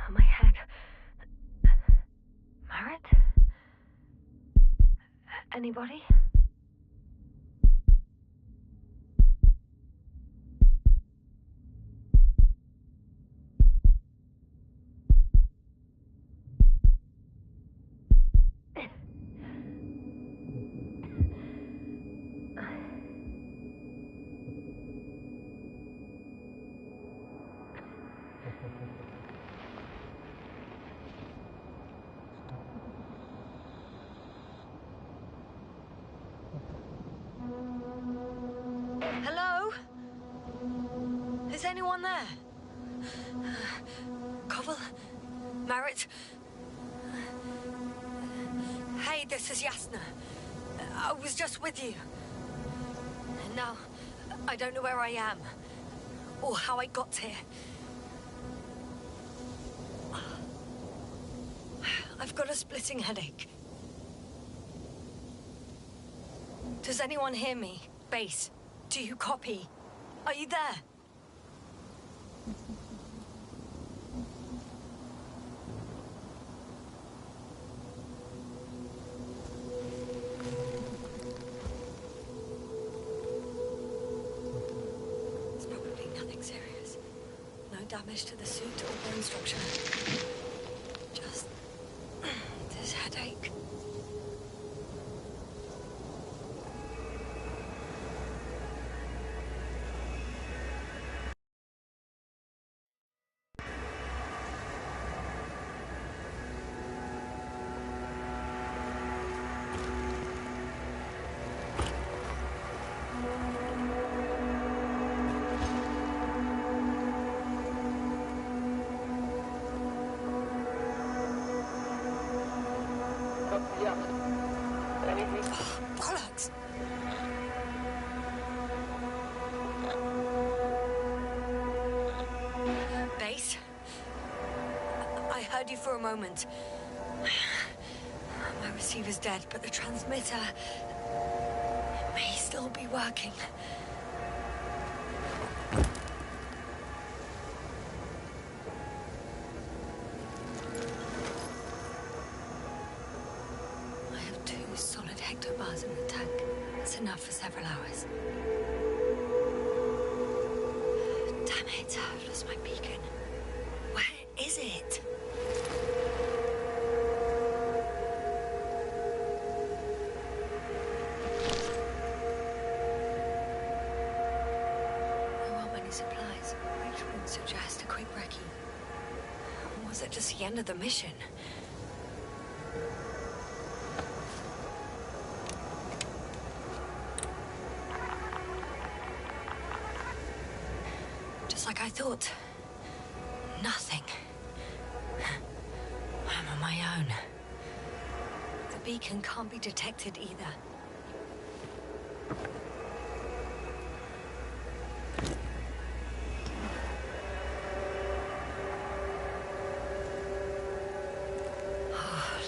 My head. Marit? Anybody? Hello? Is anyone there? Koval? Marit? Hey, this is Yasna. I was just with you. Now, I don't know where I am, or how I got here. I've got a splitting headache. Does anyone hear me? Base, do you copy? Are you there? It's probably nothing serious. No damage to the suit or bone structure. Just this headache. Bollocks! Base? I heard you for a moment. My receiver's dead, but the transmitter may still be working. Solid hectobars in the tank. That's enough for several hours. Damn it, I've lost my beacon. Where is it? There aren't many supplies, which would suggest a quick recce. Or was it just the end of the mission? Like I thought. Nothing. I'm on my own. The beacon can't be detected either.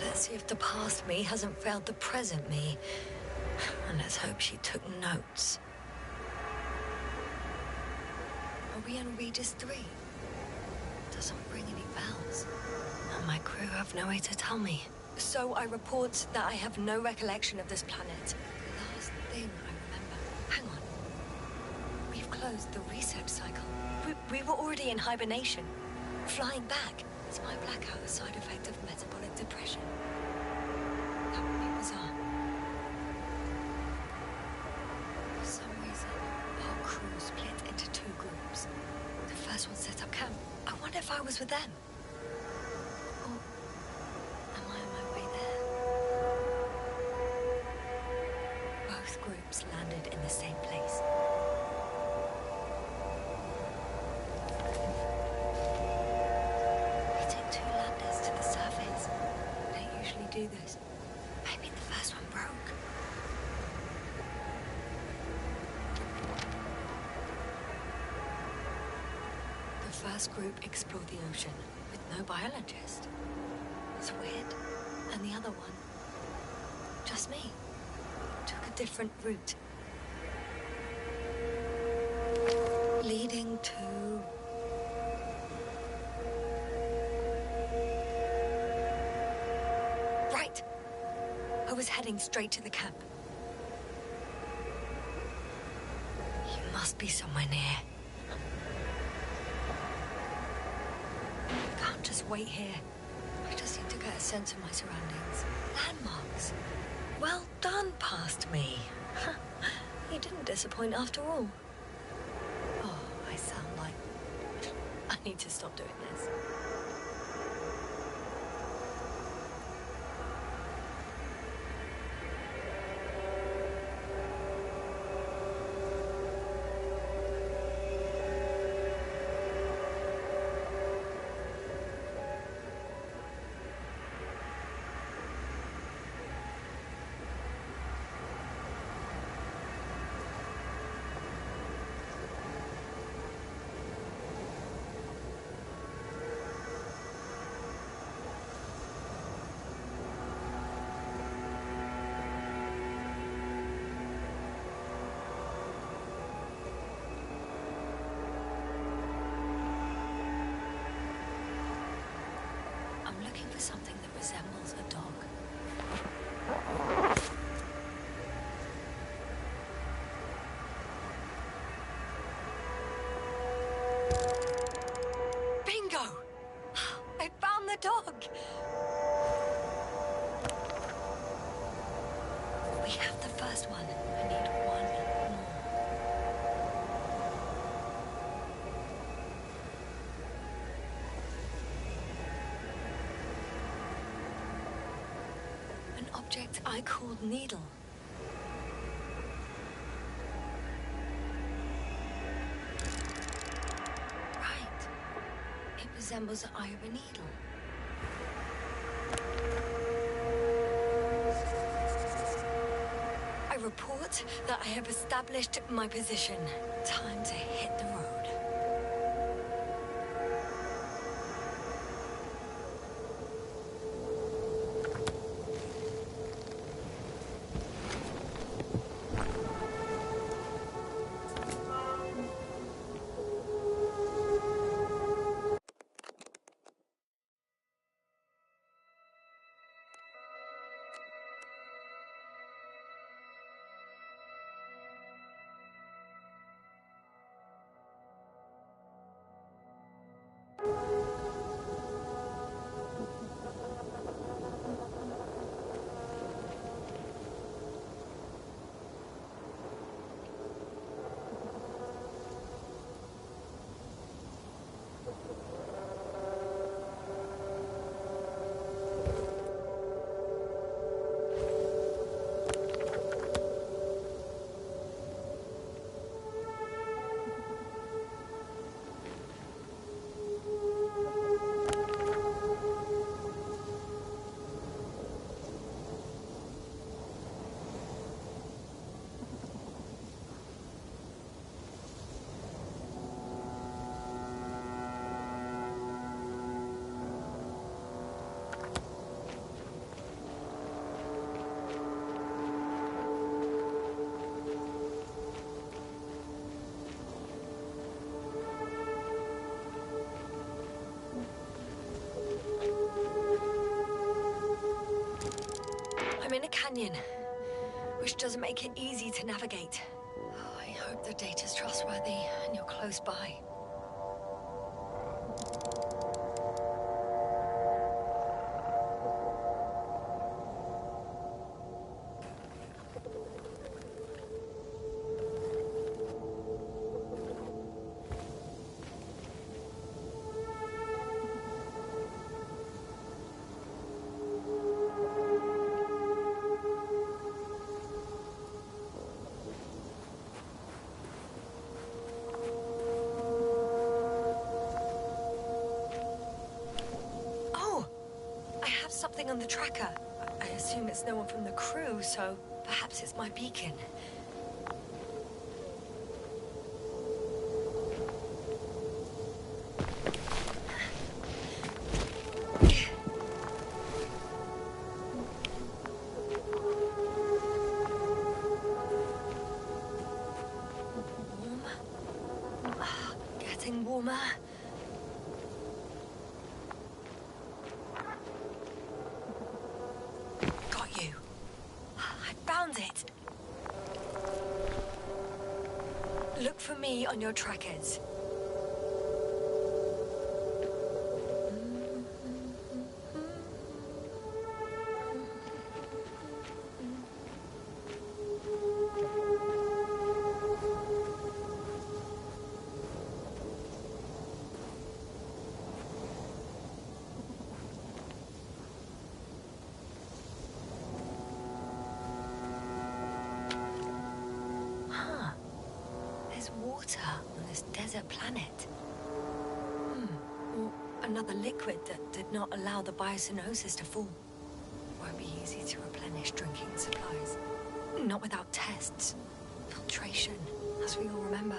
Let's see if the past me hasn't failed the present me. And let's hope she took notes. Are we on Regis 3? Doesn't ring any bells. And my crew have no way to tell me. So I report that I have no recollection of this planet. Last thing I remember. Hang on. We've closed the research cycle. We were already in hibernation. Flying back. Is my blackout a side effect of metabolic depression? That would be bizarre. For some reason, our crew split into two groups. The first one set up camp. I wonder if I was with them. Or am I on my way there? Both groups landed in the same place. We took two landers to the surface. They don't usually do this. Maybe the first one broke. first group explored the ocean with no biologist. It's weird. And the other one, just me, took a different route. Leading to... Right! I was heading straight to the camp. You must be somewhere near. I can't just wait here. I just need to get a sense of my surroundings. Landmarks. Well done, past me. You didn't disappoint after all. Oh, I sound like... I need to stop doing this. For something that resembles a dog. Bingo! I found the dog! We have the first one. I need one more. Object I called needle. Right. It resembles the eye of a needle. I report that I have established my position. Time to hit the road. I'm in a canyon, which doesn't make it easy to navigate. Oh, I hope the data's trustworthy and you're close by. Something on the tracker. I assume it's no one from the crew, so perhaps it's my beacon. warmer. Got you. I found it. Look for me on your trackers. Water on this desert planet. Or another liquid that did not allow the biocenosis to fall. Won't be easy to replenish drinking supplies. Not without tests. Filtration, as we all remember.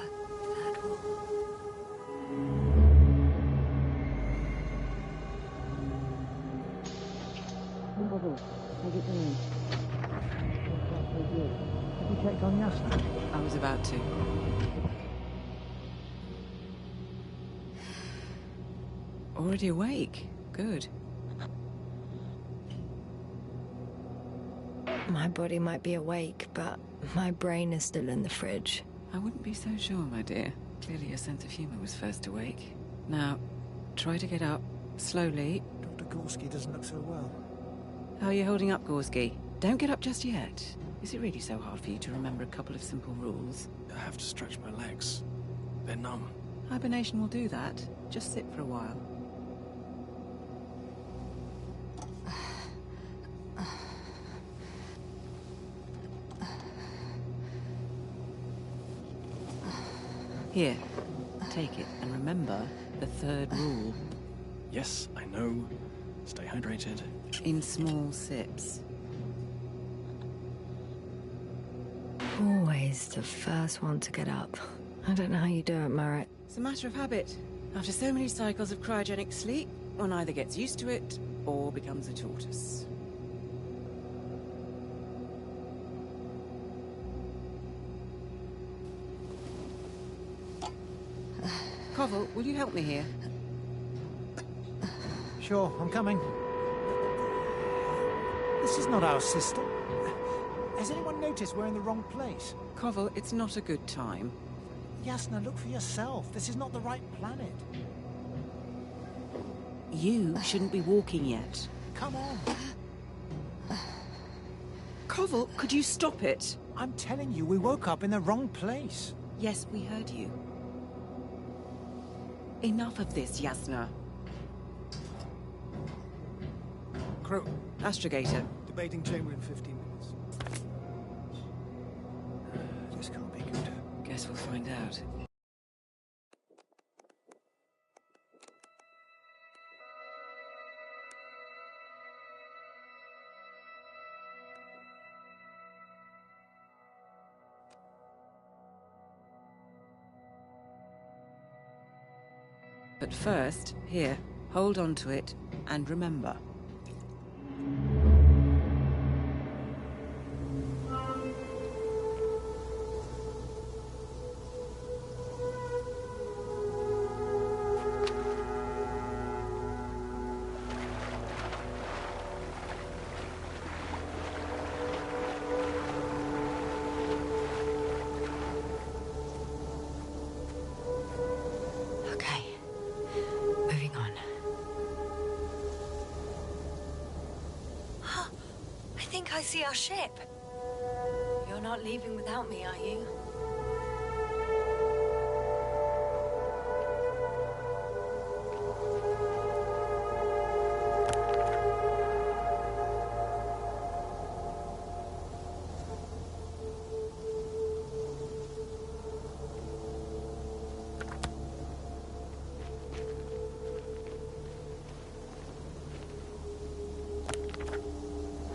Third War. How's it going? Have you checked on Yasna? I was about to. Already awake? Good. My body might be awake, but my brain is still in the fridge. I wouldn't be so sure, my dear. Clearly your sense of humor was first awake. Now, try to get up, slowly. Dr. Gorski doesn't look so well. How are you holding up, Gorski? Don't get up just yet. Is it really so hard for you to remember a couple of simple rules? I have to stretch my legs. They're numb. Hibernation will do that. Just sit for a while. Here, take it, and remember the third rule. Yes, I know. Stay hydrated. In small sips. Always the first one to get up. I don't know how you do it, Merritt. It's a matter of habit. After so many cycles of cryogenic sleep, one either gets used to it or becomes a tortoise. Koval, will you help me here? Sure, I'm coming. This is not our system. Has anyone noticed we're in the wrong place? Koval, it's not a good time. Yasna, look for yourself. This is not the right planet. You shouldn't be walking yet. Come on. Koval, could you stop it? I'm telling you, we woke up in the wrong place. Yes, we heard you. Enough of this, Yasna. Crew, Astrogator. debating chamber in 15 minutes. This can't be good. Guess we'll find out. But first, here, hold on to it, and remember. Okay. Moving on. I think I see our ship. You're not leaving without me, are you?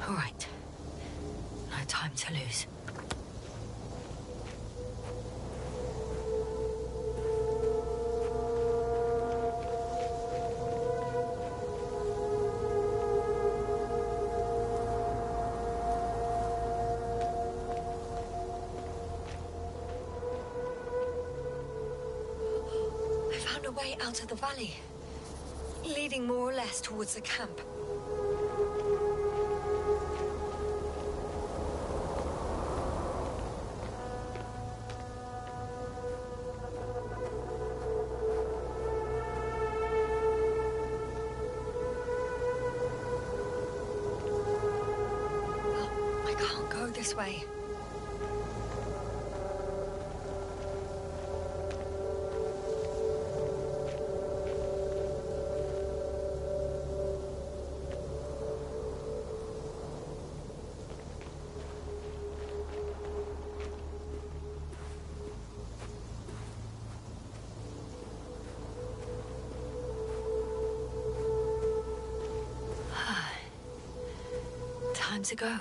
All right. No time to lose. I found a a way out of the valley, leading more or less towards the camp. Well, I can't go this way. Time to go.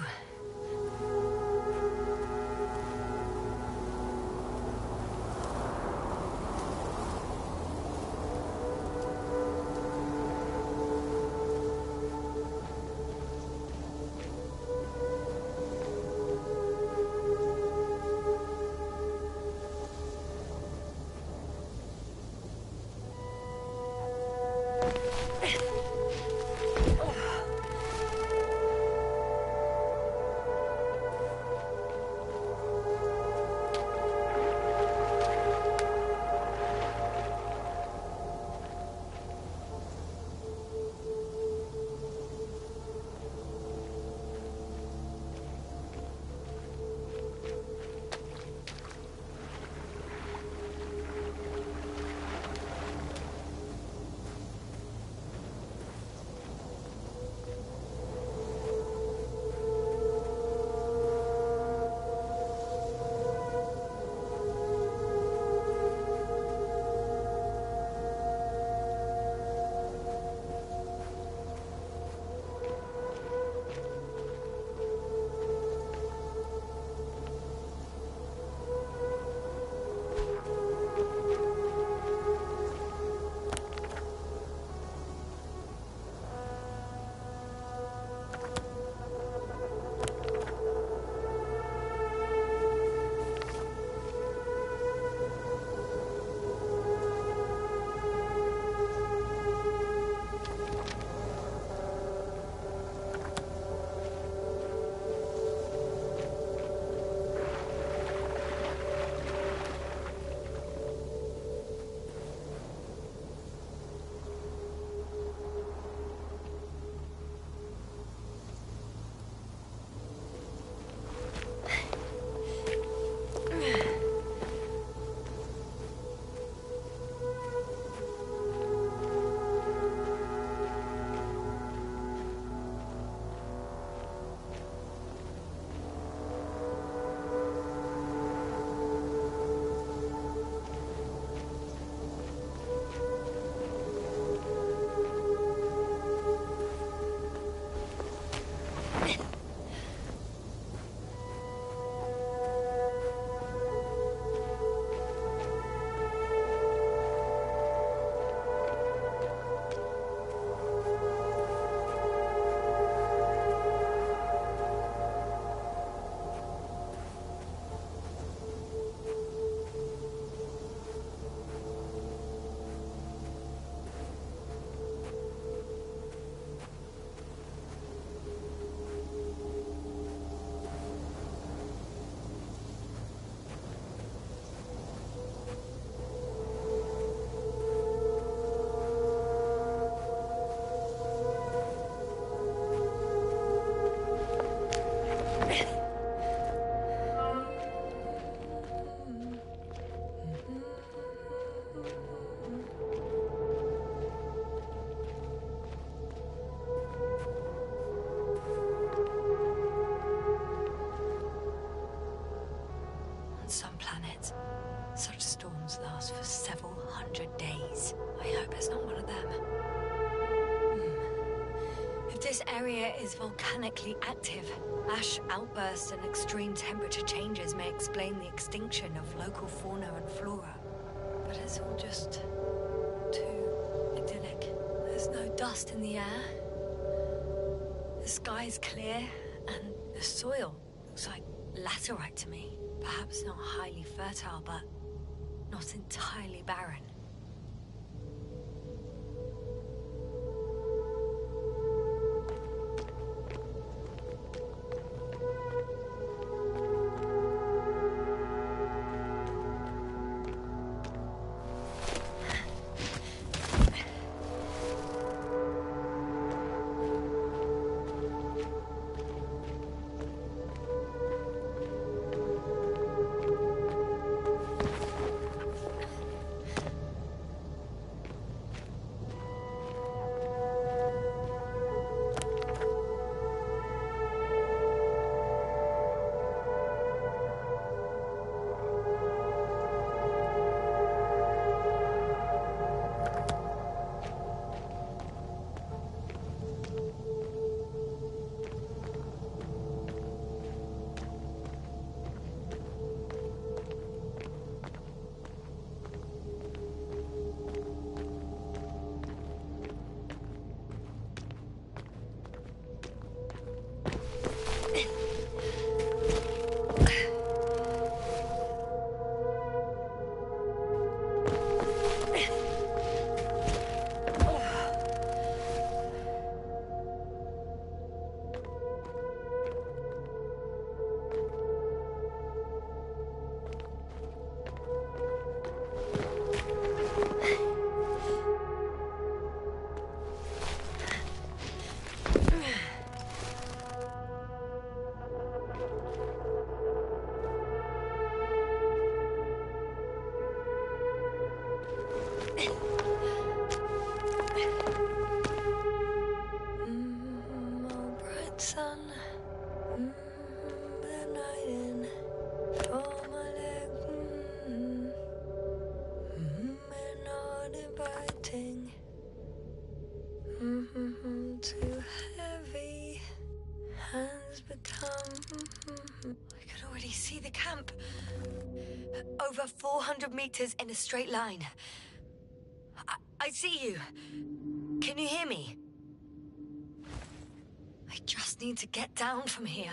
Some planets, such storms last for several hundred days. I hope it's not one of them. If this area is volcanically active, ash outbursts and extreme temperature changes may explain the extinction of local fauna and flora. But it's all just too idyllic. There's no dust in the air. The sky's clear, and the soil looks like laterite to me. Perhaps not highly fertile, but not entirely barren. biting. Too heavy. Has become. I can already see the camp. Over 400 meters in a straight line. I see you. Can you hear me? I just need to get down from here.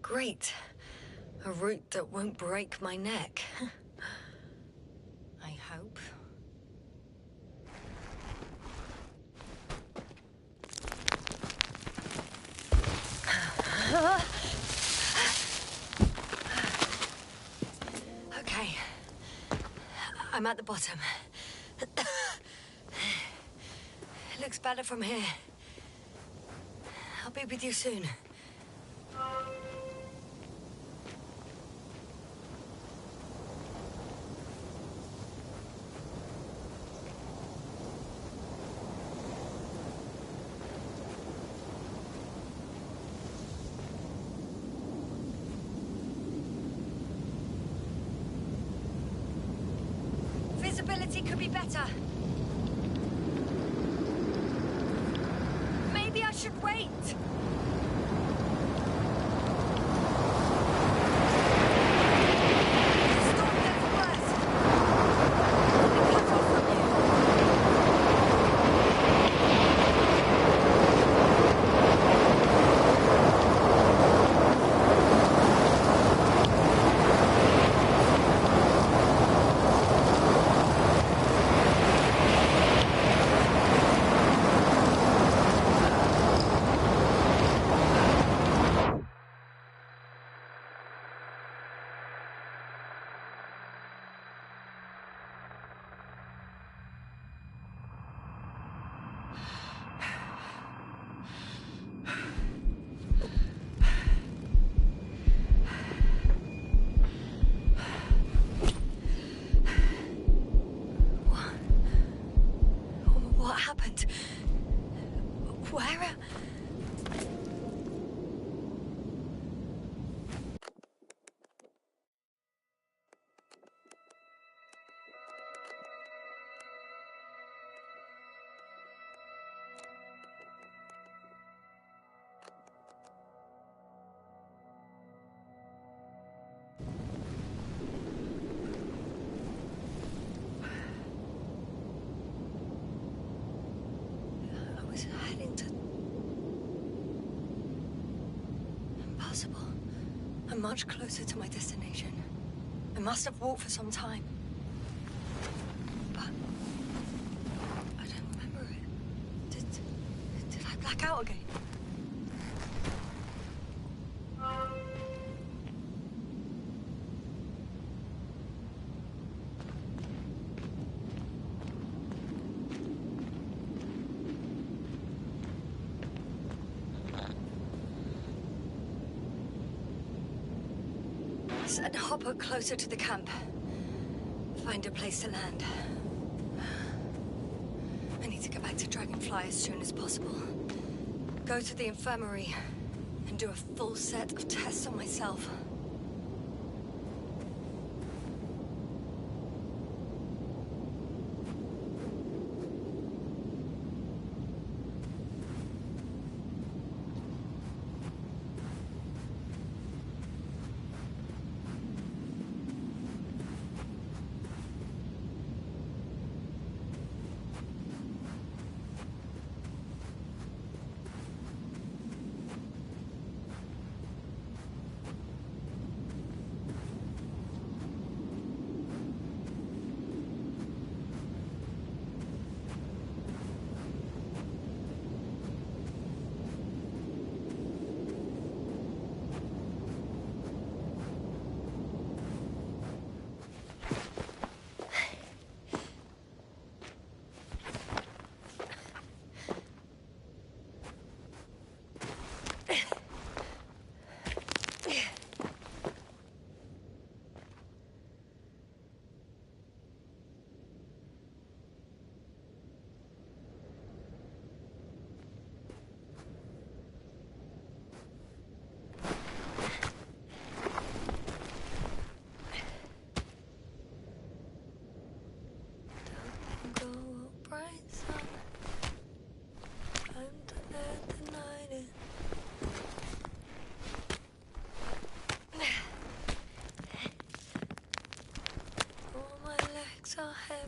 Great. A route that won't break my neck. I hope. Okay. I'm at the bottom. It looks better from here. I'll be with you soon. Visibility could be better. Maybe I should wait. What happened? Where? I was heading to... Impossible. I'm much closer to my destination. I must have walked for some time. But... I don't remember it. Did I black out again? Send Hopper closer to the camp. Find a place to land. I need to get back to Dragonfly as soon as possible. Go to the infirmary and do a full set of tests on myself.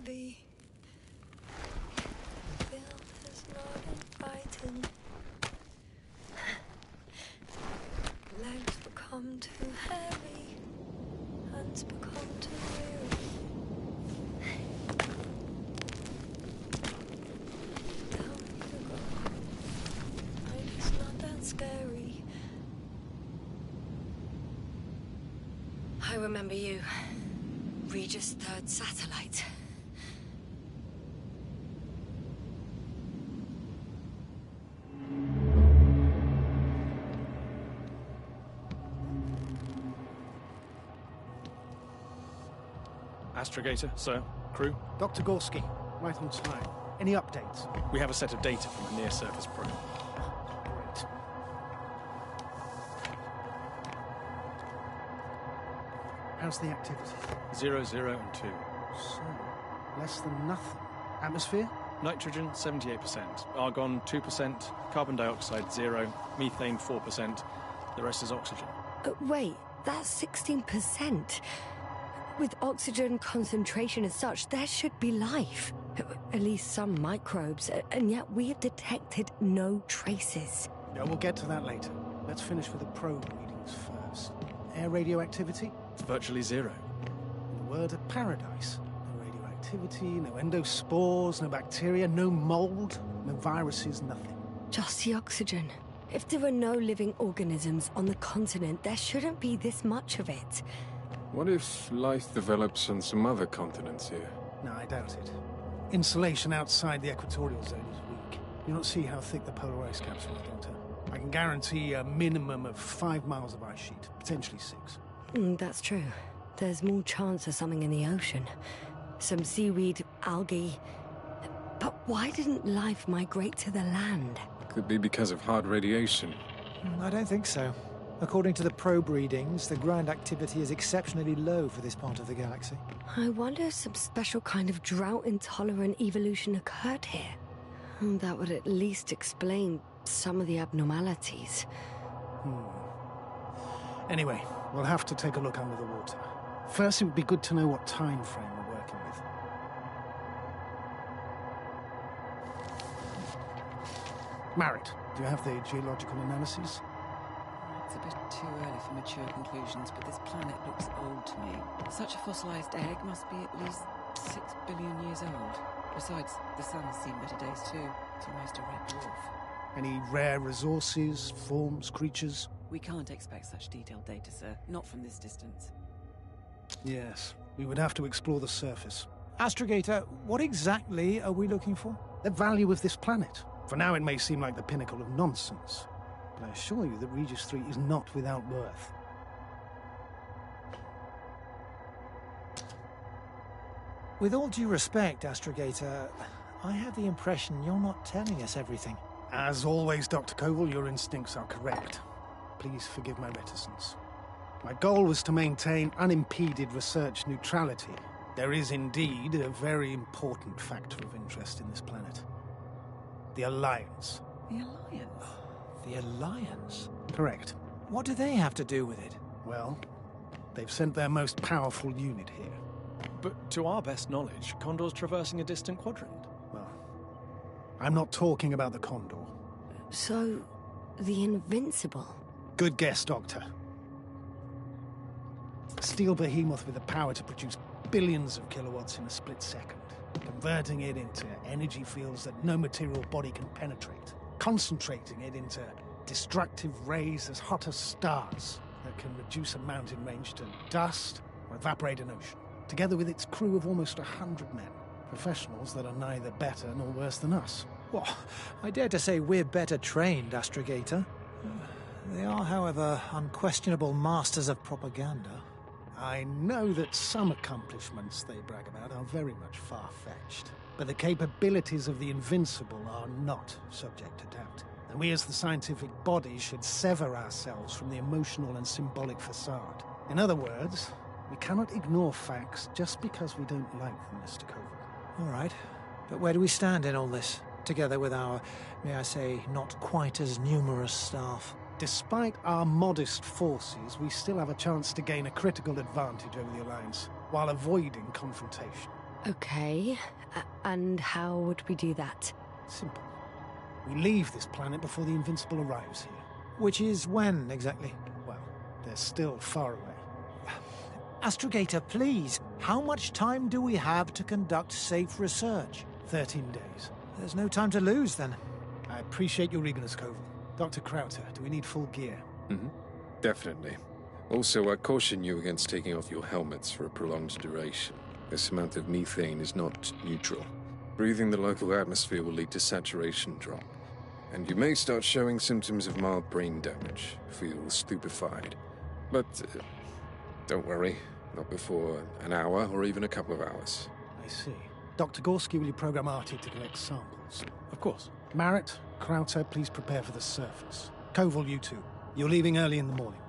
heavy. Feel is not inviting. Legs become too heavy. Hands become too weary. Down you go. Like it's not that scary. I remember you. Regis' third satellite. Astrogator, sir. Crew. Dr. Gorski, right on time. Any updates? We have a set of data from a near-surface probe. Great. How's the activity? 0, 0, and 2. So, less than nothing. Atmosphere? Nitrogen, 78%. Argon, 2%. Carbon dioxide, 0. Methane, 4%. The rest is oxygen. Wait, that's 16%. With oxygen concentration as such, there should be life. At least some microbes, and yet we have detected no traces. Yeah, we'll get to that later. Let's finish with the probe readings first. Air radioactivity? It's virtually 0. In a word, a paradise. No radioactivity, no endospores, no bacteria, no mold, no viruses, nothing. Just the oxygen. If there are no living organisms on the continent, there shouldn't be this much of it. What if life develops on some other continents here? No, I doubt it. Insulation outside the equatorial zone is weak. You don't see how thick the polar ice caps are, Doctor. I can guarantee a minimum of 5 miles of ice sheet, potentially 6. That's true. There's more chance of something in the ocean. Some seaweed, algae. But why didn't life migrate to the land? Could be because of hard radiation. I don't think so. According to the probe readings, the ground activity is exceptionally low for this part of the galaxy. I wonder if some special kind of drought-intolerant evolution occurred here. That would at least explain some of the abnormalities. Anyway, we'll have to take a look under the water. First, it would be good to know what time frame we're working with. Marit, do you have the geological analyses? It's a bit too early for mature conclusions, but this planet looks old to me. Such a fossilized egg must be at least 6 billion years old. Besides, the sun's seen better days too. It's almost a red dwarf. Any rare resources, forms, creatures? We can't expect such detailed data, sir. Not from this distance. Yes, we would have to explore the surface. Astrogator, what exactly are we looking for? The value of this planet. For now, it may seem like the pinnacle of nonsense, but I assure you that Regis 3 is not without worth. With all due respect, Astrogator, I have the impression you're not telling us everything. As always, Dr. Koval, your instincts are correct. Please forgive my reticence. My goal was to maintain unimpeded research neutrality. There is indeed a very important factor of interest in this planet. The Alliance. The Alliance? The Alliance? Correct. What do they have to do with it? Well, they've sent their most powerful unit here. But to our best knowledge, Condor's traversing a distant quadrant. Well, I'm not talking about the Condor. So, the Invincible? Good guess, Doctor. A steel behemoth with the power to produce billions of kilowatts in a split second, converting it into energy fields that no material body can penetrate, concentrating it into destructive rays as hot as stars that can reduce a mountain range to dust or evaporate an ocean, together with its crew of almost 100 men, professionals that are neither better nor worse than us. Well, I dare to say we're better trained, Astrogator. They are, however, unquestionable masters of propaganda. I know that some accomplishments they brag about are very much far-fetched, but the capabilities of the Invincible are not subject to doubt. And we as the scientific body should sever ourselves from the emotional and symbolic facade. In other words, we cannot ignore facts just because we don't like them, Mr. Koval. All right, but where do we stand in all this, together with our, may I say, not quite as numerous staff? Despite our modest forces, we still have a chance to gain a critical advantage over the Alliance, while avoiding confrontation. Okay. And how would we do that? Simple. We leave this planet before the Invincible arrives here. Which is when, exactly? Well, they're still far away. Astrogator, please, how much time do we have to conduct safe research? 13 days. There's no time to lose, then. I appreciate your eagerness, Koval. Dr. Krauter, do we need full gear? Definitely. Also, I caution you against taking off your helmets for a prolonged duration. This amount of methane is not neutral. Breathing the local atmosphere will lead to saturation drop. And you may start showing symptoms of mild brain damage, feel stupefied. But don't worry, not before an hour or even a couple of hours. I see. Dr. Gorski, will you program Artie to collect samples? Of course. Marrett, Krauter, please prepare for the surface. Koval, you too. You're leaving early in the morning.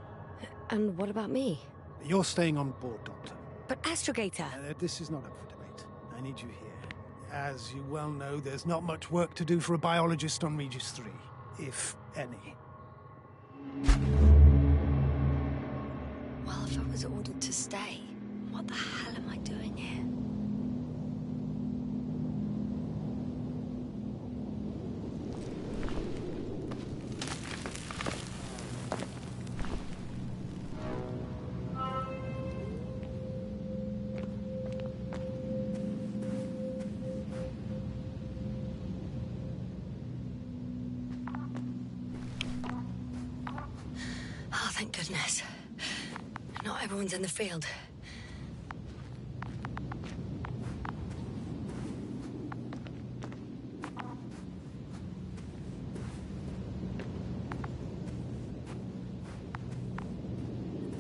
And what about me? You're staying on board, Doctor. But Astrogator... This is not up for debate. I need you here. As you well know, there's not much work to do for a biologist on Regis 3, if any. Well, if I was ordered to stay, what the hell am I doing here? Oh, thank goodness. Not everyone's in the field.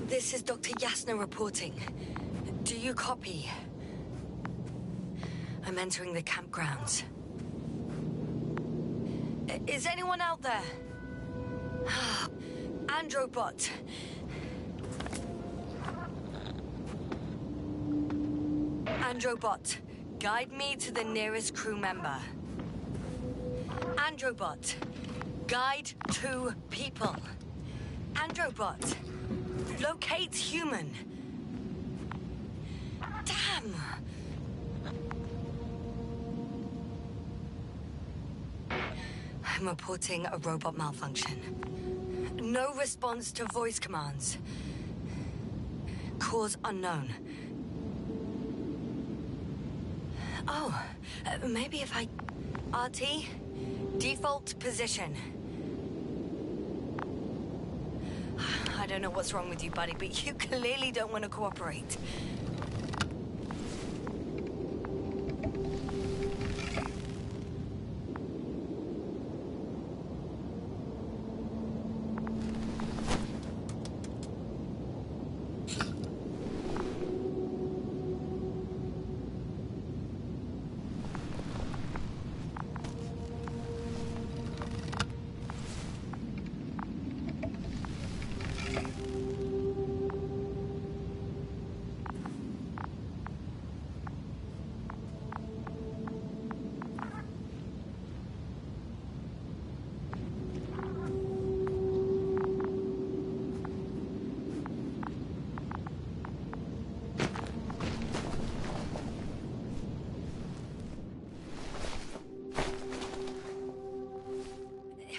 This is Dr. Yasna reporting. Do you copy? I'm entering the campgrounds. Is anyone out there? Androbot. Androbot, guide me to the nearest crew member. Androbot, guide 2 people. Androbot, locate human. Damn! I'm reporting a robot malfunction. No response to voice commands. Cause unknown. Oh, maybe if I... RT, default position. I don't know what's wrong with you, buddy, but you clearly don't want to cooperate.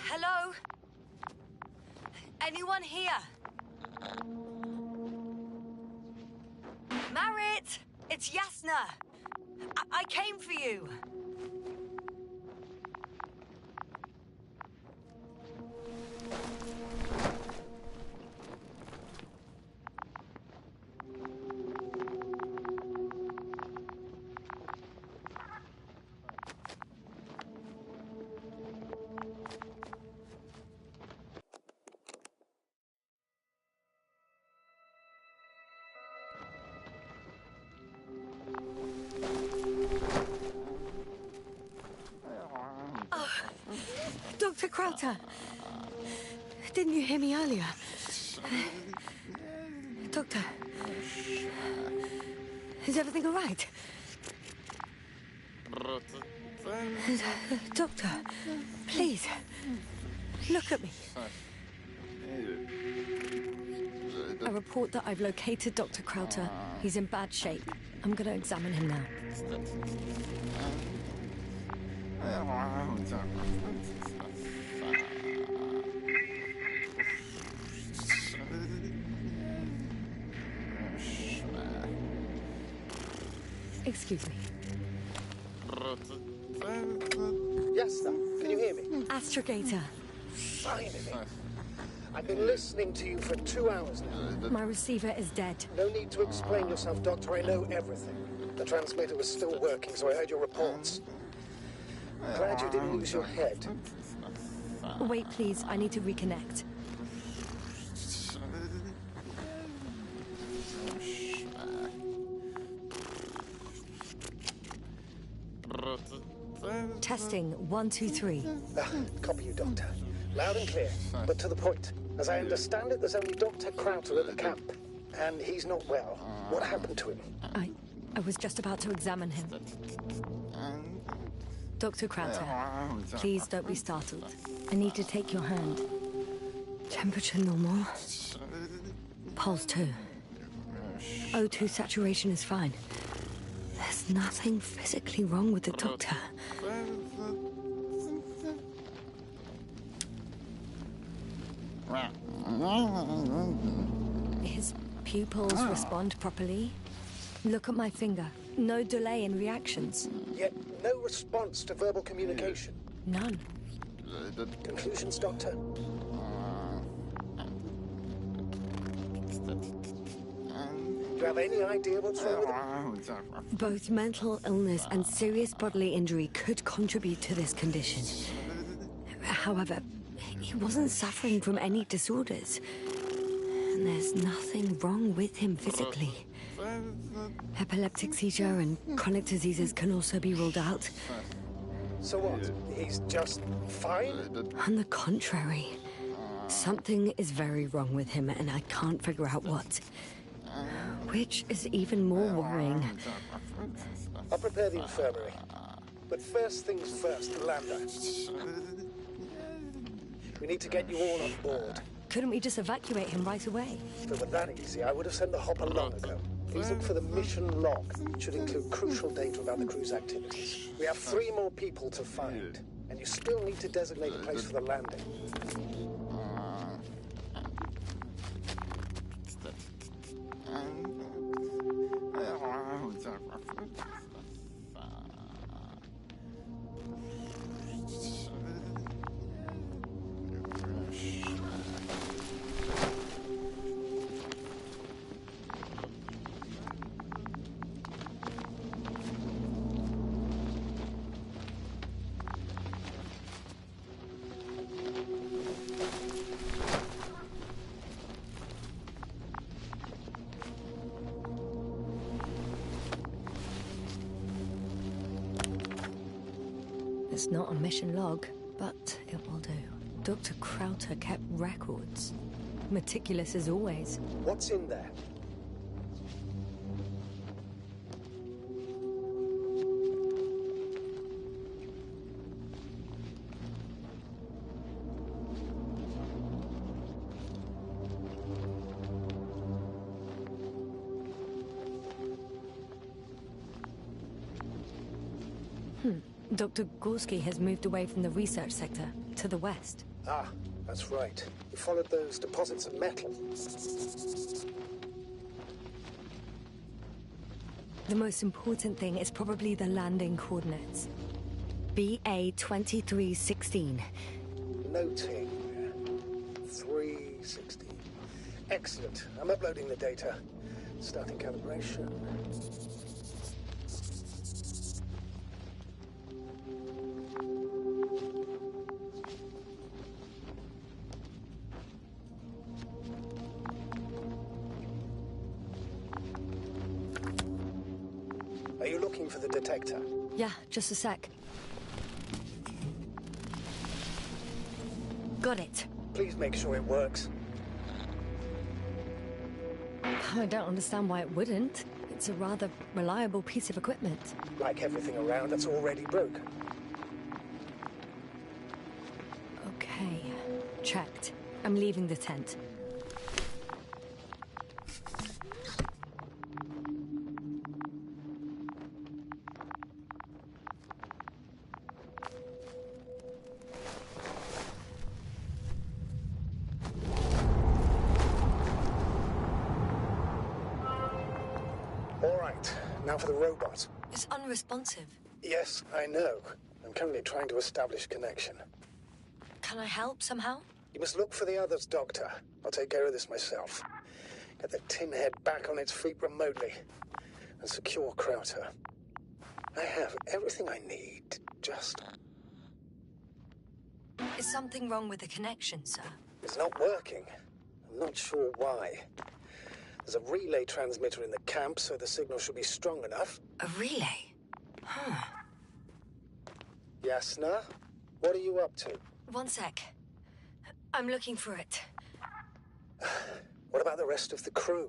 Hello? Anyone here? Marrett! It's Yasna! I came for you! Dr. Krauter! Didn't you hear me earlier? Doctor? Is everything all right? Doctor, please, look at me. I report that I've located Dr. Krauter. He's in bad shape. I'm gonna examine him now. Excuse me. Yes, sir. Can you hear me? Astrogator. Finally. I've been listening to you for 2 hours now. My receiver is dead. No need to explain yourself, Doctor. I know everything. The transmitter was still working, so I heard your reports. Glad you didn't lose your head. Wait, please. I need to reconnect. Testing 1, 2, 3. Copy you, Doctor. Loud and clear, but to the point. As I understand it, there's only Dr. Crowther at the camp, and he's not well. What happened to him? I was just about to examine him. Dr. Crowther, please don't be startled. I need to take your hand. Temperature normal. Pulse 2. O2 saturation is fine. There's nothing physically wrong with the doctor. His pupils respond properly. Look at my finger. No delay in reactions. Yet no response to verbal communication. None. Conclusions, Doctor? Do you have any idea what's wrong with him? Both mental illness and serious bodily injury could contribute to this condition. However, he wasn't suffering from any disorders. And there's nothing wrong with him physically. Epileptic seizure and chronic diseases can also be ruled out. So what? He's just fine? On the contrary, something is very wrong with him and I can't figure out what. Which is even more worrying. I'll prepare the infirmary. But first things first, the lander. We need to get you all on board. Couldn't we just evacuate him right away? If it were that easy, I would have sent the hopper long ago. Please look for the mission log. It should include crucial data about the crew's activities. We have 3 more people to find, and you still need to designate a place for the landing. It's not a mission log, but it will do. Dr. Crowther kept records. Meticulous as always. What's in there? Dr. Gorski has moved away from the research sector to the west. Ah, that's right. We followed those deposits of metal. The most important thing is probably the landing coordinates. BA 2316. Noting. 316. Excellent. I'm uploading the data. Starting calibration. Are you looking for the detector? Yeah, just a sec. Got it. Please make sure it works. I don't understand why it wouldn't. It's a rather reliable piece of equipment. Like everything around that's already broken. Okay, checked. I'm leaving the tent. Now for the robot. It's unresponsive. Yes, I know. I'm currently trying to establish connection. Can I help somehow? You must look for the others, Doctor. I'll take care of this myself. Get the tin head back on its feet remotely. And secure Krauter. I have everything I need. Just... Is something wrong with the connection, sir? It's not working. I'm not sure why. There's a relay transmitter in the camp, so the signal should be strong enough. A relay? Huh. Yasna? What are you up to? One sec. I'm looking for it. What about the rest of the crew?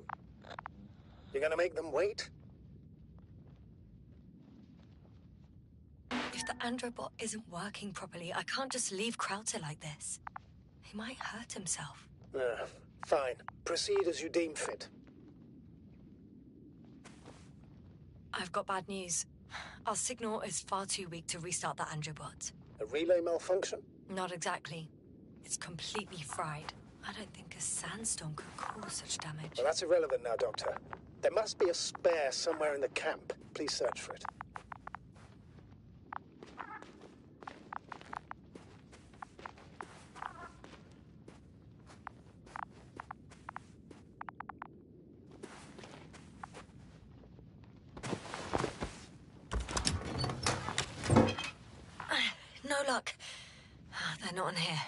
You're gonna make them wait? If the Androbot isn't working properly, I can't just leave Krauter like this. He might hurt himself. Fine. Proceed as you deem fit. I've got bad news. Our signal is far too weak to restart the Androbot. A relay malfunction? Not exactly. It's completely fried. I don't think a sandstorm could cause such damage. Well, that's irrelevant now, Doctor. There must be a spare somewhere in the camp. Please search for it. No luck. They're not in here.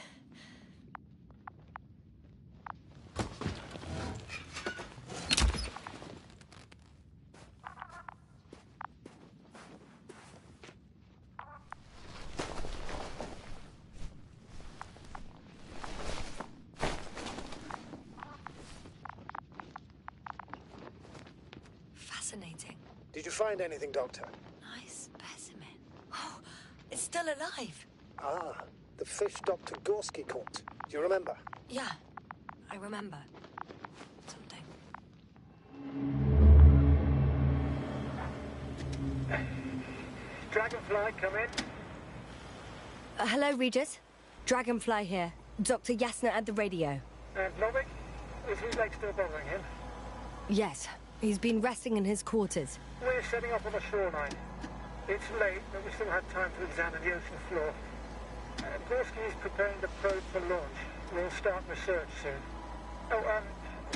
Fascinating. Did you find anything, Doctor? Nice specimen. Oh, it's still alive. Ah, the fish Dr. Gorski caught. Do you remember? Yeah, I remember. Something. Dragonfly, come in. Hello, Regis. Dragonfly here. Dr. Yasna at the radio. And Novik? Is his leg still bothering him? Yes, he's been resting in his quarters. We're setting up on the shoreline. It's late, but we still have time to examine the ocean floor. Gorski is preparing the probe for launch. We'll start research soon. Oh,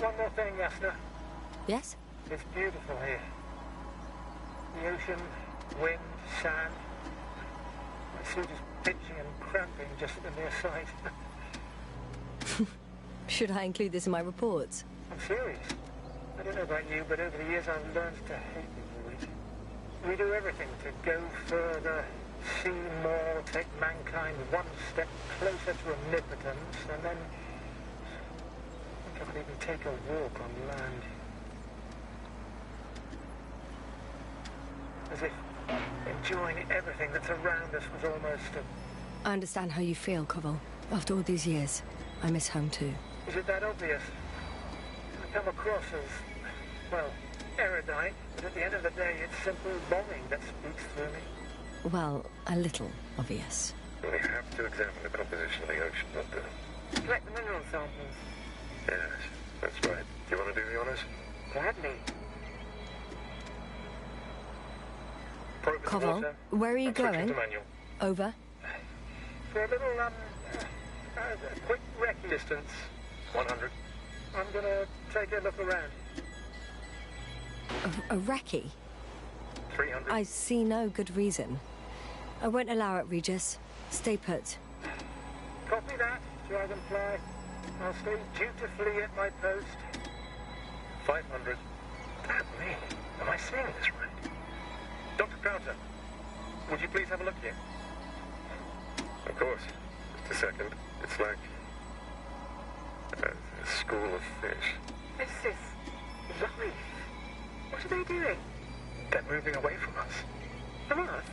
one more thing, Yasna. Yes? It's beautiful here. The ocean, wind, sand. My suit is pinching and cramping just at the mere sight. Should I include this in my reports? I'm serious. I don't know about you, but over the years I've learned to hate the void. We do everything to go further, see more, take mankind one step closer to omnipotence, and then we can't even take a walk on land. As if enjoying everything that's around us was almost a... I understand how you feel, Koval. After all these years, I miss home too. Is it that obvious? I come across as, well, erudite, but at the end of the day, it's simple longing that speaks through me. Well, a little obvious. We have to examine the composition of the ocean, Doctor. Collect the mineral samples. Yes, that's right. Do you want to do the honors? Gladly. Probe in the Koval, water. where are you I'm switching going? to manual. Over. For a little, quick recce. Distance, 100. I'm gonna take a look around. A recce? 300. I see no good reason. I won't allow it, Regis. Stay put. Copy that, Dragonfly. I'll stay dutifully at my post. 500. Damn me. Am I seeing this right? Dr. Krauter, would you please have a look here? Of course. Just a second. It's like a school of fish. This is life. What are they doing? They're moving away from us. From us?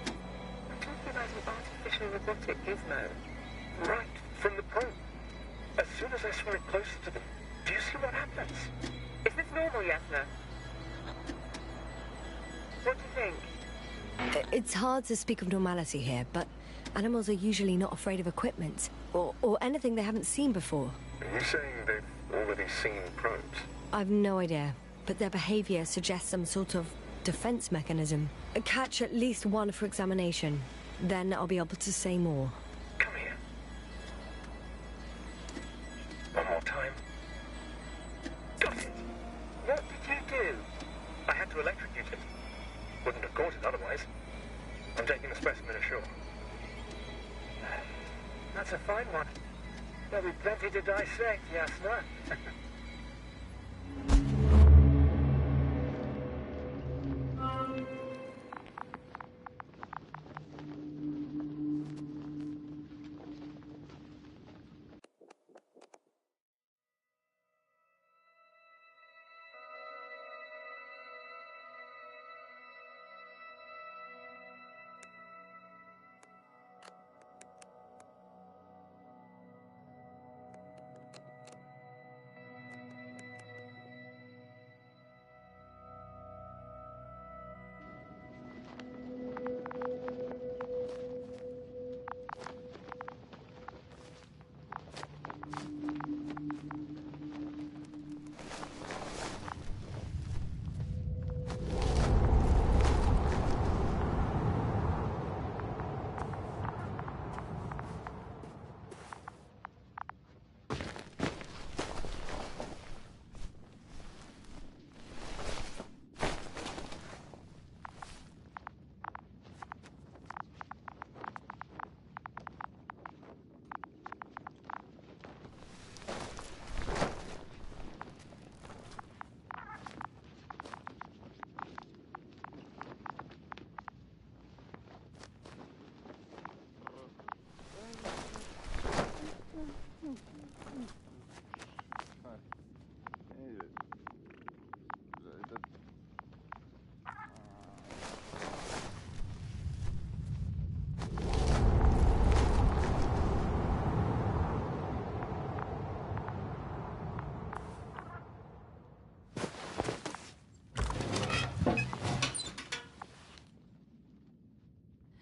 I'm talking about an artificial robotic gizmo. Right from the probe. As soon as I swing it closer to them, do you see what happens? Is this normal, Yasna? What do you think? It's hard to speak of normality here, but animals are usually not afraid of equipment or anything they haven't seen before. Are you saying they've already seen probes? I've no idea, but their behavior suggests some sort of defense mechanism. Catch at least one for examination. Then I'll be able to say more. Come here. One more time. Got it! What did you do? I had to electrocute it. Wouldn't have caught it otherwise. I'm taking the specimen ashore. That's a fine one. There'll be plenty to dissect, Yasna.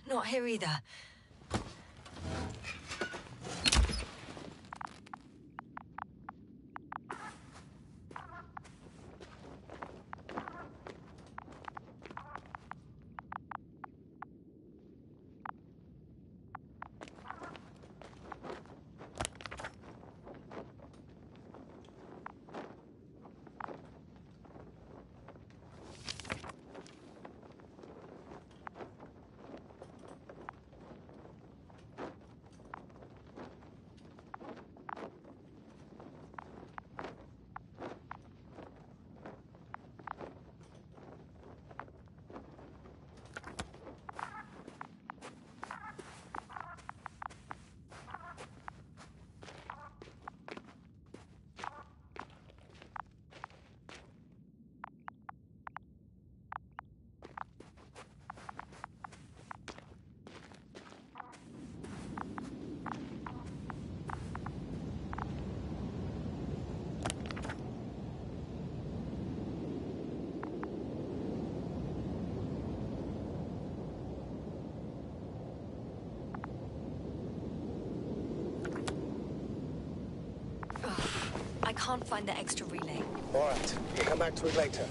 Not here either. I can't find the extra relay. All right, we'll come back to it later.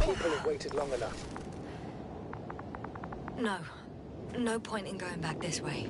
People have waited long enough. No. No point in going back this way.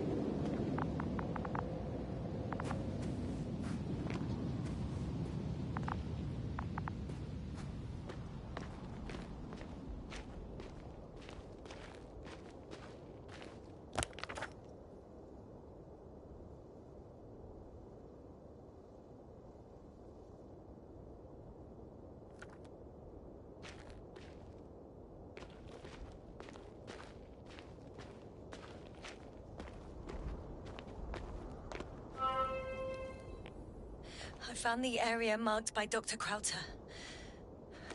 I found the area marked by Dr. Krauter.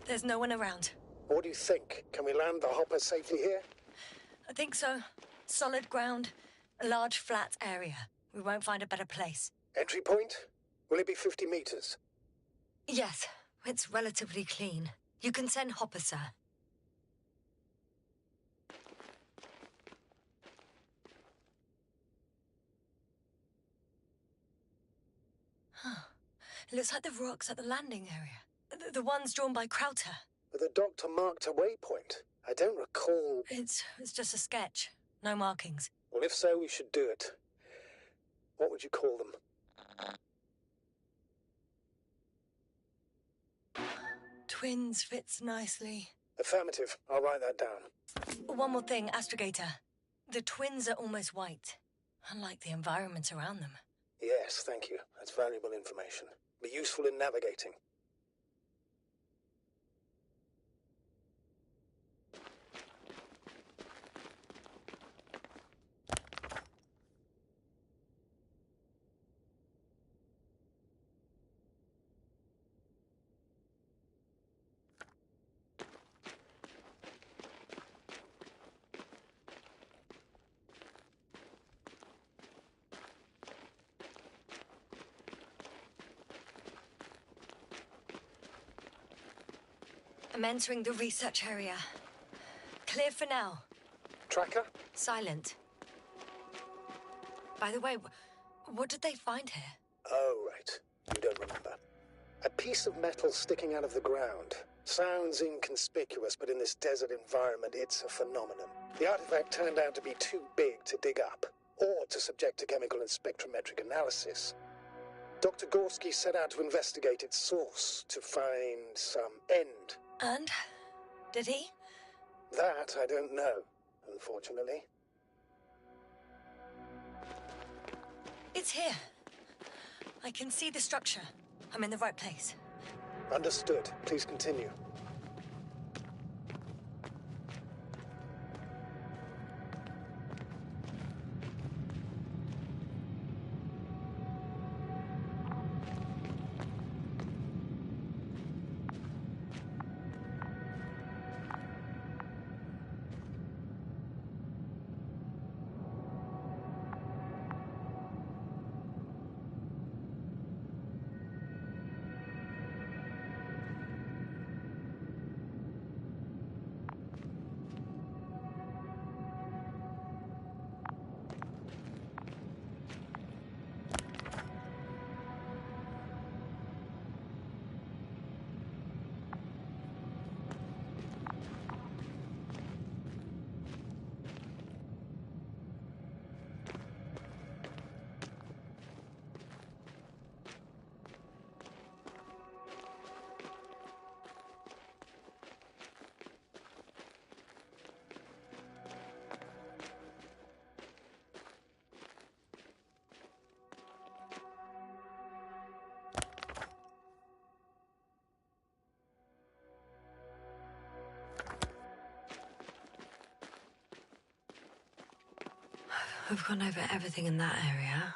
There's no one around. What do you think? Can we land the hopper safely here? I think so. Solid ground, a large flat area. We won't find a better place. Entry point? Will it be 50 meters? Yes, it's relatively clean. You can send Hopper, sir. It looks like the rocks at the landing area. The ones drawn by Krauter. But the doctor marked a waypoint. I don't recall... It's just a sketch. No markings. Well, if so, we should do it. What would you call them? Twins fits nicely. Affirmative. I'll write that down. One more thing, Astrogator. The twins are almost white, unlike the environment around them. Yes, thank you. That's valuable information. Be useful in navigating. I'm entering the research area. Clear for now. Tracker? Silent. By the way, what did they find here? Oh, right. You don't remember. A piece of metal sticking out of the ground. Sounds inconspicuous, but in this desert environment, it's a phenomenon. The artifact turned out to be too big to dig up, or to subject to chemical and spectrometric analysis. Dr. Gorski set out to investigate its source, to find some end. And? Did he? That I don't know, unfortunately. It's here. I can see the structure. I'm in the right place. Understood. Please continue. We've gone over everything in that area.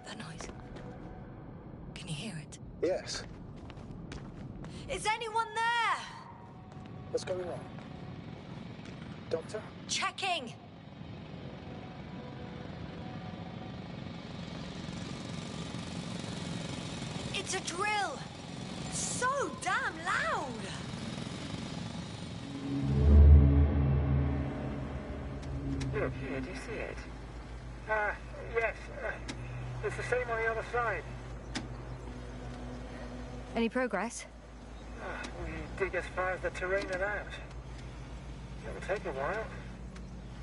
That noise. Can you hear it? Yes. Is anyone there? What's going on? Doctor? Checking. It's a drill. So damn loud. Look here, do you see it? Yes. It's the same on the other side. Any progress? We dig as far as the terrain allowed. It'll take a while.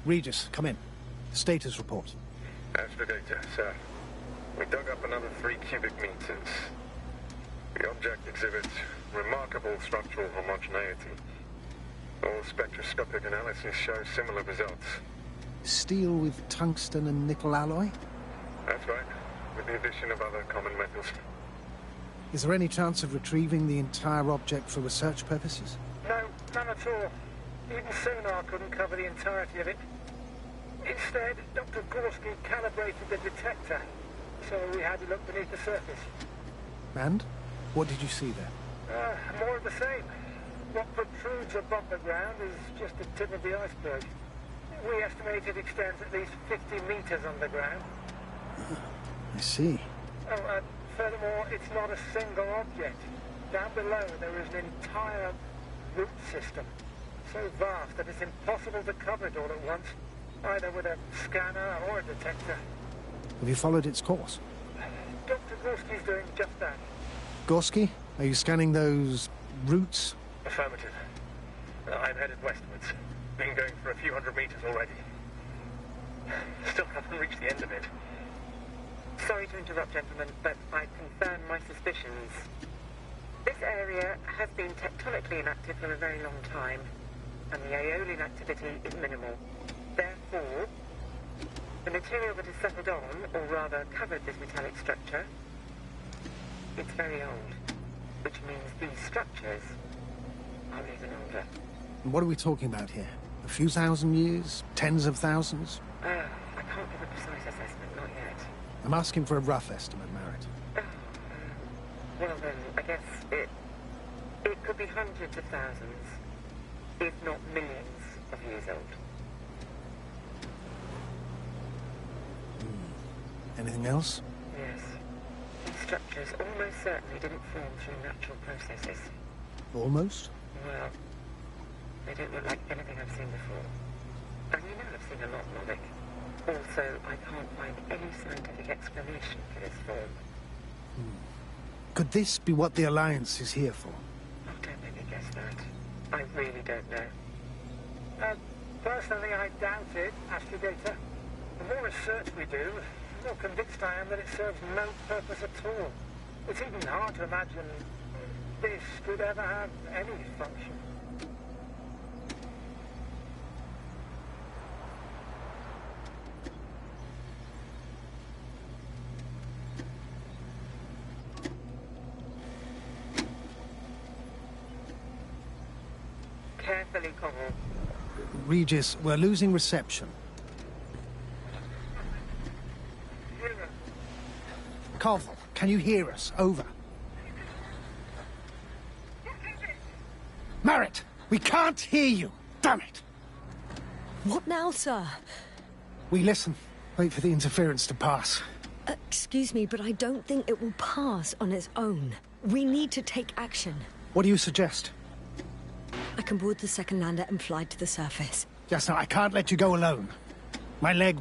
Regis, come in. Status report. Astrogator, sir. We dug up another 3 cubic meters. The object exhibits remarkable structural homogeneity. All spectroscopic analyses show similar results. Steel with tungsten and nickel alloy? That's right, with the addition of other common metals. Is there any chance of retrieving the entire object for research purposes? No, none at all. Even sonar couldn't cover the entirety of it. Instead, Dr. Gorski calibrated the detector, so we had to look beneath the surface. And? What did you see there? More of the same. What protrudes above the ground is just the tip of the iceberg. We estimate it extends at least 50 meters underground. I see. Oh, furthermore, it's not a single object. Down below, there is an entire root system, so vast that it's impossible to cover it all at once, either with a scanner or a detector. Have you followed its course? Dr. Gorski's doing just that. Gorski, are you scanning those roots? Affirmative. I'm headed westwards. Been going for a few hundred meters already. Still haven't reached the end of it. Sorry to interrupt, gentlemen, but I confirm my suspicions. This area has been tectonically inactive for a very long time, and the aeolian activity is minimal. Therefore, the material that has settled on, or rather covered this metallic structure, it's very old, which means these structures are even older. And what are we talking about here? A few thousand years? Tens of thousands? I can't give a precise assessment, not yet. I'm asking for a rough estimate, Merritt. Well then, I guess it could be hundreds of thousands, if not millions of years old. Anything else? Yes. These structures almost certainly didn't form through natural processes. Almost? Well, they don't look like anything I've seen before. And you know I've seen a lot, Novick. Also, I can't find any scientific explanation for this form. Could this be what the Alliance is here for? Oh, don't make me guess that. I really don't know. Personally, I doubt it, Astrogator. The more research we do, the more convinced I am that it serves no purpose at all. It's even hard to imagine this could ever have any function. Carefully, Connell. Regis, we're losing reception. Koval, can you hear us? Over. Merritt, we can't hear you. Damn it. What now, sir? We listen. Wait for the interference to pass. Excuse me, but I don't think it will pass on its own. We need to take action. What do you suggest? I can board the second lander and fly to the surface. Just now, I can't let you go alone. My leg...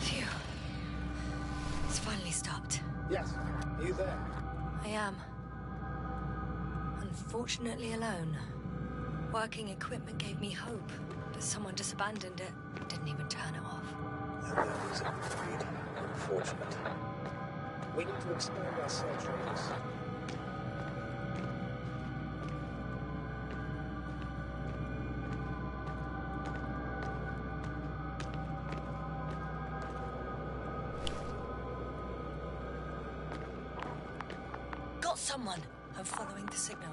Phew. It's finally stopped. Yes, are you there? I am. Unfortunately alone. Working equipment gave me hope, but someone just abandoned it. Didn't even turn it off. That is indeed unfortunate. We need to expand our search radius. Got someone! I'm following the signal.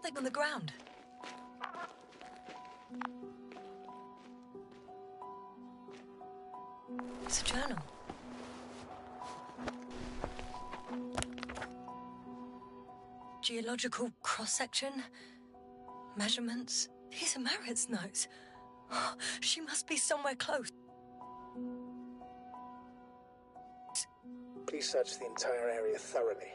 something on the ground. It's a journal. Geological cross-section. Measurements. These are Merritt's notes. She must be somewhere close. Please search the entire area thoroughly.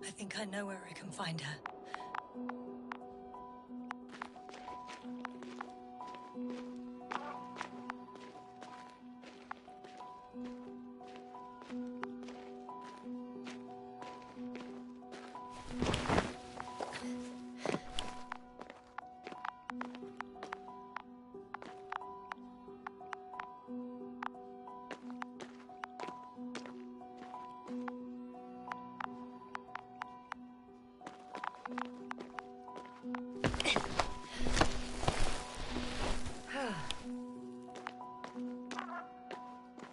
I think I know where I can find her.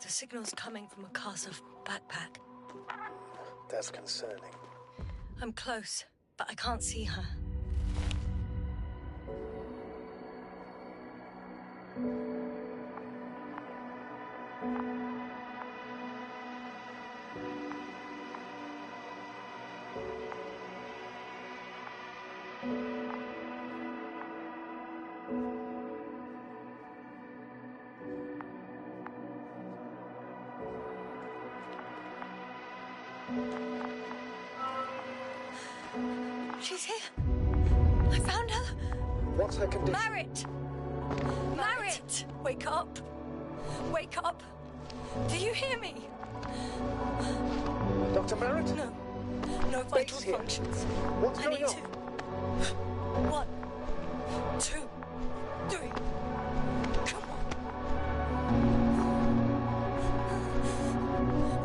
The signal's coming from a Castle backpack. That's concerning. I'm close, but I can't see her. She's here. I found her. What's her condition? Merritt! Merritt! Wake up. Wake up. Do you hear me? Dr. Merritt? No. No vital Base here. functions. What's I going need on? to. 1, 2, 3. Come on.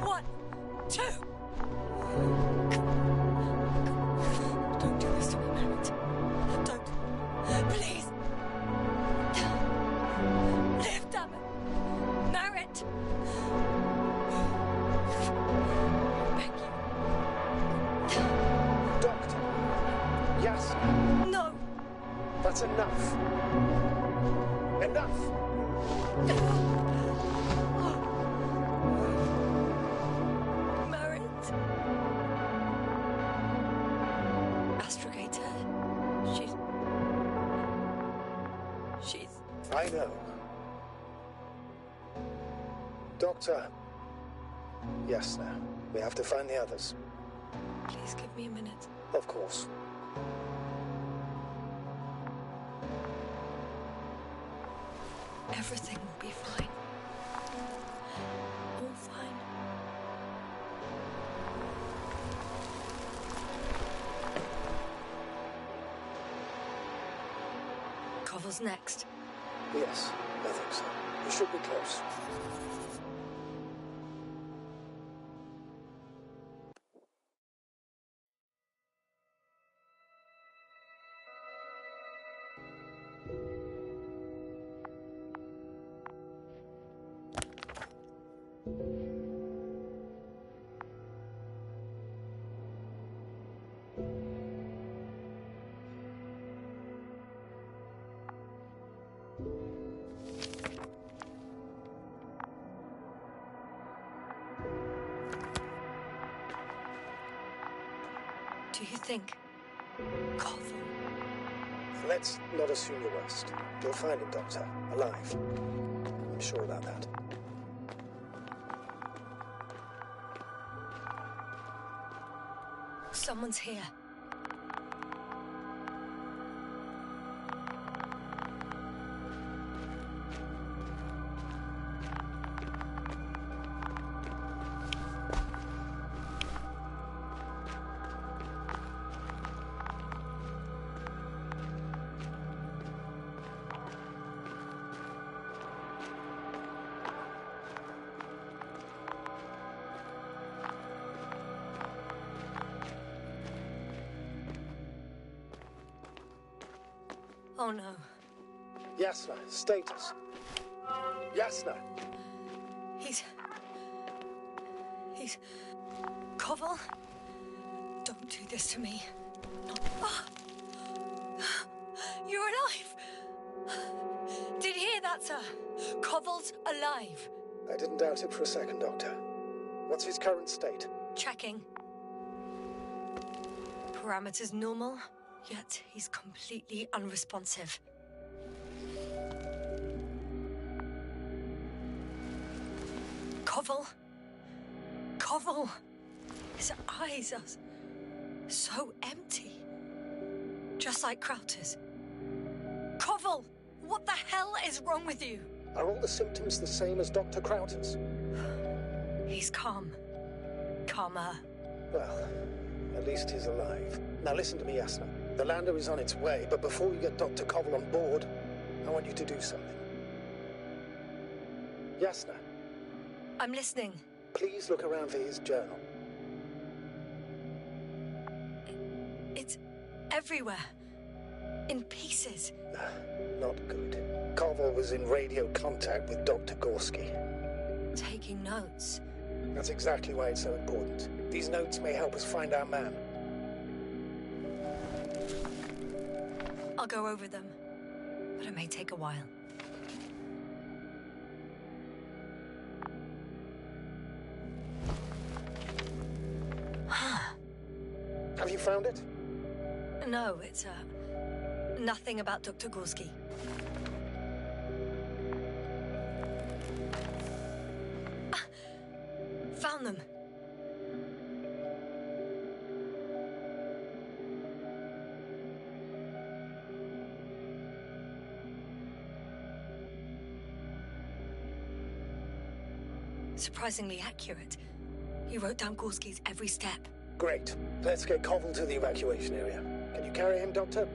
1, 2. Don't do this to me, Merritt. Don't. Please. Live, damn it. Merritt. Beg you. Doctor. Yes. No. That's enough. Enough. Merritt. Astrogator. She's... I know. Doctor. Yes, now. We have to find the others. Please give me a minute. Of course. Everything will be fine. All fine. Cover's next. Yes, I think so. We should be close. Do you think? Koval? Let's not assume the worst. You'll find him, Doctor. Alive. I'm sure about that. Someone's here. Oh no. Yasna, status. Yasna! He's... Koval? Don't do this to me. No. Ah! You're alive! Did you hear that, sir? Koval's alive. I didn't doubt it for a second, Doctor. What's his current state? Checking. Parameters normal, yet he's completely unresponsive. Koval? Koval! His eyes are so empty. Just like Crowter's. Koval! What the hell is wrong with you? Are all the symptoms the same as Dr. Crowter's? He's calm. Calmer. Well, at least he's alive. Now listen to me, Yasna. The lander is on its way, but before we get Dr. Koval on board, I want you to do something. Yasna. I'm listening. Please look around for his journal. It's everywhere. In pieces. Not good. Koval was in radio contact with Dr. Gorski. Taking notes. That's exactly why it's so important. These notes may help us find our man. I'll go over them, but it may take a while. Have you found it? No, it's, nothing about Dr. Gorski. Found them. Surprisingly accurate. He wrote down Gorski's every step. Great. Let's get Koval to the evacuation area. Can you carry him, Doctor?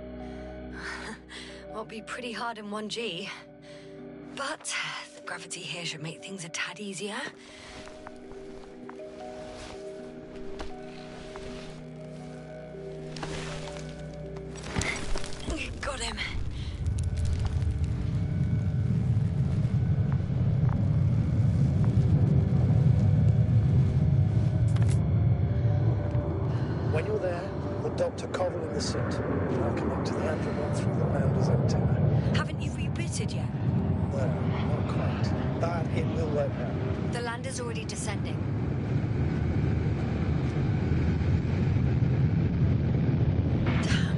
Won't be pretty hard in 1G. But the gravity here should make things a tad easier. Got him. When you're there, put Dr. Koval in the seat. I'll connect to the Andromon through the lander's antenna. Haven't you rebooted yet? No, not quite. But it will work now. The lander's already descending. Damn.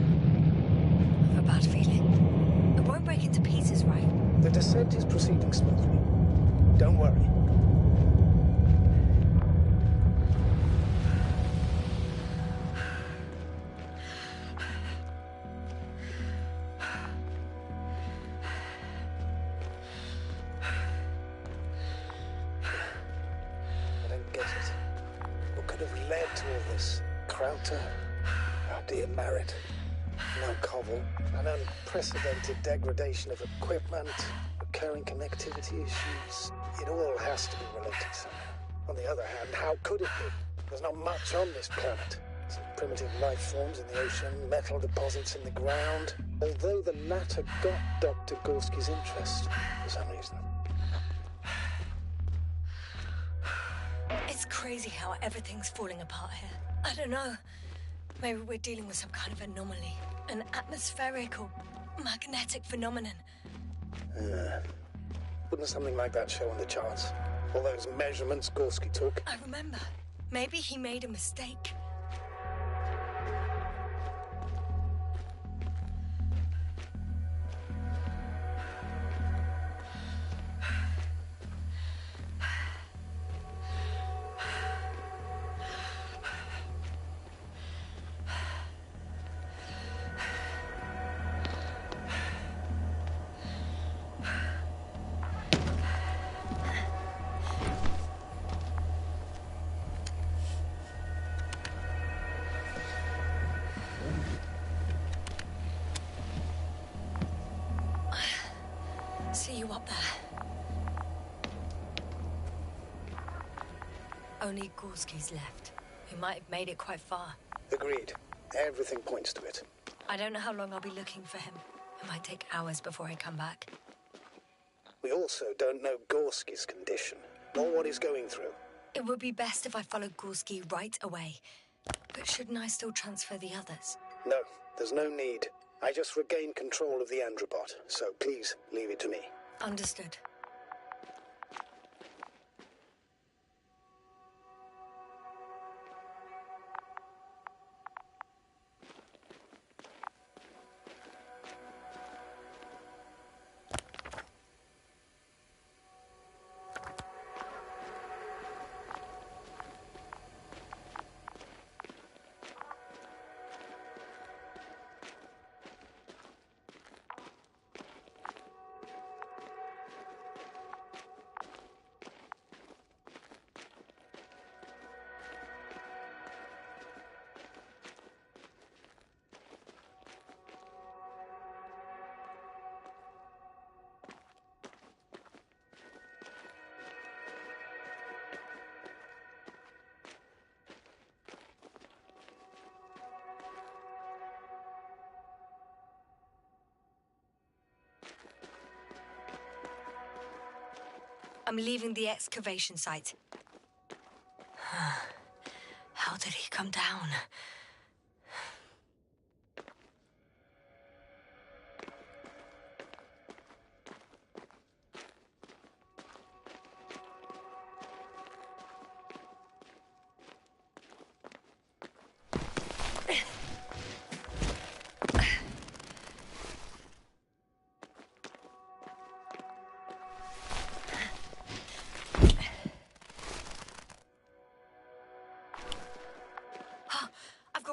I have a bad feeling. It won't break into pieces, right? The descent is proceeding smoothly. Don't worry. Unprecedented degradation of equipment, recurring connectivity issues. It all has to be related somehow. On the other hand, how could it be? There's not much on this planet. Some primitive life forms in the ocean, metal deposits in the ground. Although the latter got Dr. Gorski's interest for some reason. It's crazy how everything's falling apart here. I don't know. Maybe we're dealing with some kind of anomaly. An atmospheric or magnetic phenomenon. Wouldn't something like that show on the charts? All those measurements Gorski took? I remember. Maybe he made a mistake. go up there. Only Gorski's left. He might have made it quite far. Agreed. Everything points to it. I don't know how long I'll be looking for him. It might take hours before I come back. We also don't know Gorski's condition, nor what he's going through. It would be best if I followed Gorski right away. But shouldn't I still transfer the others? No, there's no need. I just regained control of the Androbot, so please leave it to me. Understood. I'm leaving the excavation site. How did he come down?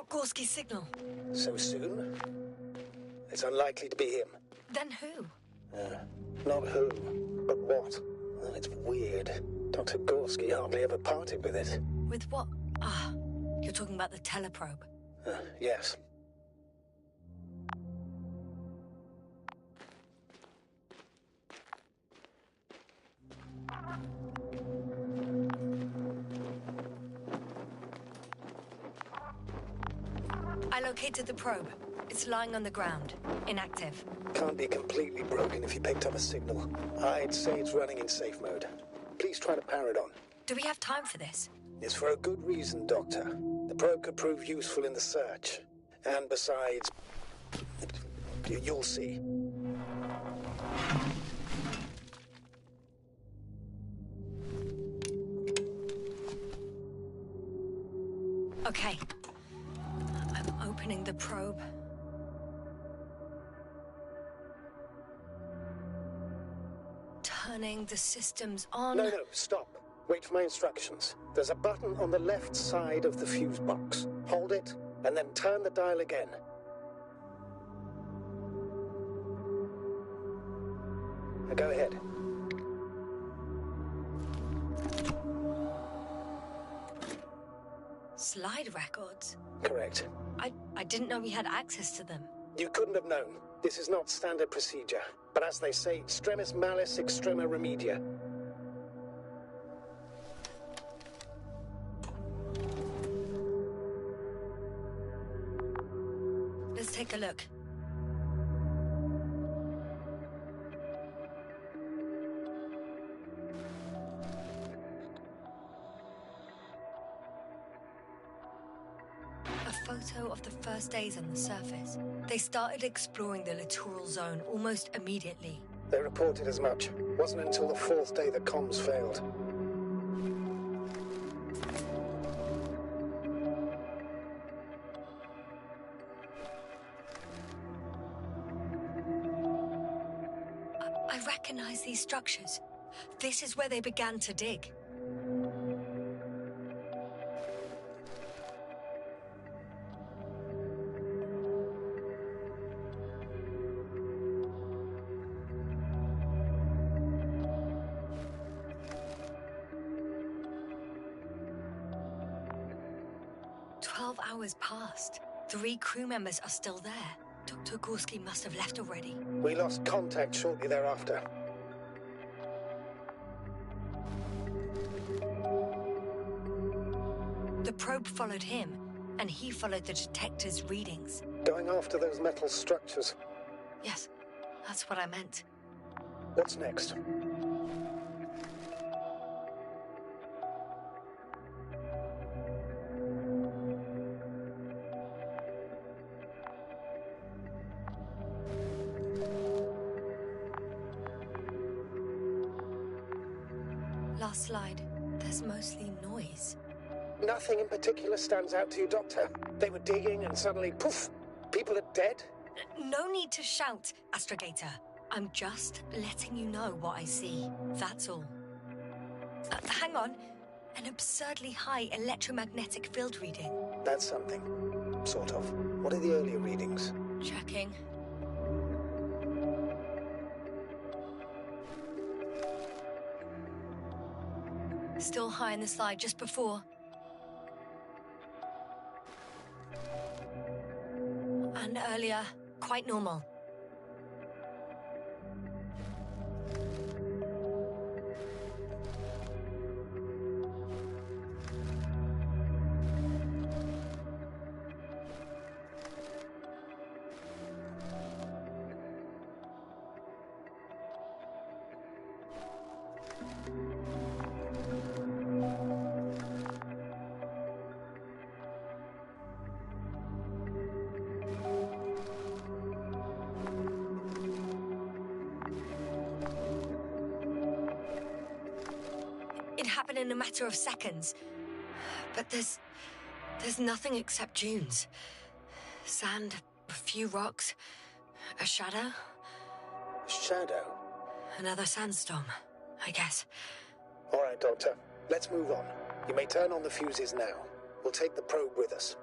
Gorski's signal. So soon? It's unlikely to be him. Then who? Not who, but what. Oh, it's weird. Dr. Gorski hardly ever parted with it. With what? Ah, you're talking about the teleprobe. Yes. I located the probe. It's lying on the ground, inactive. Can't be completely broken if you picked up a signal. I'd say it's running in safe mode. Please try to power it on. Do we have time for this? It's for a good reason, Doctor. The probe could prove useful in the search. And besides, you'll see. Okay. I'm opening the probe. Turning the systems on. No, stop. Wait for my instructions. There's a button on the left side of the fuse box. Hold it, and then turn the dial again. Now go ahead. Slide records? Correct. I didn't know we had access to them. You couldn't have known. This is not standard procedure. But as they say, extremis malice extrema remedia. Let's take a look. A photo of the first days on the surface. They started exploring the littoral zone almost immediately. They reported as much. Wasn't until the fourth day that comms failed. I recognize these structures. This is where they began to dig. Hours passed. 3 crew members are still there. Dr. Gorski must have left already. We lost contact shortly thereafter. The probe followed him, and he followed the detector's readings. Going after those metal structures. Yes, that's what I meant. What's next? Last slide. There's mostly noise. Nothing in particular stands out to you, Doctor? They were digging and suddenly, poof, people are dead? No need to shout, Astrogator. I'm just letting you know what I see. That's all. Hang on. An absurdly high electromagnetic field reading. That's something. Sort of. What are the earlier readings? Checking. Still high in the slide just before. And earlier, quite normal. In a matter of seconds. But there's nothing except dunes. Sand, a few rocks, a shadow. Shadow? Another sandstorm, I guess. All right, Doctor. Let's move on. You may turn on the fuses now. We'll take the probe with us.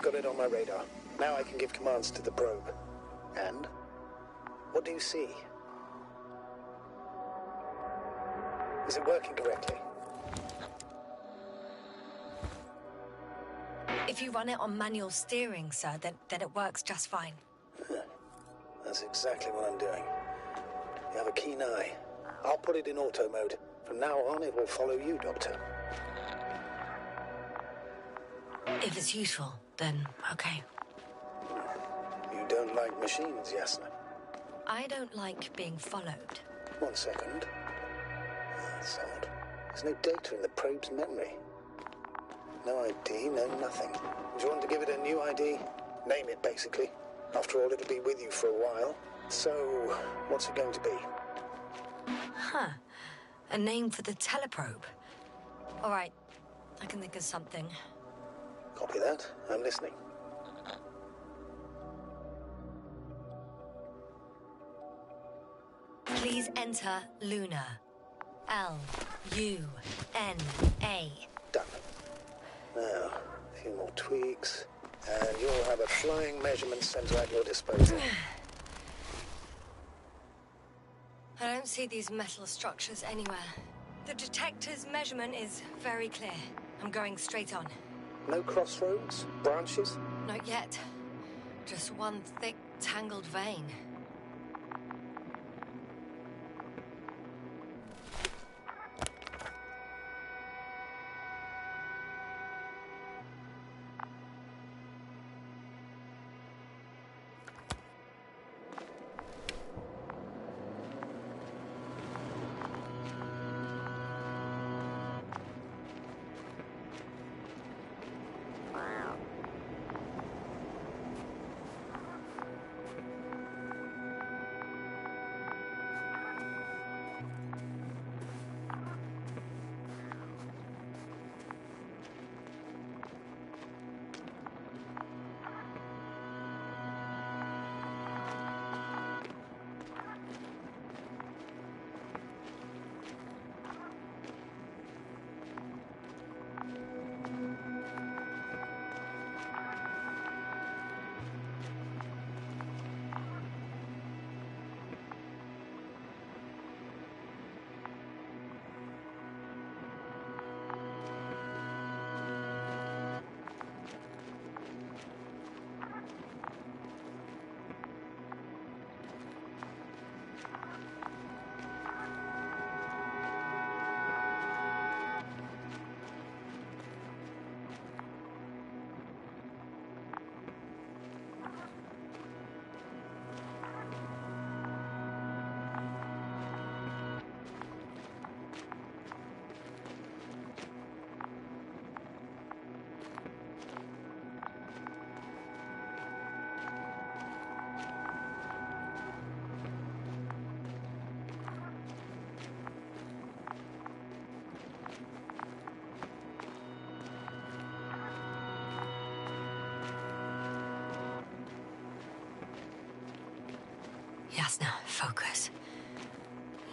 Got it on my radar. Now I can give commands to the probe. And? What do you see? Is it working correctly? If you run it on manual steering, sir, then it works just fine. That's exactly what I'm doing. You have a keen eye. I'll put it in auto mode. From now on, it will follow you, Doctor. If it's useful, then okay. You don't like machines, Yasna? I don't like being followed. 1 second. That's odd. There's no data in the probe's memory. No ID, no nothing. Do you want to give it a new ID? Name it, basically. After all, it'll be with you for a while. So, what's it going to be? Huh. A name for the teleprobe. All right. I can think of something. Copy that. I'm listening. Please enter Luna. L-U-N-A. Done. Now, a few more tweaks, and you'll have a flying measurement center at your disposal. I don't see these metal structures anywhere. The detector's measurement is very clear. I'm going straight on. No crossroads? Branches? Not yet. Just one thick, tangled vein.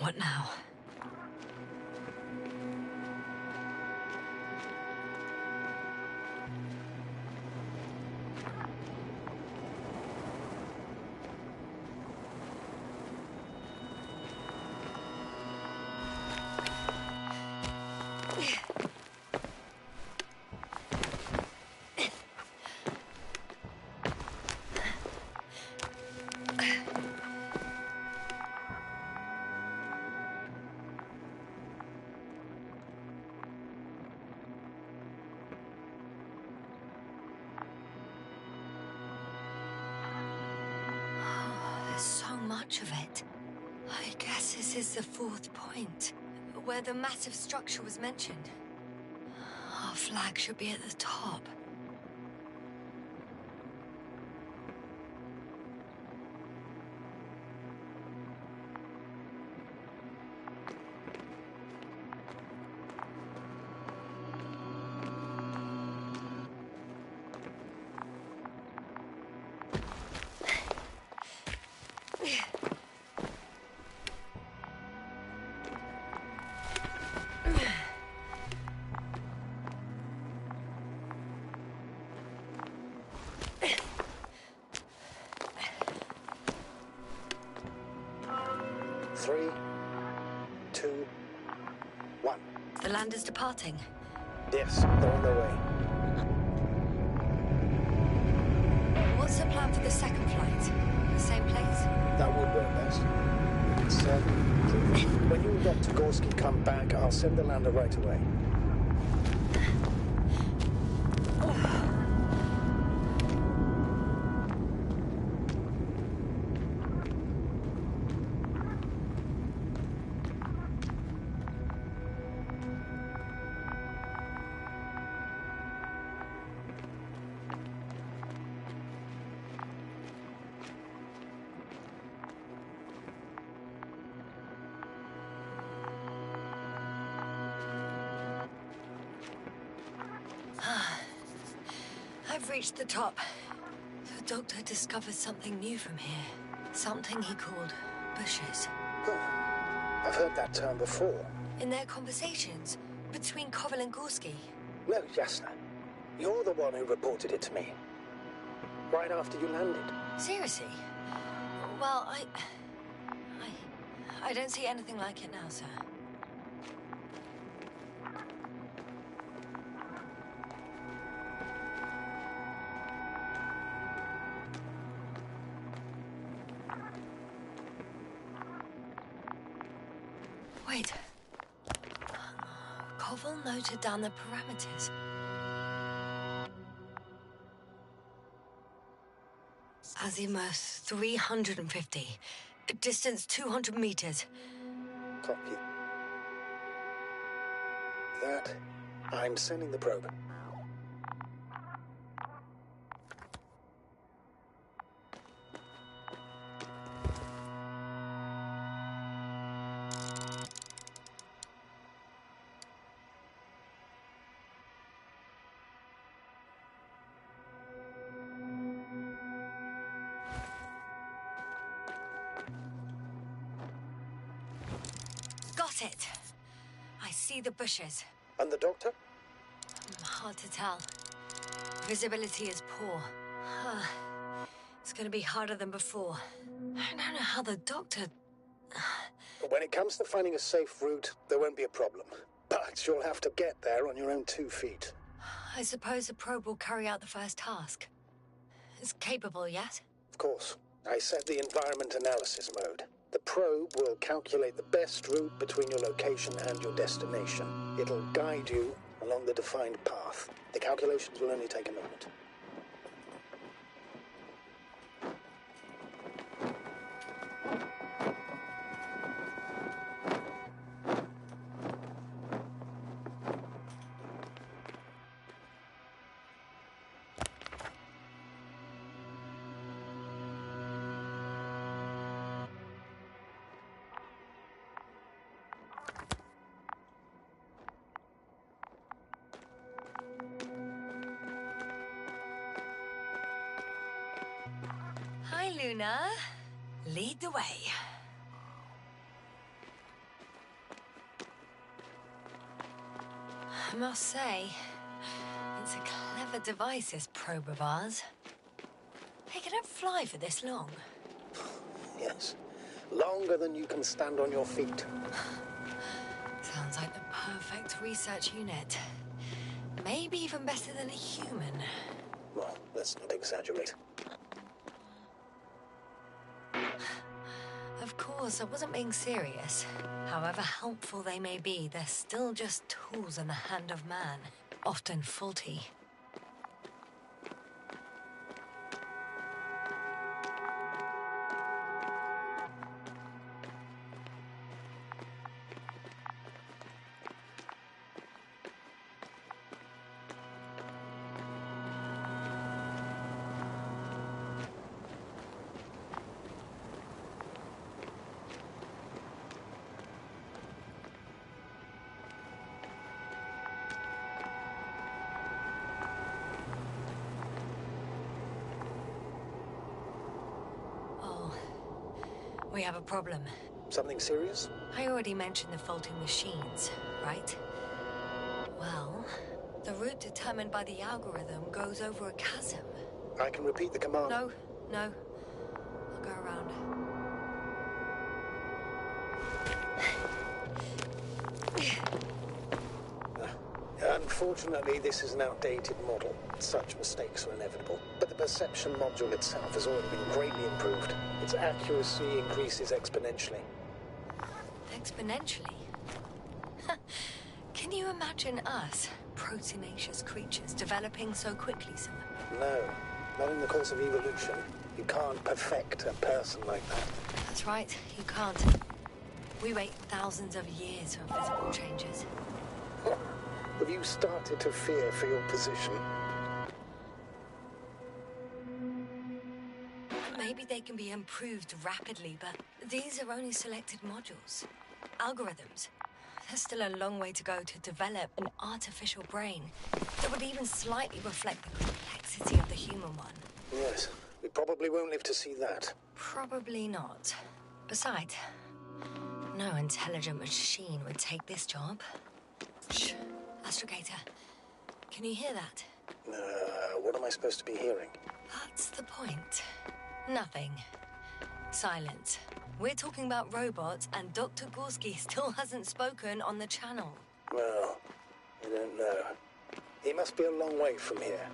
What now? So much of it. I guess this is the fourth point, where the massive structure was mentioned. Our flag should be at the top. Three, two, one. The lander's departing. Yes, they're on their way. What's the plan for the second flight? The same place? That would work best. When you and Dr. Gorski come back, I'll send the lander right away. I've reached the top. The doctor discovered something new from here. Something he called bushes. I've heard that term before. In their conversations between Koval and Gorski. No, Jasna. You're the one who reported it to me. Right after you landed. Seriously? Well, I don't see anything like it now, sir. Wait. Koval noted down the parameters. Azimuth 350. Distance 200 meters. Copy that. I'm sending the probe. Got it. I see the bushes. And the doctor? Hard to tell. Visibility is poor. It's gonna be harder than before. I don't know how the doctor... When it comes to finding a safe route, there won't be a problem. But you'll have to get there on your own 2 feet. I suppose the probe will carry out the first task. It's capable, yes? Of course. I set the environment analysis mode. The probe will calculate the best route between your location and your destination. It'll guide you along the defined path. The calculations will only take a moment. Hi, Luna. Lead the way. I must say, it's a clever device, this probe of ours. Hey, can it fly for this long? Yes. Longer than you can stand on your feet. Sounds like the perfect research unit. Maybe even better than a human. Well, let's not exaggerate. Of course, I wasn't being serious. However helpful they may be, they're still just tools in the hand of man, often faulty. We have a problem. Something serious? I already mentioned the faulty machines, right? Well, the route determined by the algorithm goes over a chasm. I can repeat the command. No. I'll go around. Unfortunately, this is an outdated model. Such mistakes are inevitable. But the perception module itself has already been greatly improved. Its accuracy increases exponentially. Exponentially? Can you imagine us, proteinaceous creatures, developing so quickly, sir? No, not in the course of evolution. You can't perfect a person like that. That's right, you can't. We wait thousands of years for physical changes. Have you started to fear for your position? Maybe they can be improved rapidly, but these are only selected modules. Algorithms. There's still a long way to go to develop an artificial brain that would even slightly reflect the complexity of the human one. Yes, we probably won't live to see that. Probably not. Besides, no intelligent machine would take this job. Shh. Astrogator, can you hear that? What am I supposed to be hearing? That's the point. Nothing. Silence. We're talking about robots, and Dr. Gorski still hasn't spoken on the channel. Well, I don't know. He must be a long way from here.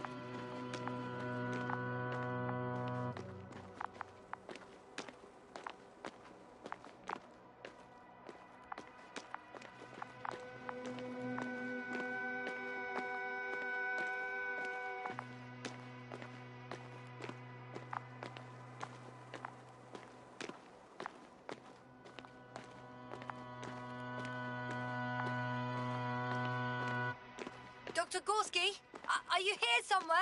Dr. Gorski, are you here somewhere?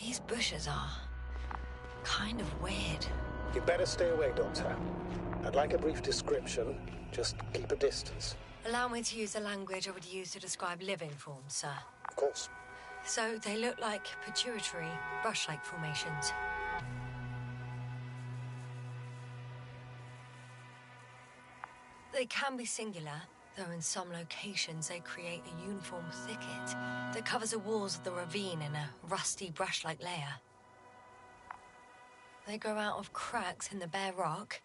These bushes are kind of weird. You'd better stay away, Doctor. I'd like a brief description. Just keep a distance. Allow me to use the language I would use to describe living forms, sir. Of course. So they look like pituitary, brush-like formations. They can be singular, though in some locations they create a uniform thicket that covers the walls of the ravine in a rusty brush-like layer. They grow out of cracks in the bare rock.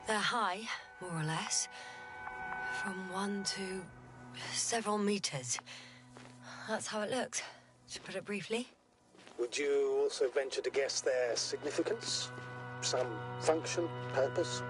They're high, more or less, from 1 to several meters. That's how it looks, to put it briefly. Would you also venture to guess their significance? Some function, purpose?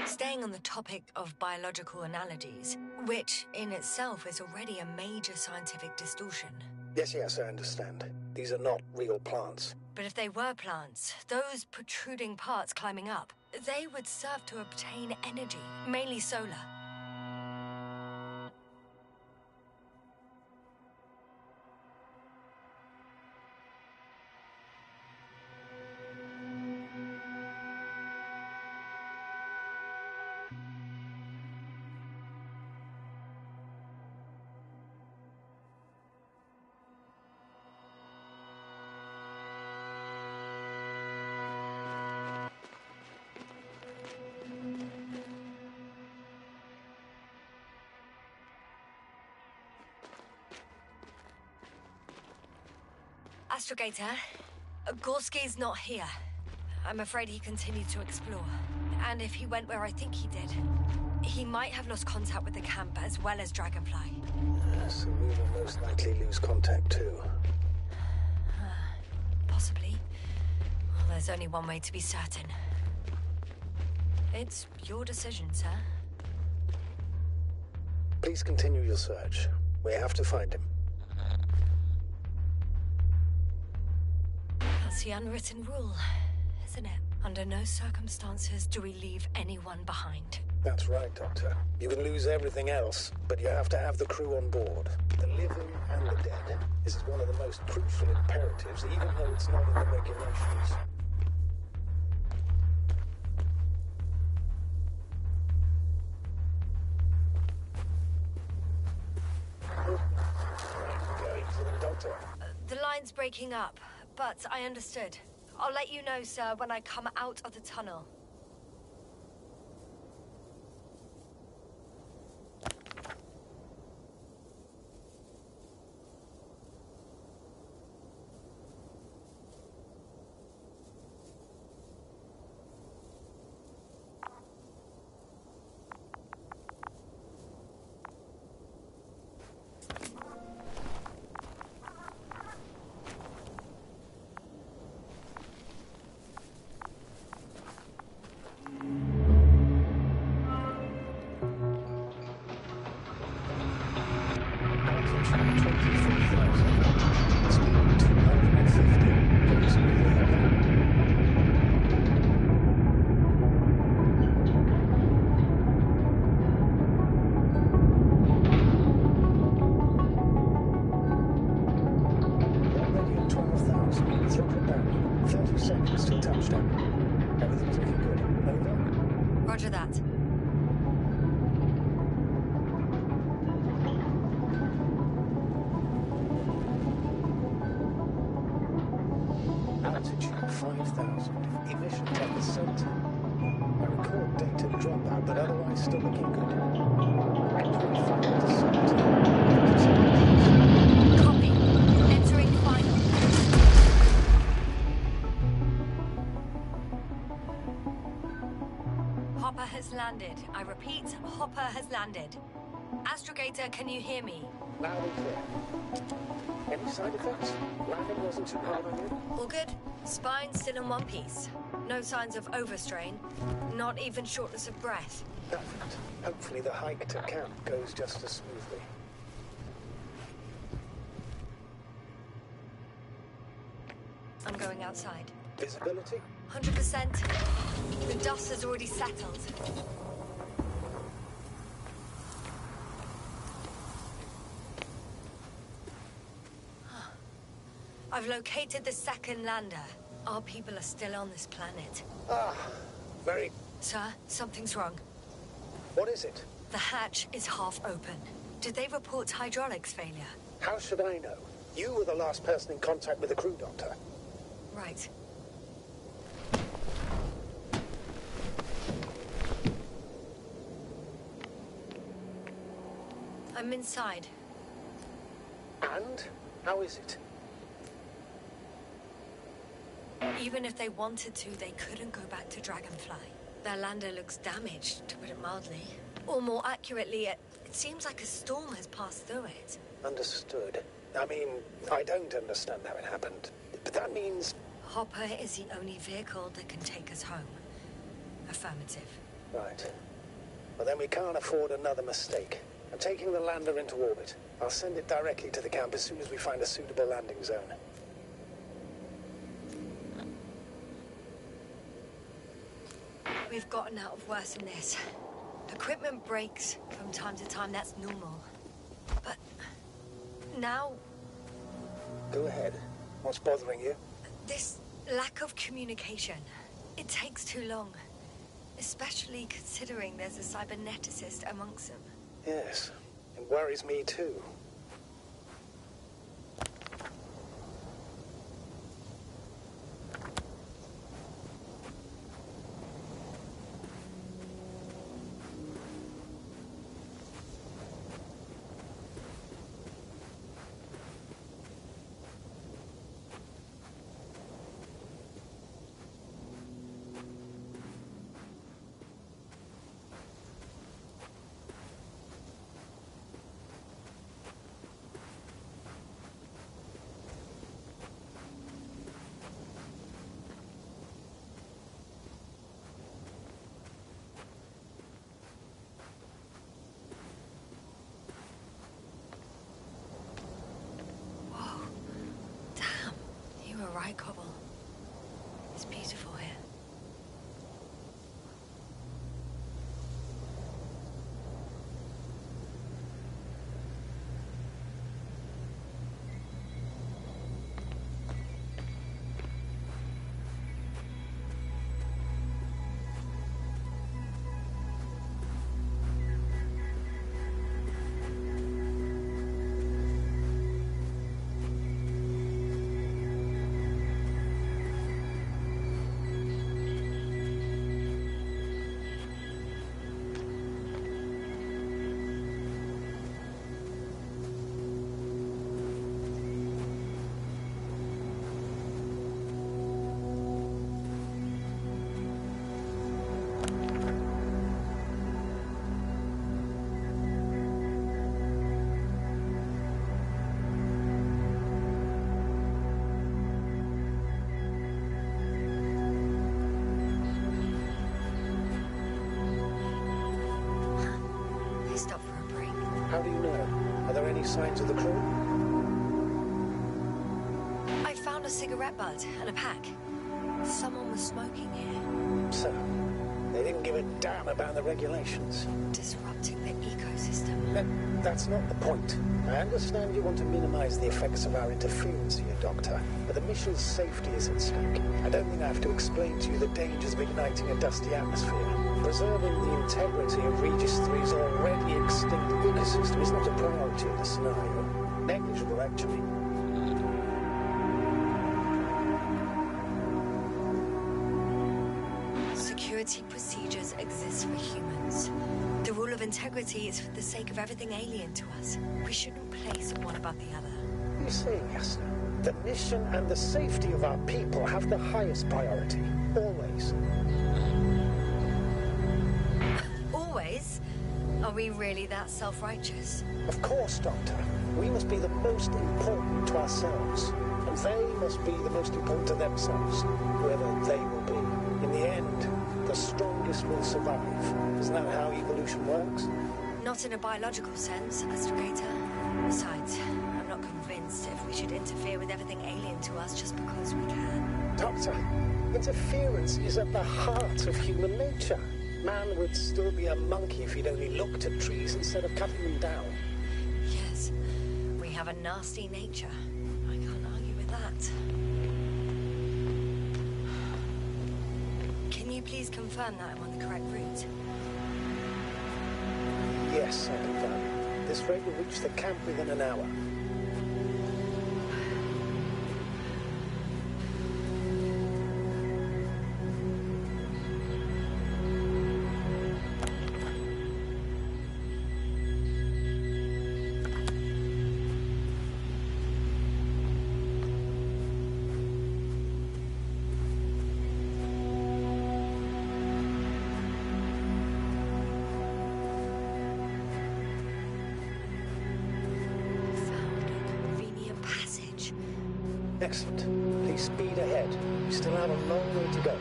Staying on the topic of biological analogies, which in itself is already a major scientific distortion. Yes, I understand. These are not real plants. But if they were plants, those protruding parts climbing up, they would serve to obtain energy, mainly solar. Astrogator, Gorski's not here. I'm afraid he continued to explore. And if he went where I think he did, he might have lost contact with the camp as well as Dragonfly. So we will most likely lose contact too. Possibly. Well, there's only one way to be certain. It's your decision, sir. Please continue your search. We have to find him. That's the unwritten rule, isn't it? Under no circumstances do we leave anyone behind. That's right, Doctor. You can lose everything else, but you have to have the crew on board. The living and the dead. This is one of the most crucial imperatives, even though it's not in the regulations. Going for the Doctor. The line's breaking up, but I understood. I'll let you know, sir, when I come out of the tunnel. Roger that. Altitude 5,000. Emission at the center. I record data dropout, but otherwise still looking good. Copy. Entering final. Hopper has landed. I repeat, Hopper has landed. Astrogator, can you hear me? Loud and clear. Any side effects? Landing wasn't too hard on you? All good. Spine still in one piece. No signs of overstrain. Not even shortness of breath. Perfect. Hopefully the hike to camp goes just as smoothly. I'm going outside. Visibility? 100%. The dust has already settled. I've located the second lander. Our people are still on this planet. Ah, very... Sir, something's wrong. What is it? The hatch is half open. Did they report hydraulics failure? How should I know? You were the last person in contact with the crew, Doctor. Right. I'm inside. And? How is it? Even if they wanted to, they couldn't go back to Dragonfly. Their lander looks damaged, to put it mildly. Or more accurately, it seems like a storm has passed through it. Understood. I mean, I don't understand how it happened. But that means... Hopper is the only vehicle that can take us home. Affirmative. Right. Well, then we can't afford another mistake. I'm taking the lander into orbit. I'll send it directly to the camp as soon as we find a suitable landing zone. We've gotten out of worse than this. Equipment breaks from time to time, that's normal. But now... Go ahead. What's bothering you? This lack of communication. It takes too long. Especially considering there's a cyberneticist amongst them. Yes. It worries me too. It's beautiful here. They stopped for a break. How do you know? Are there any signs of the crew? I found a cigarette butt and a pack. Someone was smoking here. So, they didn't give a damn about the regulations. Disrupting the ecosystem. That's not the point. I understand you want to minimize the effects of our interference here, Doctor, but the mission's safety is at stake. I don't think I have to explain to you the dangers of igniting a dusty atmosphere. Preserving the integrity of Regis 3's already extinct ecosystem is not a priority in this scenario. Negligible, actually. Security procedures exist for humans. The rule of integrity is for the sake of everything alien to us. We shouldn't place one above the other. You say, yes. The mission and the safety of our people have the highest priority. Always. Always? Are we really that self-righteous? Of course, Doctor. We must be the most important to ourselves. And they must be the most important to themselves, whoever they will be. In the end, the strongest will survive. Isn't that how evolution works? Not in a biological sense, Astrogator. Besides, I'm not convinced if we should interfere with everything alien to us just because we can. Doctor, interference is at the heart of human nature. Man would still be a monkey if he'd only looked at trees instead of cutting them down. Yes, we have a nasty nature. I can't argue with that. Can you please confirm that I'm on the correct route? Yes, I confirm. This rate will reach the camp within an hour. Excellent. Please speed ahead. We still have a long way to go.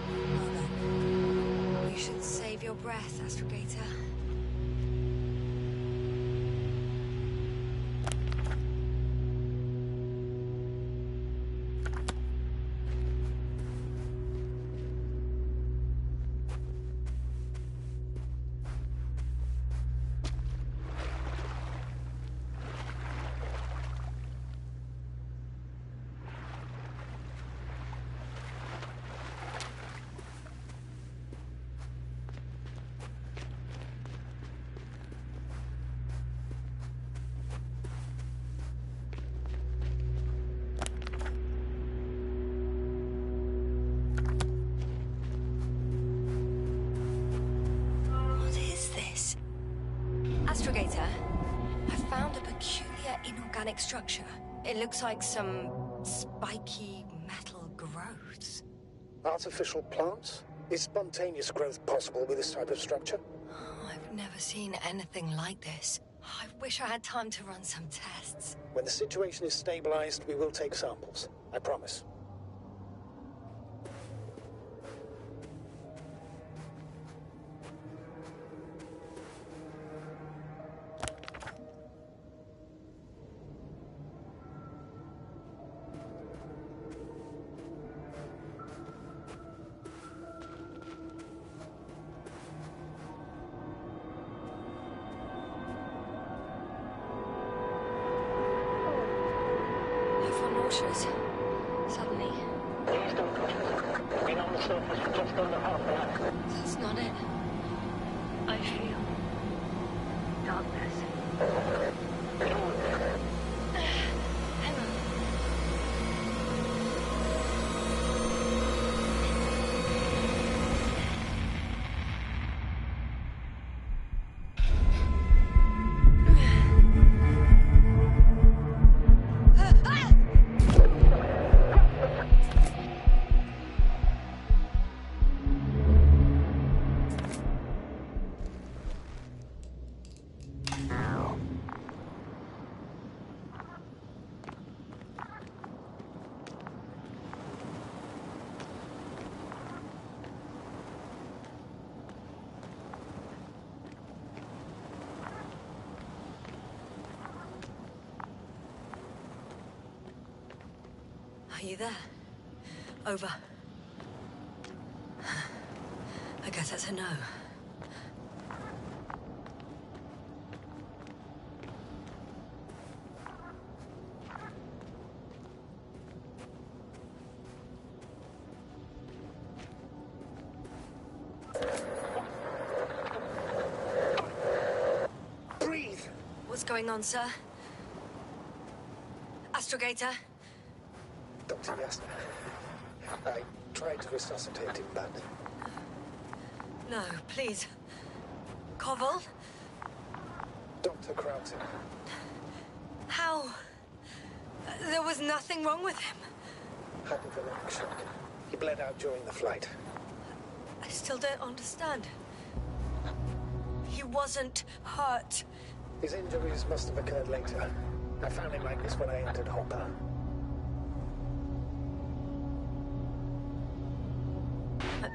You should save your breath, Astrogator. Astrogator, I found a peculiar inorganic structure. It looks like some spiky metal growths. Artificial plants? Is spontaneous growth possible with this type of structure? Oh, I've never seen anything like this. I wish I had time to run some tests. When the situation is stabilized, we will take samples. I promise. ruptures. Suddenly. Please don't push it. Been on the surface for just under half an hour. That's not it. I feel darkness. Hang on. Are you there? Over. I guess that's a no. Breathe! What's going on, sir? Astrogator? Dr. Yasna. I tried to resuscitate him, but... No, please. Koval? Dr. Krausen. How? There was nothing wrong with him. Hypovolemic shock. He bled out during the flight. I still don't understand. He wasn't hurt. His injuries must have occurred later. I found him like this when I entered Hopper.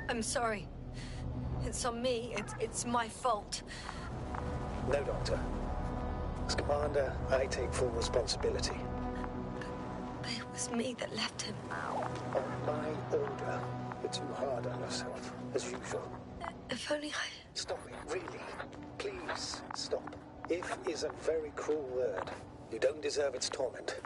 I'm sorry. It's on me. It's my fault. No, Doctor. As Commander, I take full responsibility. It was me that left him. On my order, you're too hard on yourself, as usual. If only I... Stop it, really. Please, stop. If is a very cruel word. You don't deserve its torment.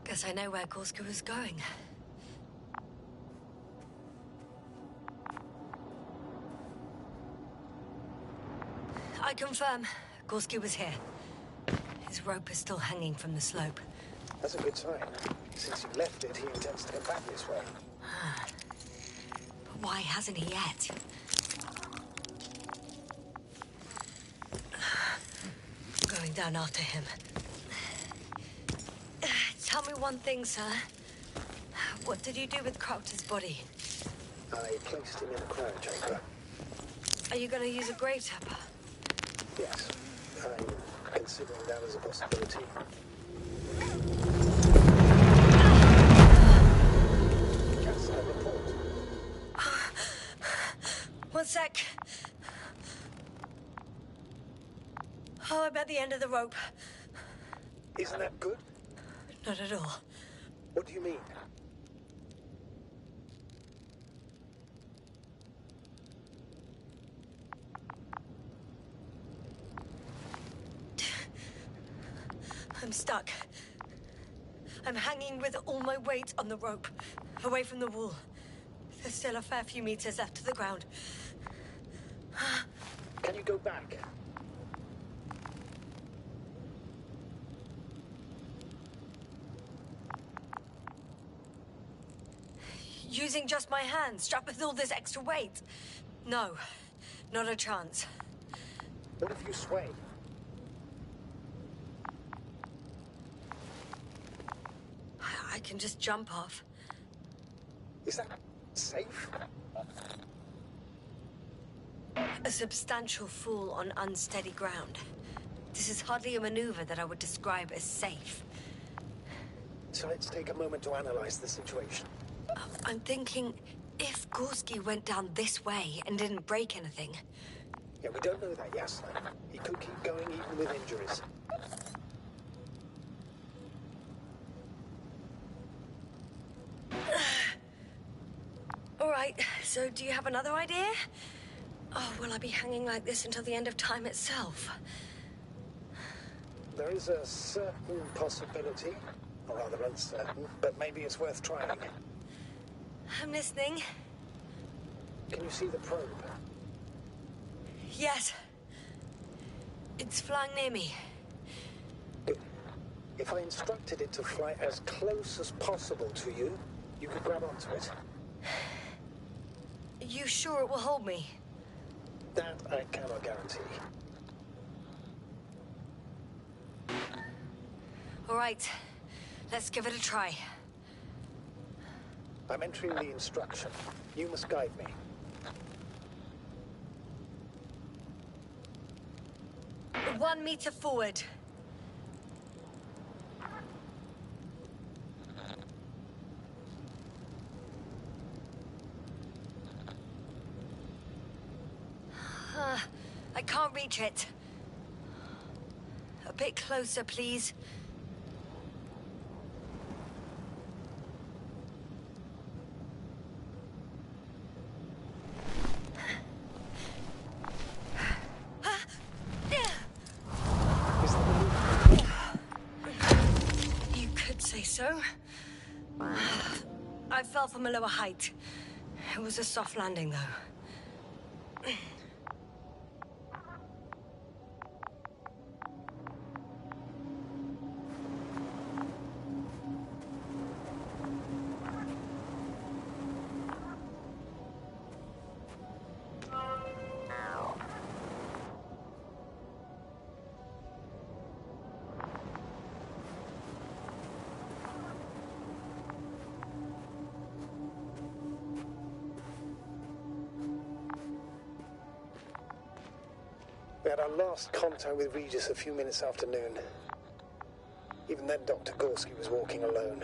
Guess I know where Gorski was going. I confirm, Gorski was here. His rope is still hanging from the slope. That's a good sign. Since you left it, he intends to come back this way. But why hasn't he yet? I'm going down after him. Tell me one thing, sir. What did you do with Crowter's body? I placed him in a cryochamber. Are you going to use a grave tapper? Yes, I'm considering that as a possibility. Just a report. One sec. Oh, I'm at the end of the rope. Isn't that good? Not at all. What do you mean? I'm stuck. I'm hanging with all my weight on the rope, away from the wall. There's still a fair few meters left to the ground. Can you go back? Using just my hands, strapped with all this extra weight? No, not a chance. What if you sway? I can just jump off. Is that safe? A substantial fall on unsteady ground. This is hardly a maneuver that I would describe as safe. So let's take a moment to analyze the situation. I'm thinking, if Gorski went down this way and didn't break anything, Yeah, we don't know that yet, Sam. He could keep going even with injuries. All right, so do you have another idea? Oh, will I be hanging like this until the end of time itself? There is a certain possibility, or rather uncertain, but maybe it's worth trying. I'm listening. Can you see the probe? Yes. It's flying near me. Good. If I instructed it to fly as close as possible to you, you could grab onto it. You sure it will hold me? That I cannot guarantee. All right, let's give it a try. I'm entering the instruction. You must guide me. One meter forward. I can't reach it. A bit closer, please. You could say so. I fell from a lower height. It was a soft landing, though. We had our last contact with Regis a few minutes after noon. Even then, Dr. Gorski was walking alone.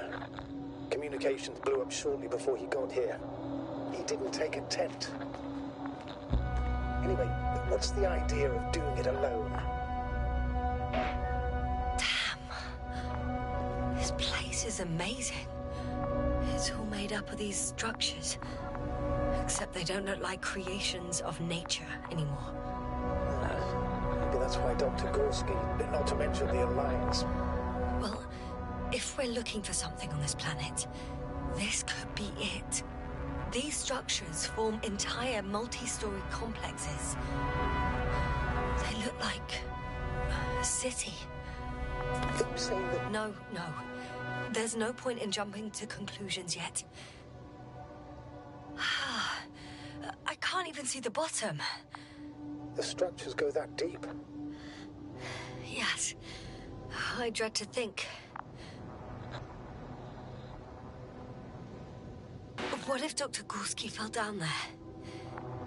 Communications blew up shortly before he got here. He didn't take a tent. Anyway, what's the idea of doing it alone? Damn. This place is amazing. It's all made up of these structures. Except they don't look like creations of nature anymore. Maybe that's why Dr. Gorski, not to mention the Alliance. Well, if we're looking for something on this planet, this could be it. These structures form entire multi-story complexes. They look like a city. Are you saying that... No. There's no point in jumping to conclusions yet. I can't even see the bottom. the structures go that deep? Yes. I dread to think. What if Dr. Gorski fell down there?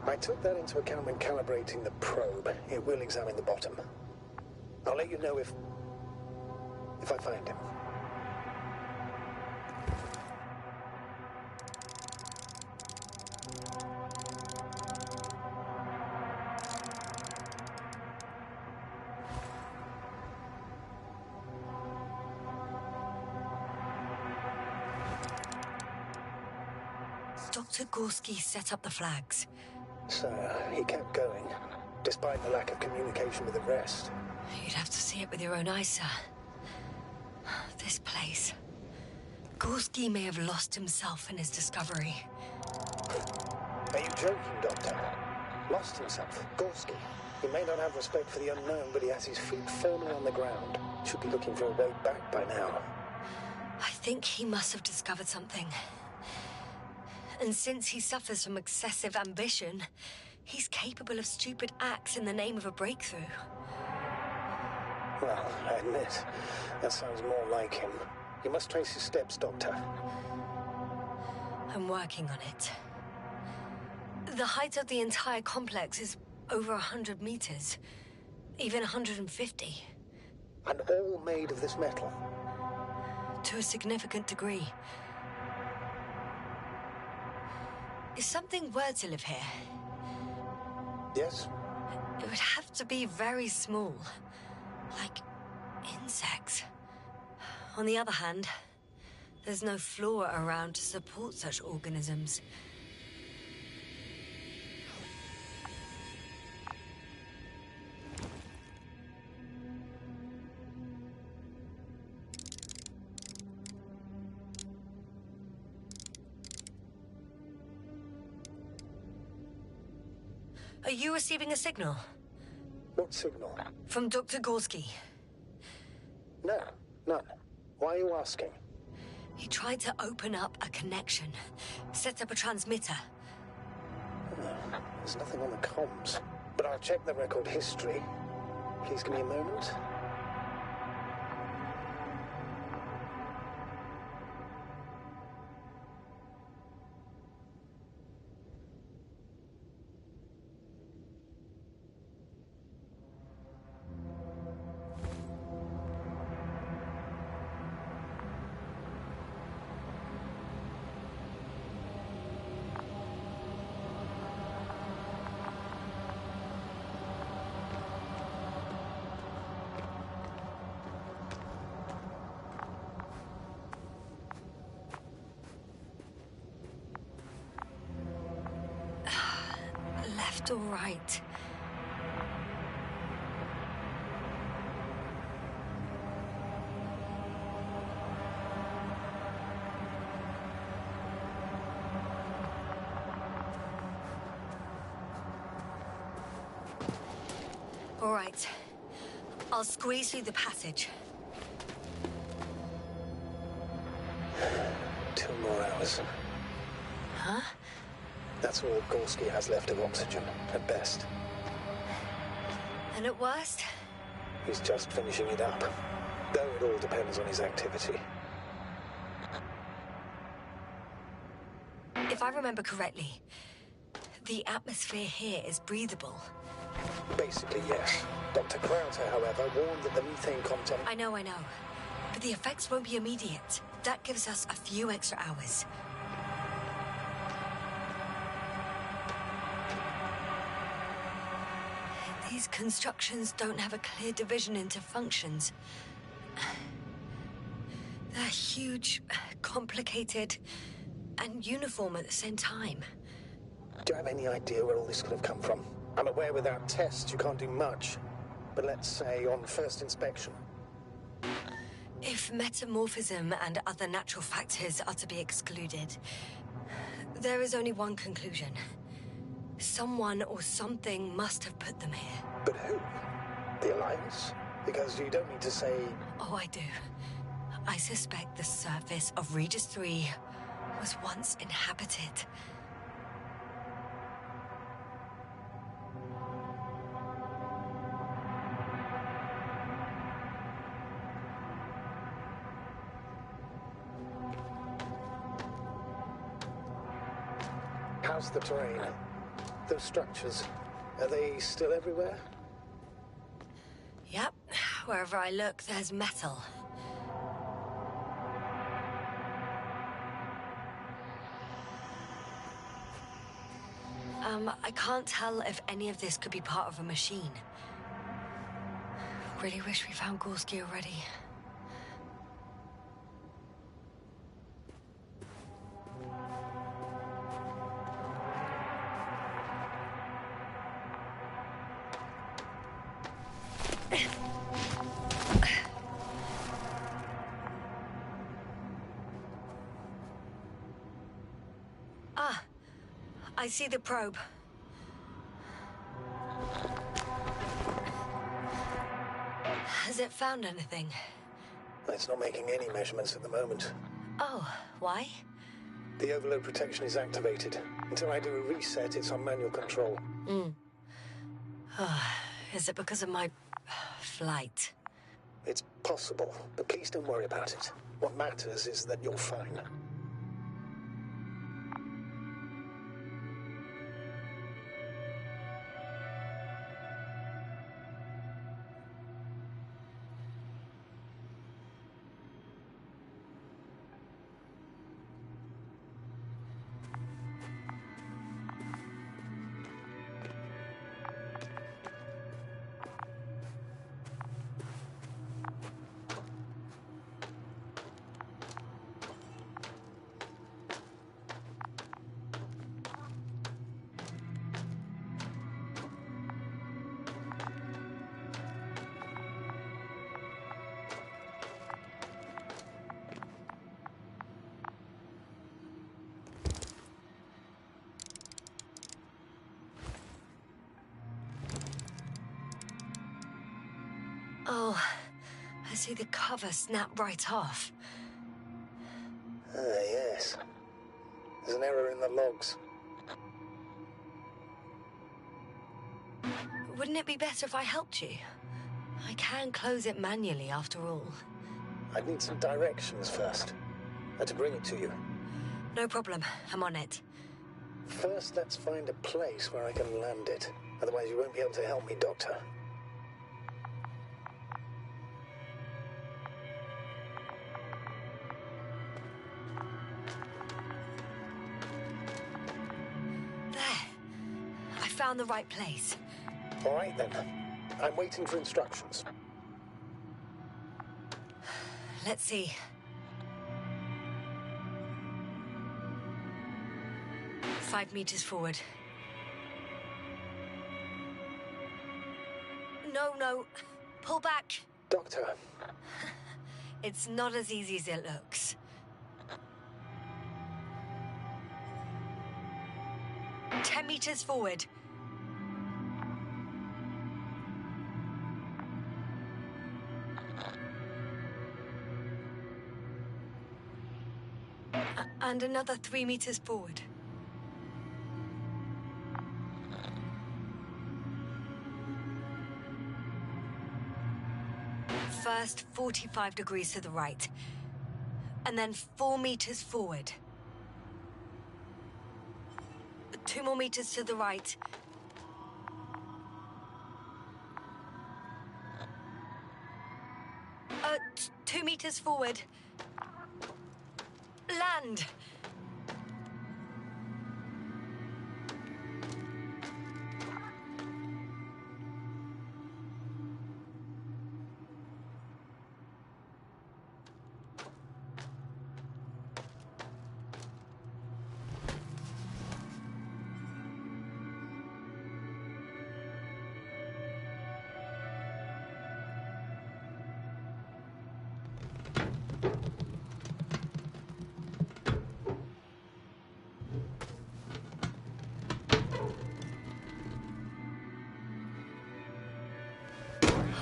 I took that into account when calibrating the probe. It will examine the bottom. I'll let you know if I find him. Dr. Gorski set up the flags. So, he kept going, despite the lack of communication with the rest. You'd have to see it with your own eyes, sir. This place. Gorski may have lost himself in his discovery. Are you joking, Doctor? Lost himself? Gorski? He may not have respect for the unknown, but he has his feet firmly on the ground. Should be looking for a way back by now. I think he must have discovered something. And since he suffers from excessive ambition, he's capable of stupid acts in the name of a breakthrough. Well, I admit, that sounds more like him. You must trace his steps, Doctor. I'm working on it. The height of the entire complex is over 100 meters. Even 150. And all made of this metal? To a significant degree. Is something were to live here? Yes? It would have to be very small. Like insects. On the other hand, there's no flora around to support such organisms. Are you receiving a signal? What signal? From Dr. Gorski. No, none. Why are you asking? He tried to open up a connection, set up a transmitter. There's nothing on the comms, but I'll check the record history. Please give me a moment. Left or right? All right. I'll squeeze through the passage. 2 more hours. Huh? That's all Gorski has left of oxygen, at best. And at worst? He's just finishing it up. Though it all depends on his activity. If I remember correctly, the atmosphere here is breathable. Basically, yes. Dr. Krauter, however, warned that the methane content... I know. But the effects won't be immediate. That gives us a few extra hours. These constructions don't have a clear division into functions. They're huge, complicated, and uniform at the same time. Do you have any idea where all this could have come from? I'm aware without tests you can't do much. But let's say on first inspection. If metamorphism and other natural factors are to be excluded, there is only one conclusion. Someone or something must have put them here. But who? The Alliance? Because you don't need to say... Oh, I do. I suspect the surface of Regis 3 was once inhabited. How's the terrain? Those structures, are they still everywhere? Yep. Wherever I look, there's metal. I can't tell if any of this could be part of a machine. Really wish we found Gorski already. Ah, I see the probe. Has it found anything? It's not making any measurements at the moment. Oh, why? The overload protection is activated. Until I do a reset, it's on manual control. Is it because of my flight? It's possible, but please don't worry about it. What matters is that you're fine. Oh, I see the cover snap right off. Ah, yes. There's an error in the logs. Wouldn't it be better if I helped you? I can close it manually after all. I'd need some directions first. To bring it to you. No problem. I'm on it. First, let's find a place where I can land it. Otherwise, you won't be able to help me, Doctor. There. I found the right place. All right, then. I'm waiting for instructions. Let's see. Five meters forward. No. Pull back. Doctor. It's not as easy as it looks. 10 meters forward. And another 3 meters forward. First, 45 degrees to the right. And then 4 meters forward. 2 more meters to the right. Uh, 2 meters forward. Land!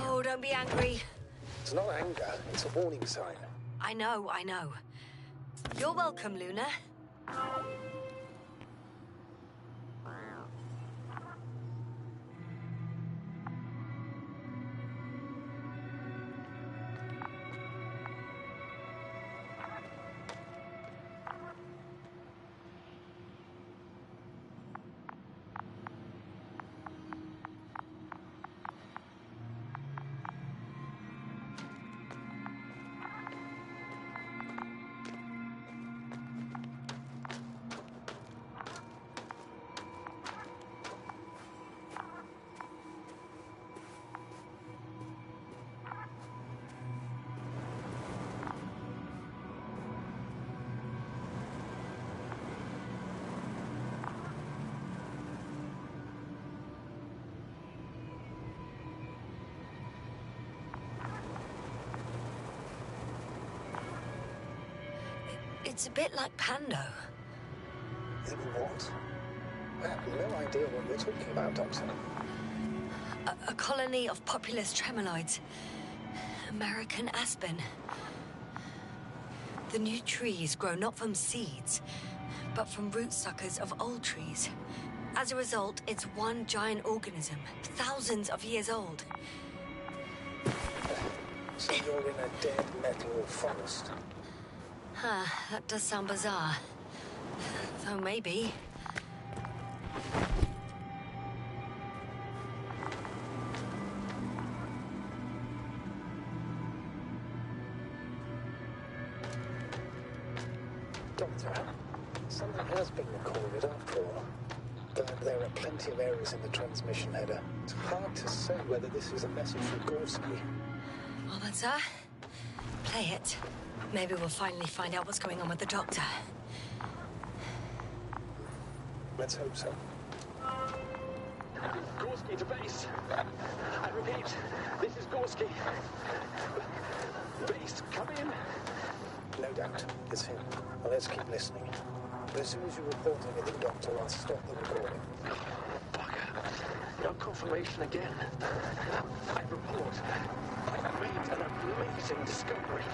Oh, don't be angry. It's not anger, it's a warning sign. I know. You're welcome, Luna. It's a bit like Pando. What? I have no idea what you're talking about, Doctor. A colony of populous tremoloids. American aspen. The new trees grow not from seeds, but from root suckers of old trees. As a result, it's one giant organism, thousands of years old. So you're in a dead metal forest. Huh, that does sound bizarre. Though maybe. Doctor, something has been recorded after all. But there are plenty of errors in the transmission header. It's hard to say whether this is a message from Gorski. Well, then, sir, play it. Maybe we'll finally find out what's going on with the doctor. Let's hope so. Gorski to base. I repeat, this is Gorski. Base, come in. No doubt, it's him. Well, let's keep listening. But as soon as you report anything, Doctor, I'll stop the recording. Bugger. No confirmation again. I report. an amazing discovery.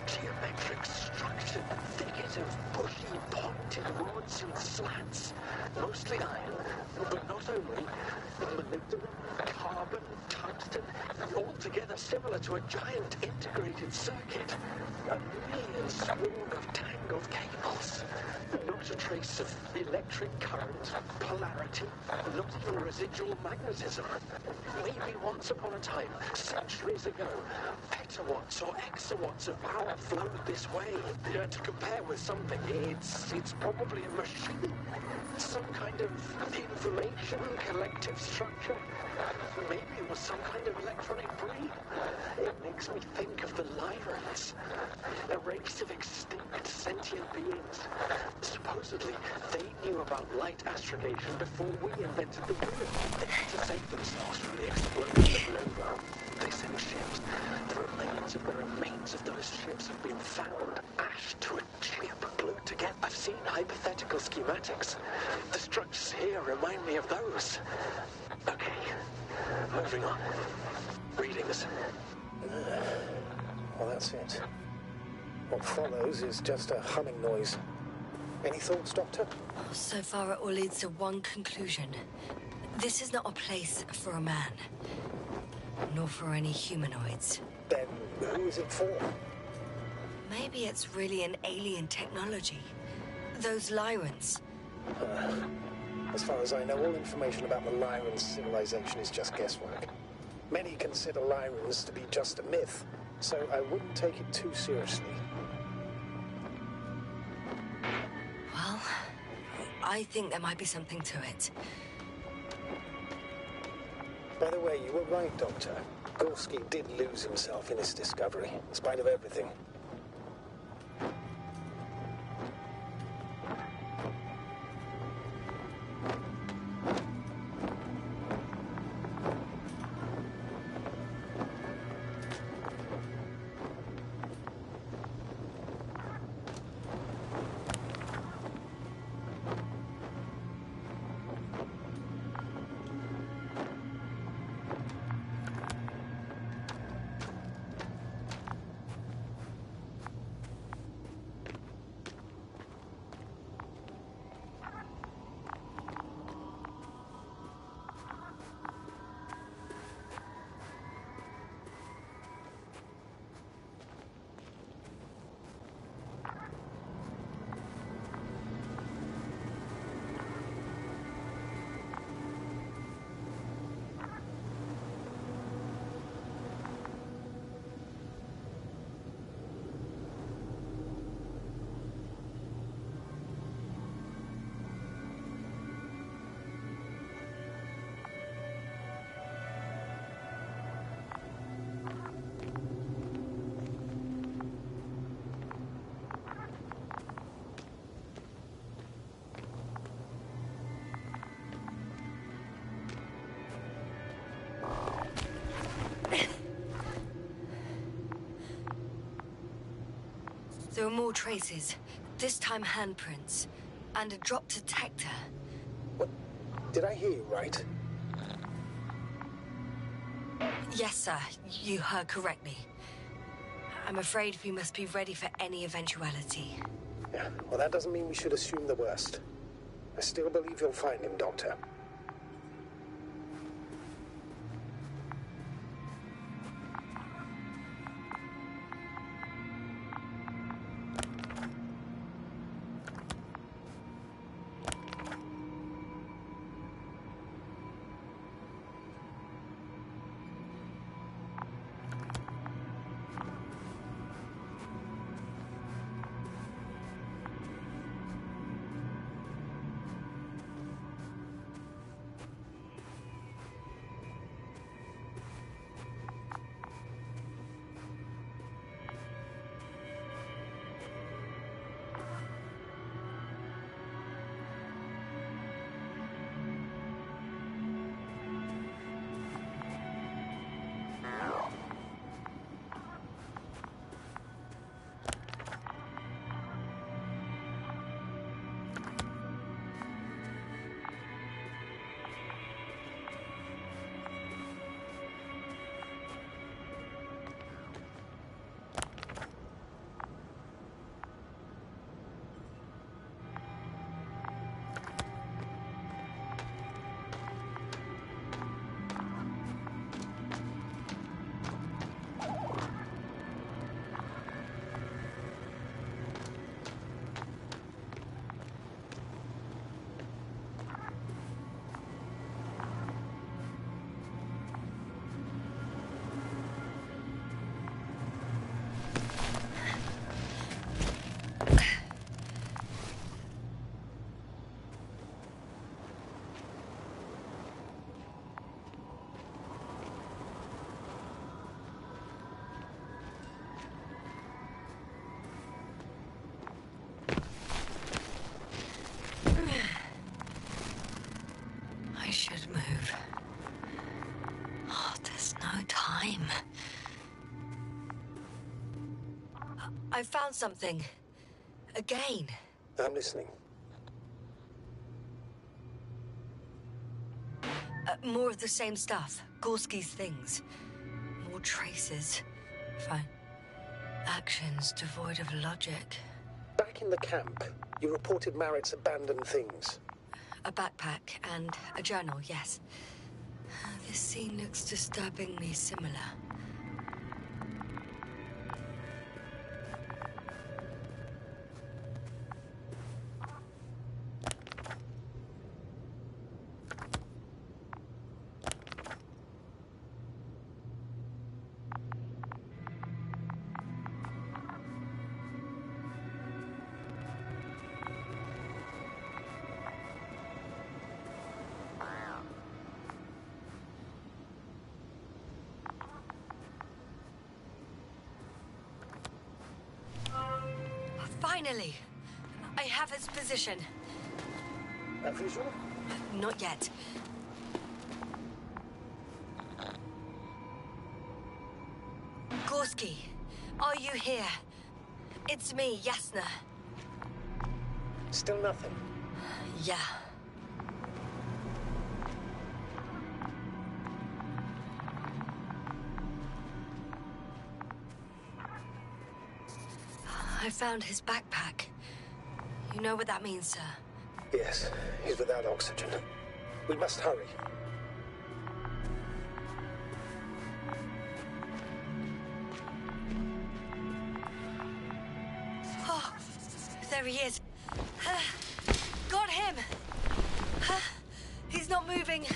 Geometric structured thicket of bushy, pointed rods and slats, mostly iron, but not only, molybdenum, carbon, tungsten, altogether similar to a giant integrated circuit. A million swarm of tangled cables. Not a trace of electric current, polarity, not even residual magnetism. Maybe once upon a time, centuries ago, petawatts or exawatts of power flowed this way. To compare with something, it's probably a machine. Some kind of information collective structure. Maybe it was some kind of electronic brain. It makes me think of the Lyrans, a race of extinct sentient beings. Supposedly, they knew about light astrogation before we invented the wheel. They had to save themselves from the explosion of Nova. They sent ships. The remains of those ships have been found, ashed to a chip, glued together. I've seen hypothetical schematics. The structures here remind me of those. Okay, moving on. Readings. Well, that's it. What follows is just a humming noise. Any thoughts, Doctor? So far, it all leads to one conclusion. This is not a place for a man. Nor for any humanoids. Then who is it for? Maybe it's really an alien technology. Those Lyrans. As far as I know, all information about the Lyran civilization is just guesswork. Many consider Lyrans to be just a myth, so I wouldn't take it too seriously. Well, I think there might be something to it. By the way, you were right, Doctor. Gorski did lose himself in this discovery, in spite of everything. There are more traces, this time handprints, and a drop detector. What? Did I hear you right? Yes, sir, you heard correctly. I'm afraid we must be ready for any eventuality. Yeah, well, that doesn't mean we should assume the worst. I still believe you'll find him, Doctor. I should move. Oh, there's no time. I found something. Again. I'm listening. More of the same stuff. Gorski's things. More traces. Fine. Actions devoid of logic. Back in the camp, you reported Marrett's abandoned things. A backpack and a journal, yes. This scene looks disturbingly similar. Finally! I have his position. A visual? Not yet. Gorski, are you here? It's me, Yasna. Still nothing. Yeah. I found his backpack. You know what that means, sir? Yes, he's without oxygen. We must hurry. Oh, there he is. Got him! He's not moving.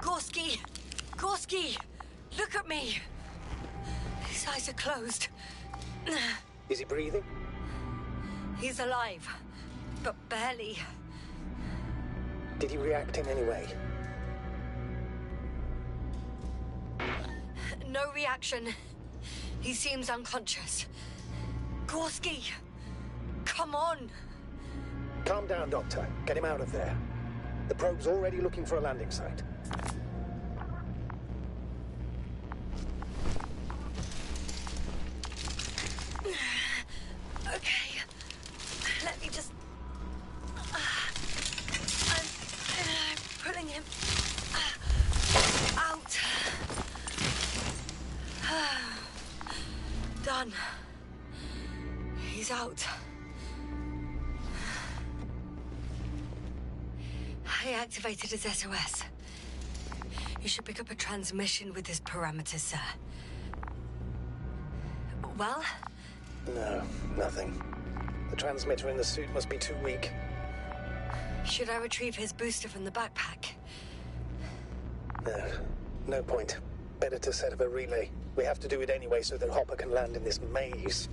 Gorski! Gorski! Look at me! His eyes are closed. Is he breathing? He's alive, but barely. Did he react in any way? No reaction. He seems unconscious. Gorski! Come on! Calm down, Doctor. Get him out of there. The probe's already looking for a landing site. Okay. Let me just... I'm pulling him out. Done. He's out. I activated his SOS. You should pick up a transmission with his parameters, sir. Well? No, nothing. The transmitter in the suit must be too weak. Should I retrieve his booster from the backpack? No, no point. Better to set up a relay. We have to do it anyway so that Hopper can land in this maze.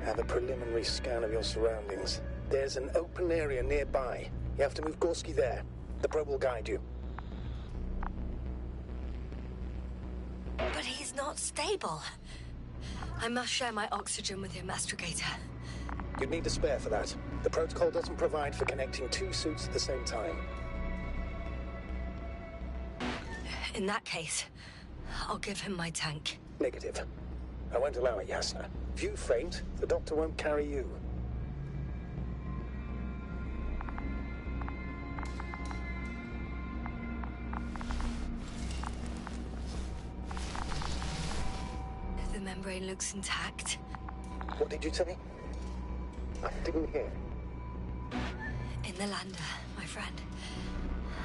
Have a preliminary scan of your surroundings. There's an open area nearby. You have to move Gorski there. The probe will guide you. But he's not stable. I must share my oxygen with him, Astrogator. You'd need a spare for that. The protocol doesn't provide for connecting two suits at the same time. In that case, I'll give him my tank. Negative. I won't allow it, Yasna. If you faint, the doctor won't carry you. The membrane looks intact. What did you say? I didn't hear. In the lander, my friend.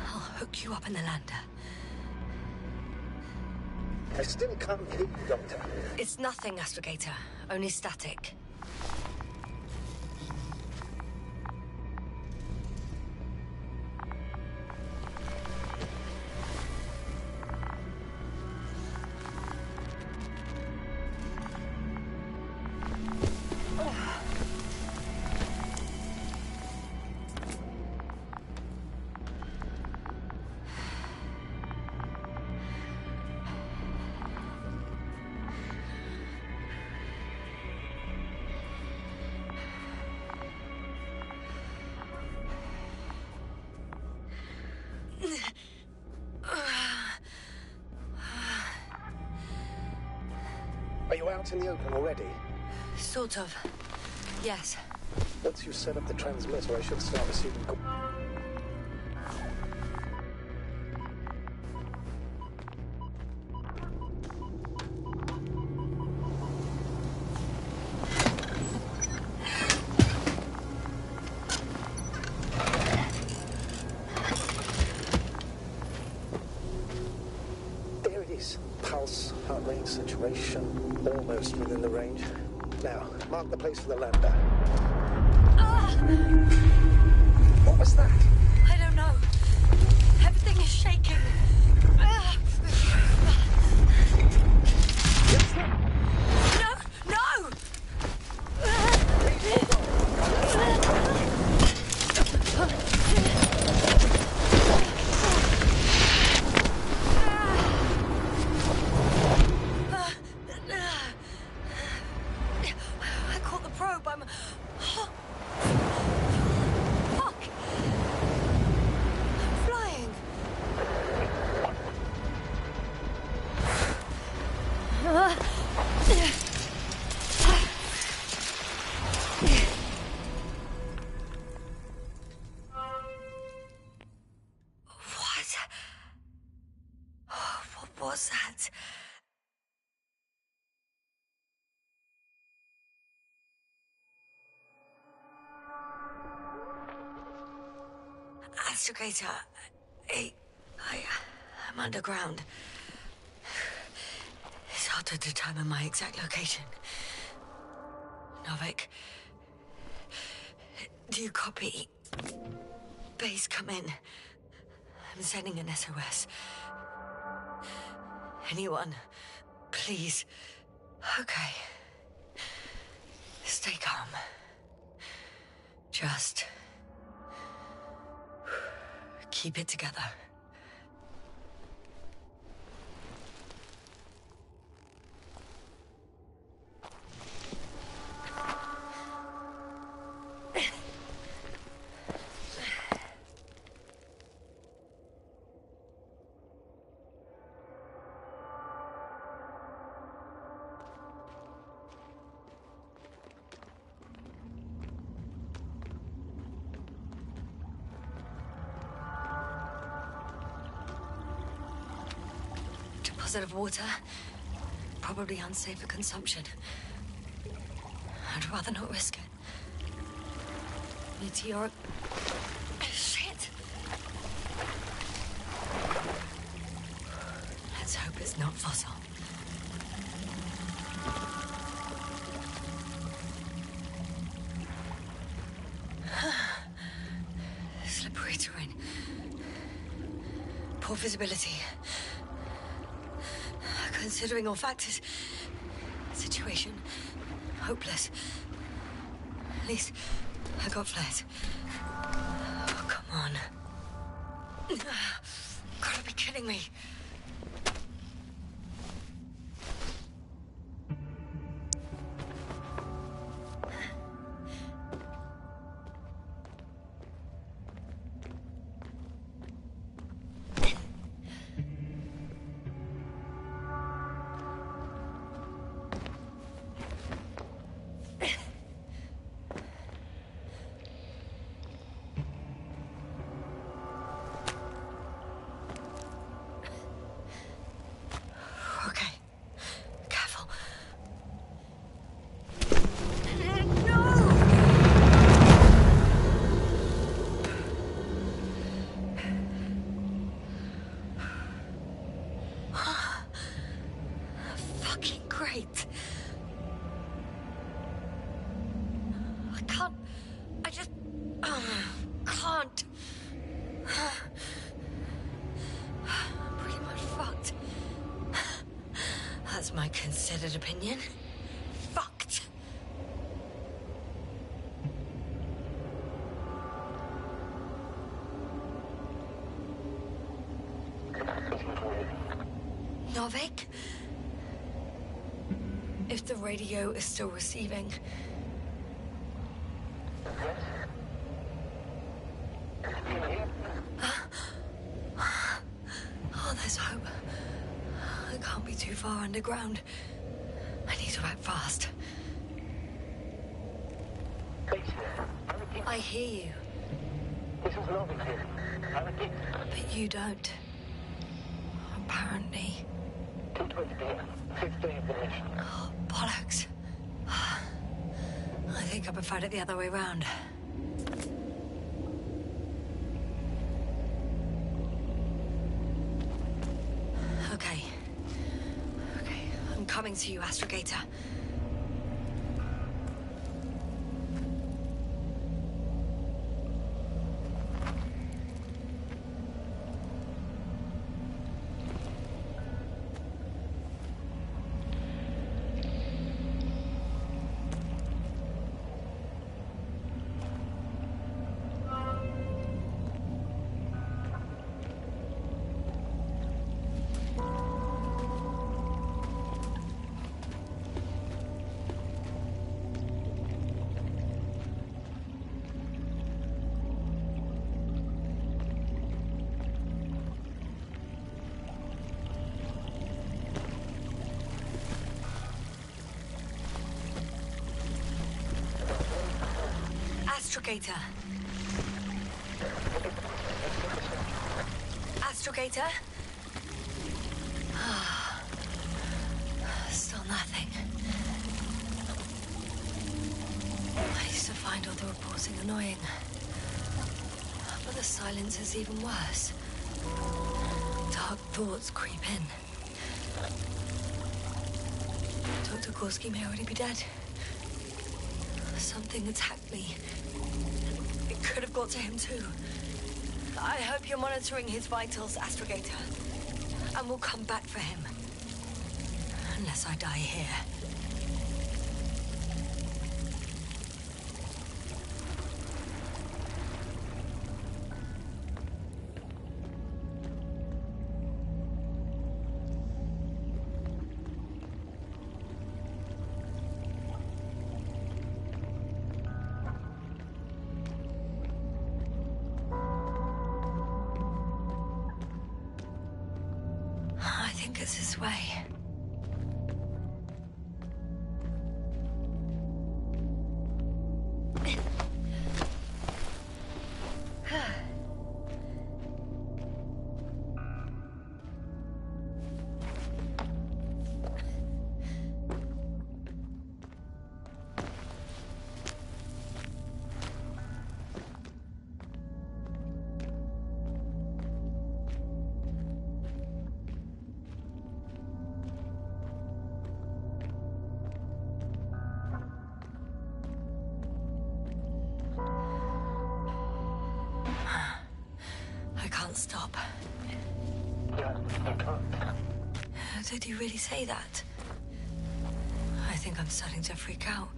I'll hook you up in the lander. I still can't hear you, Doctor. It's nothing, Astrogator. Only static. out in the open already? Sort of. Yes. Once you set up the transmitter, I should start receiving... There it is. Pulse, heart rate, saturation, almost within the range. Now, mark the place for the lander. What was that? I don't know. Everything is shaking. No! No! I caught the probe. I'm... Fuck. I'm flying. What was that? Astrogator, I'm underground. It's hard to determine my exact location. Novik, do you copy? Base, come in. I'm sending an SOS. Anyone, please. Okay. Stay calm. Just keep it together. Deposit of water. Probably unsafe for consumption. I'd rather not risk it. Meteoric... Shit! Let's hope it's not fossil. Slippery terrain. Poor visibility. Considering all factors, situation hopeless. At least I got flares. Oh, come on. Gotta be kidding me. That's my considered opinion. Fucked. Novik? If the radio is still receiving... Oh, there's hope. I can't be too far underground. I need need to act fast. I hear you. This is lobby here. I repeat. But you don't. Apparently. 2:20 p.m. 5th day of the mission. Oh, bollocks. I think I preferred it the other way round. Okay. I'm coming to you, Astrogator. Astrogator. Astrogator? Still nothing. I used to find all the reporting annoying. But the silence is even worse. Dark thoughts creep in. Dr. Gorski may already be dead. Something attacked me. It could have got to him too. I hope you're monitoring his vitals, Astrogator. And we'll come back for him. Unless I die here. I think it's this way. Stop. Yeah, I can't. Did you really say that? I think I'm starting to freak out.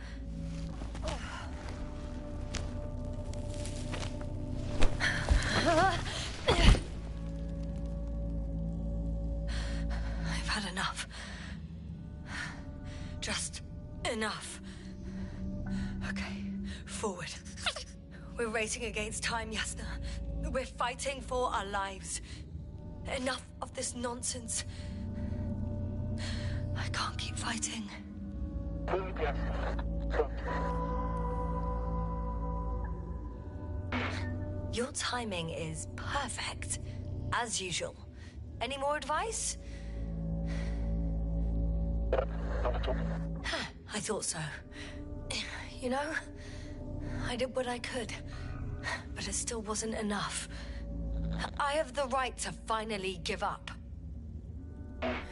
I've had enough. Just enough. Okay, forward. We're racing against time, Yasna. We're fighting for our lives. Enough of this nonsense. I can't keep fighting. Your timing is perfect, as usual. Any more advice? I thought so. You know, I did what I could. But it still wasn't enough. I have the right to finally give up.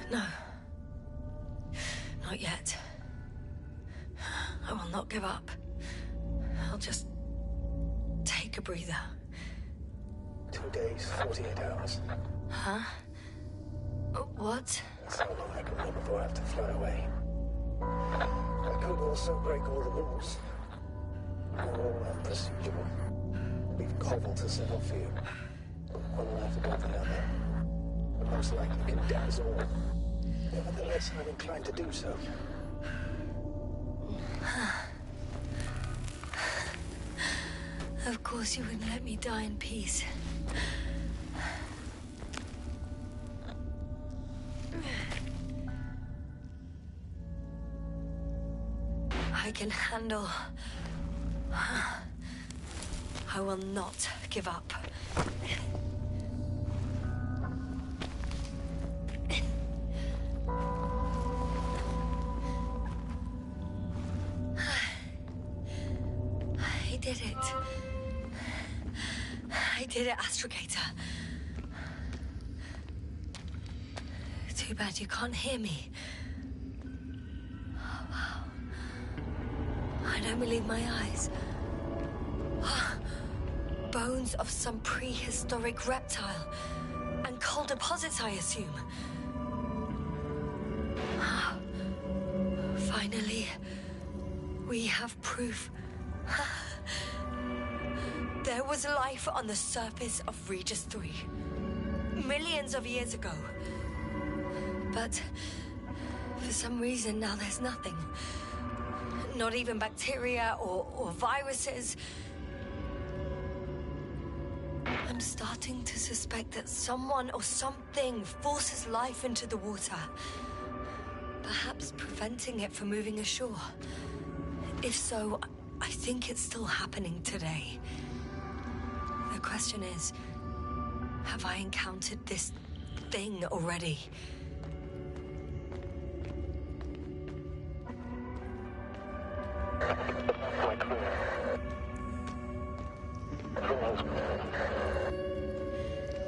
No. Not yet. I will not give up. I'll just take a breather. 2 days, 48 hours. Huh? What? That's how long I can live before I have to fly away. I could also break all the rules. They're all unprocedural. We've Koval to set off you. One life above the other. But most likely condemn us all. Nevertheless, I'm inclined to do so. Of course you wouldn't let me die in peace. can handle. I will not give up. I did it. I did it, Astrogator. Too bad you can't hear me. Oh, wow. I don't believe my eyes. Bones of some prehistoric reptile. And coal deposits, I assume. Finally, we have proof. There was life on the surface of Regis 3. Millions of years ago. But for some reason now there's nothing. Not even bacteria or viruses. I'm starting to suspect that someone or something forces life into the water. Perhaps preventing it from moving ashore. If so, I think it's still happening today. The question is, have I encountered this thing already?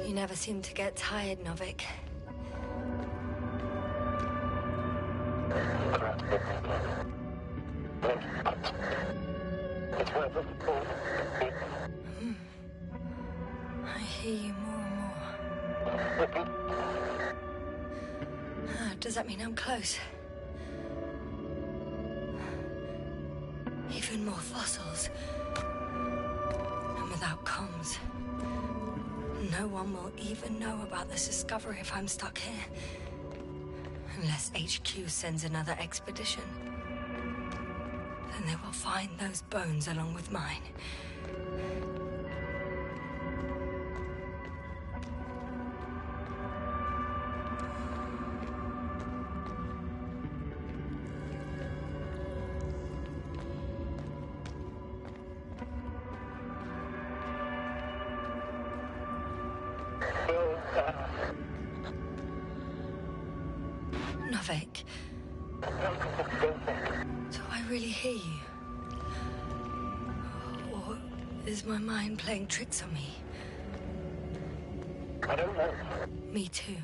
You never seem to get tired, Novik. I hear you more and more. Does that mean I'm close? Even more fossils. And without comms. No one will even know about this discovery if I'm stuck here. Unless HQ sends another expedition. Then they will find those bones along with mine. Novik. Do I really hear you? Or is my mind playing tricks on me? I don't know. Me too.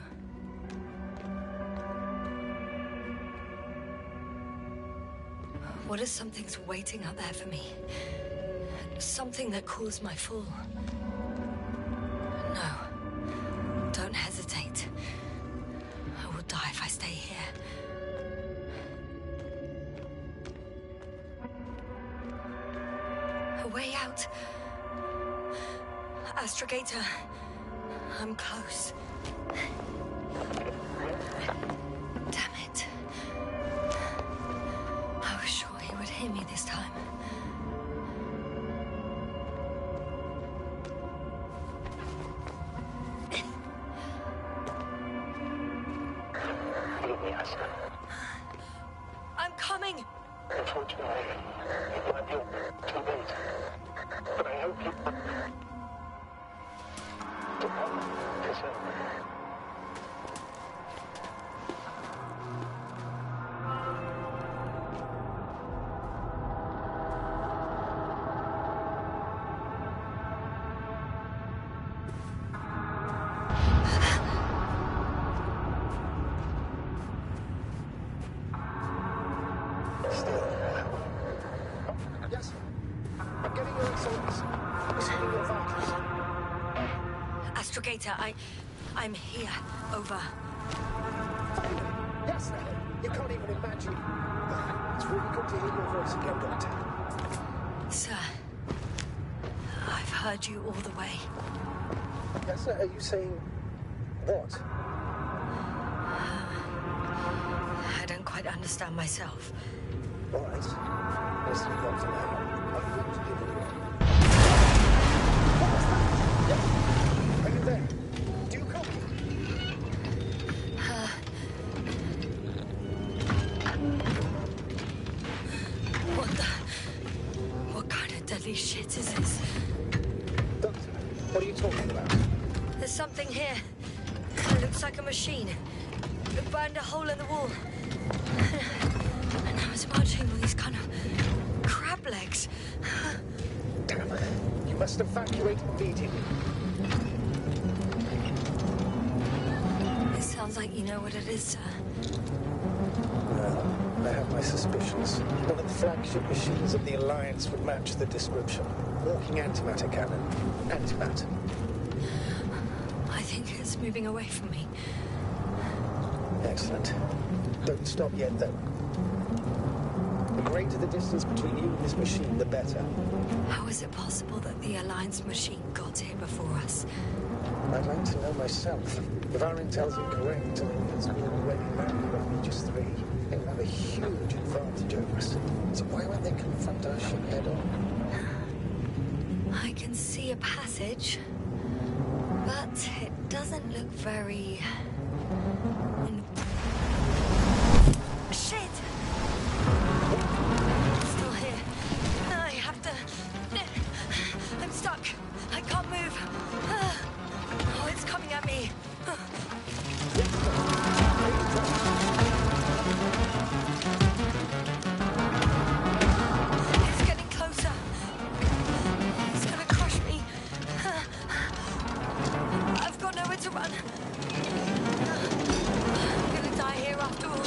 What if something's waiting out there for me? Something that calls my full. No. Don't hesitate. I will die if I stay here. A way out. Astrogator. I'm close. Damn it. I was sure he would hear me this time. I'm coming! Unfortunately, it might be too late. But I hope you... Yes. I'm getting your insults. Receiving your vitals. Astrogator, I'm here. Over. Yes, you can't even imagine. It's really good to hear your voice again, Doctor. Sir, I've heard you all the way. Yes, sir. Are you saying what? I don't quite understand myself. All right. Listen, Doctor, now. I've got to give you. What was that? Yes. Are you there? Do you copy? What the... bloody shit is this? Doctor, what are you talking about? There's something here. It looks like a machine. It burned a hole in the wall. And now it's marching with these kind of crab legs. Damn. You must evacuate immediately. It sounds like you know what it is, sir. Well, I have my suspicions. One of the flagship machines of the Alliance would match the description. Walking antimatter cannon. Antimatter. I think it's moving away from me. Excellent. Don't stop yet, though. The greater the distance between you and this machine, the better. How is it possible that the Alliance machine got here before us? I'd like to know myself. If our intel's incorrect, and it's already landed on Aegis 3, they will have a huge advantage over us. So why won't they confront our ship head on? I can see a passage, but it doesn't look very... Shit! I'm still here. I have to... I'm stuck. I can't move. Oh, it's coming at me. It's getting closer. It's gonna crush me. I've got nowhere to run. I'm gonna die here after all.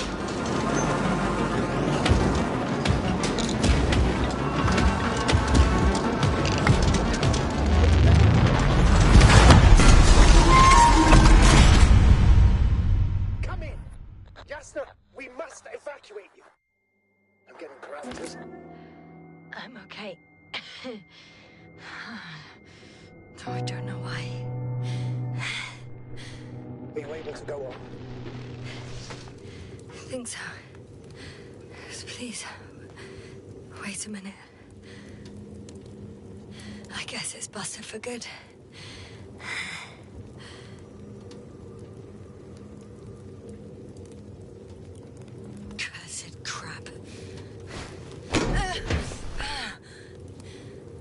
Come in! Jasna, we must evacuate you! I'm getting paralysis. I'm okay. Though I don't know why. Are you able to go on? I think so. Yes, please. Wait a minute. I guess it's busted for good. Cursed crap.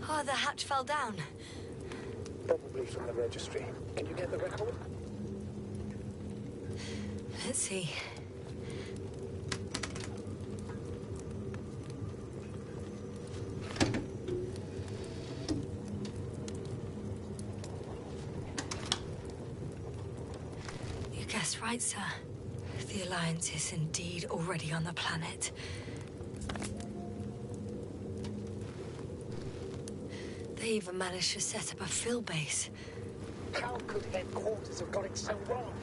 Oh, the hatch fell down. Probably from the registry. Can you get the record? Let's see. You guessed right, sir. The Alliance is indeed already on the planet. They even managed to set up a field base. How could headquarters have got it so wrong?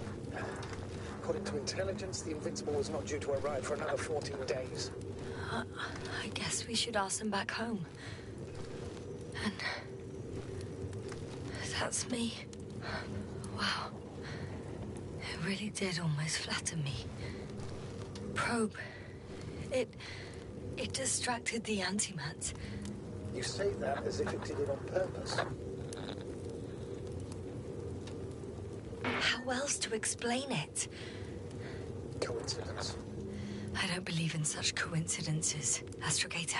According to intelligence, the Invincible was not due to arrive for another 14 days. I guess we should ask them back home. And that's me. Wow. It really did almost flatter me. Probe. It distracted the antimats. You say that as if it did it on purpose. How else to explain it? Coincidence. I don't believe in such coincidences, Astrogator.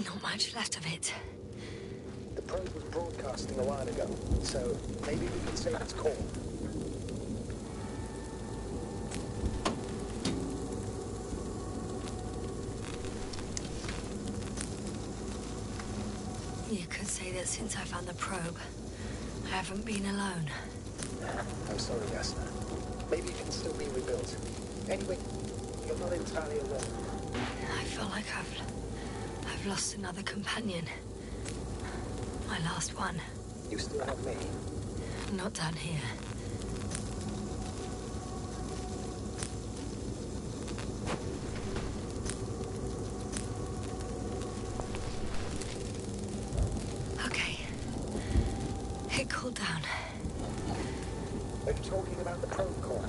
Not much left of it. The probe was broadcasting a while ago, so maybe we can save its call. You could say that since I found the probe, I haven't been alone. I'm sorry, Jasna. Maybe it can still be rebuilt. Anyway, you're not entirely alone. I feel like I've lost another companion. My last one. You still have me. Not down here. Okay. It cooled down. Are you talking about the probe core?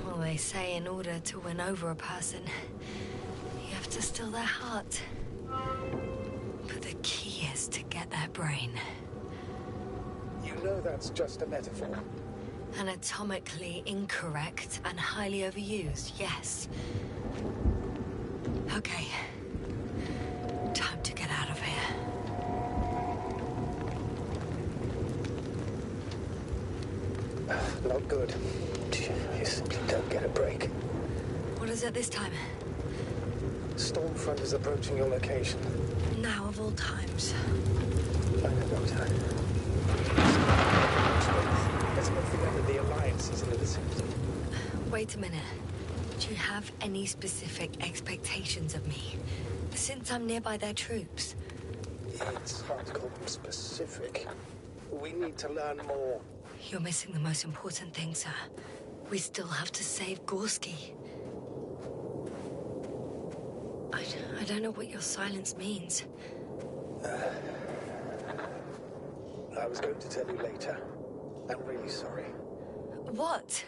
Well, they say in order to win over a person, you have to steal their heart. But the key is to get their brain. You know that's just a metaphor. Anatomically incorrect and highly overused, yes. Okay. Time to get out of here. Not good. You simply don't get a break. What is it this time? Stormfront is approaching your location. Now of all times. I know, Doctor. Let's not forget that the Alliance is in the vicinity. Wait a minute. Do you have any specific expectations of me? Since I'm nearby their troops. It's hard to call them specific. We need to learn more. You're missing the most important thing, sir. We still have to save Gorski. I don't know what your silence means. I was going to tell you later. I'm really sorry. What?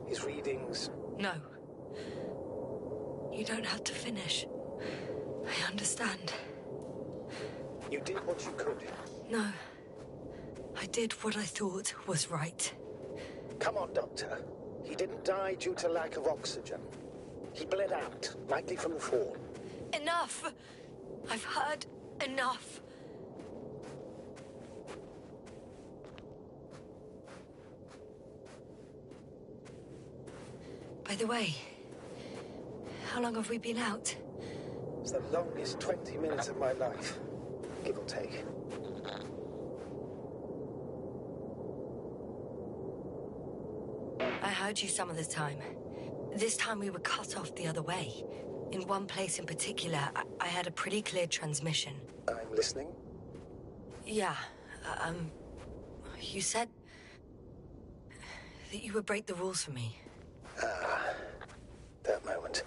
His readings... No. You don't have to finish. I understand. You did what you could. No. I did what I thought was right. Come on, Doctor. He didn't die due to lack of oxygen. He bled out, likely from the fall. Enough! I've heard enough. By the way, how long have we been out? It's the longest 20 minutes of my life, give or take. I heard you some of the time. This time we were cut off the other way. In one place in particular, I had a pretty clear transmission. I'm listening. Yeah, you said that you would break the rules for me. That moment.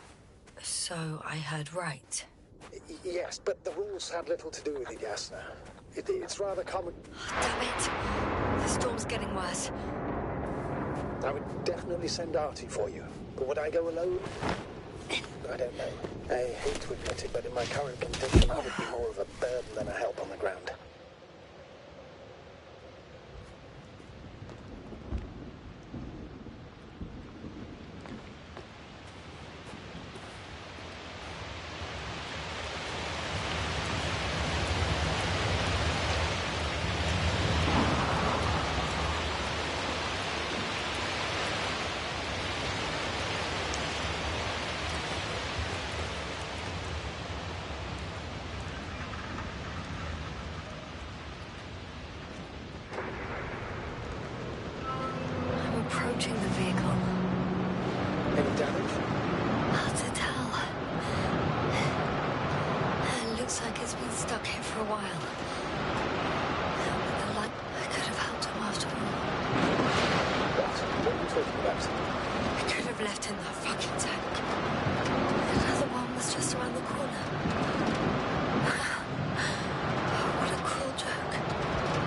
So I heard right. Yes, but the rules had little to do with it, Yasna. It's rather common. Damn it! The storm's getting worse. I would definitely send Artie for you. But would I go alone? I don't know. I hate to admit it, but in my current condition, I would be more of a burden than a help on the ground. Approaching the vehicle. Any damage? Hard to tell. It looks like it's been stuck here for a while. With the light, I could have helped him after all. What are you talking about? I could have left in that fucking tank. Another one was just around the corner. What a cruel joke.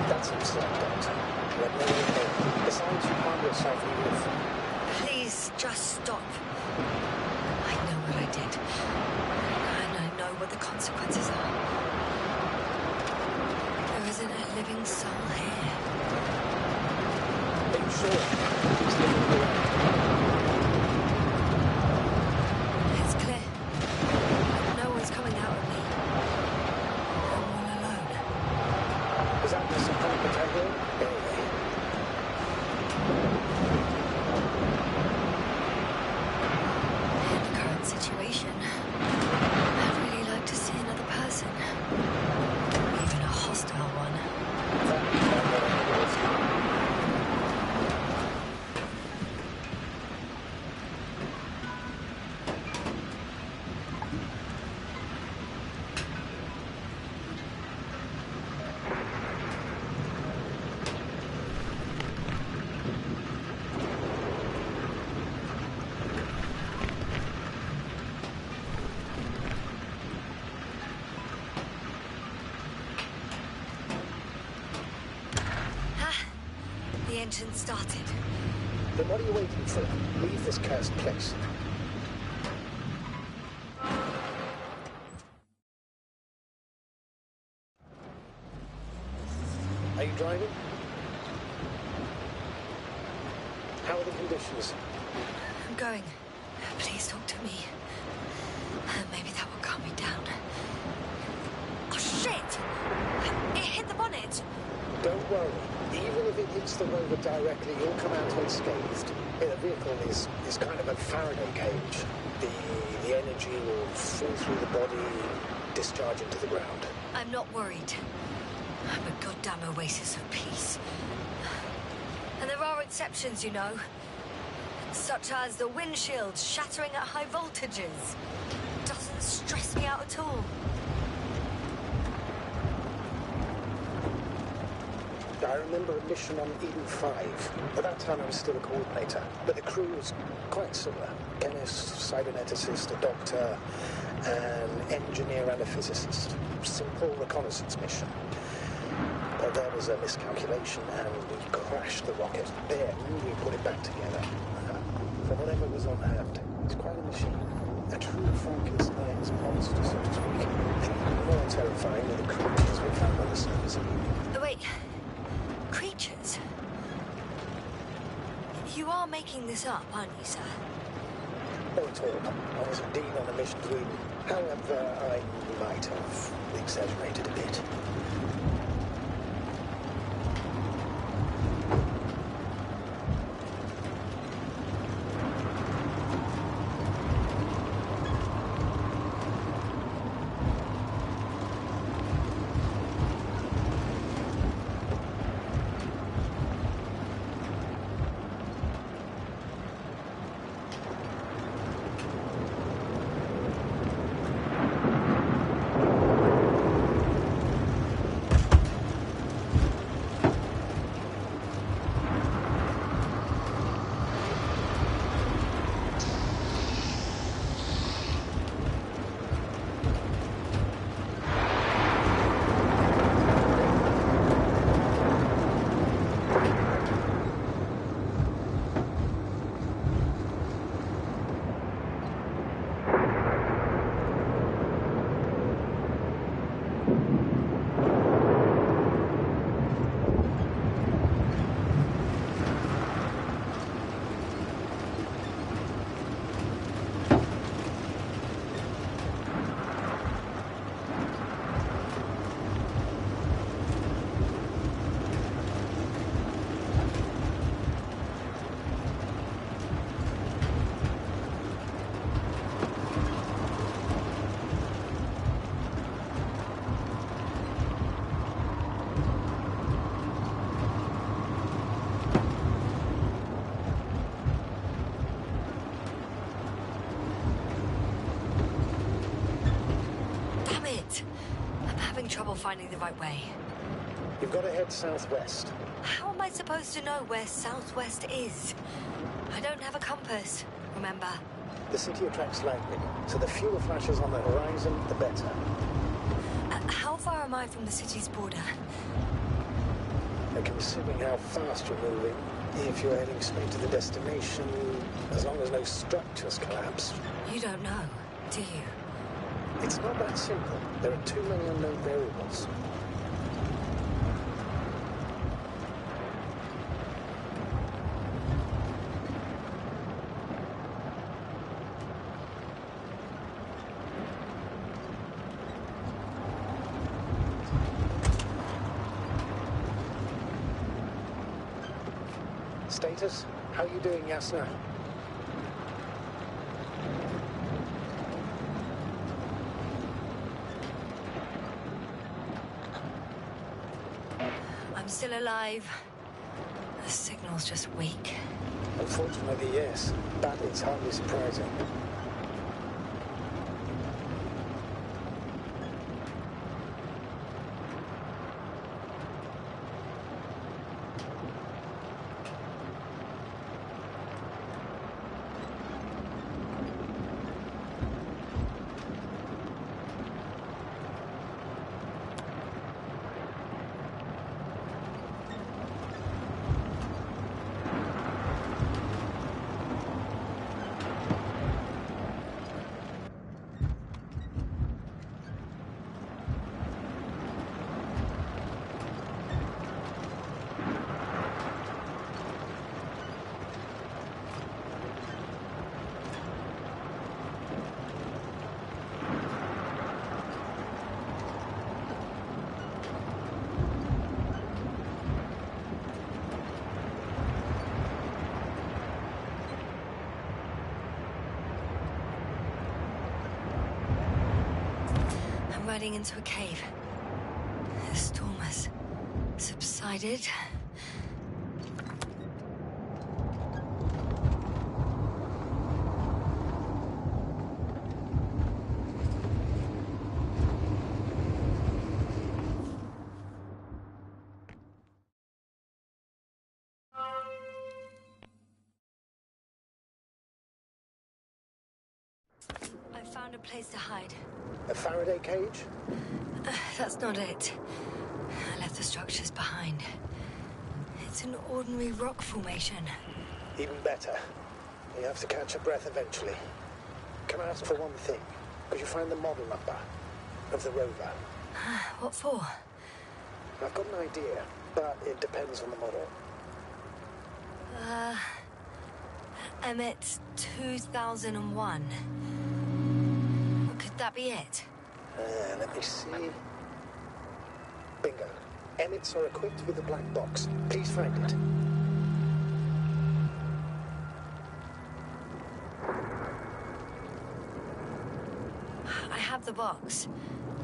That's absurd, Doctor. Let me know. Besides, you harm yourself even if... Please, just stop. I know what I did. And I know what the consequences are. There isn't a living soul here. Are you sure? He's living around. It's clear. No one's coming out of me. I'm all alone. Is that the support battalion? Anyway. In the current situation, I'd really like to see another person. Even a hostile one. engine started. Then what are you waiting for? Leave this cursed place. Are you driving? How are the conditions? I'm going. Please talk to me. Maybe that will calm me down. Oh, shit! It hit the bonnet! Don't worry. Even if it hits the rover directly, you'll come out unscathed. Yeah, the vehicle is kind of a Faraday cage. The energy will flow through the body, discharge into the ground. I'm not worried. I'm a goddamn oasis of peace. And there are exceptions, you know. Such as the windshield shattering at high voltages. Doesn't stress me out at all. I remember a mission on Eden 5. At that time I was still a coordinator, but the crew was quite similar. Chemist, cyberneticist, a doctor, an engineer and a physicist. Simple reconnaissance mission. But there was a miscalculation and we crashed the rocket. Then we put it back together. For whatever was on hand, it's quite a machine. A true Frankenstein's monster, so to speak. And more terrifying than the creatures we found on the surface. Oh, wait. Creatures? You are making this up, aren't you, sir? Not at all. I was indeed on a mission to Eden. However, I might have exaggerated a bit. Trouble finding the right way. You've got to head southwest. How am I supposed to know where southwest is? I don't have a compass, remember? The city attracts lightning, so the fewer flashes on the horizon, the better. How far am I from the city's border? And considering how fast you're moving, if you're heading straight to the destination, as long as no structures collapse. You don't know, do you? It's not that simple. There are too many unknown variables. Status? How you doing, Yasna? I'm still alive. The signal's just weak. Unfortunately, yes. That is hardly surprising. riding into a cave. The storm has subsided. I found a place to hide. A Faraday cage? That's not it. I left the structures behind. It's an ordinary rock formation. Even better. You have to catch your breath eventually. Can I ask for one thing? Could you find the model number of the rover? What for? I've got an idea, but it depends on the model. Emmett 2001. Could that be it? Let me see. Bingo. Emmets are equipped with a black box. Please find it. I have the box,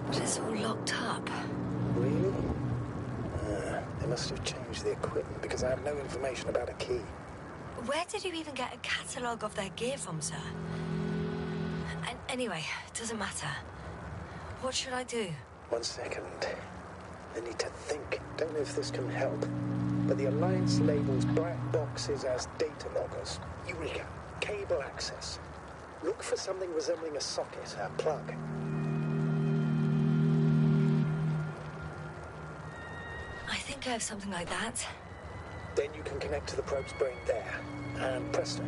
but it's all locked up. Really? They must have changed the equipment because I have no information about a key. Where did you even get a catalogue of their gear from, sir? Anyway, it doesn't matter. What should I do? 1 second. I need to think. Don't know if this can help. But the Alliance labels black boxes as data loggers. Eureka. Cable access. Look for something resembling a socket, a plug. I think I have something like that. Then you can connect to the probe's brain there. And presto.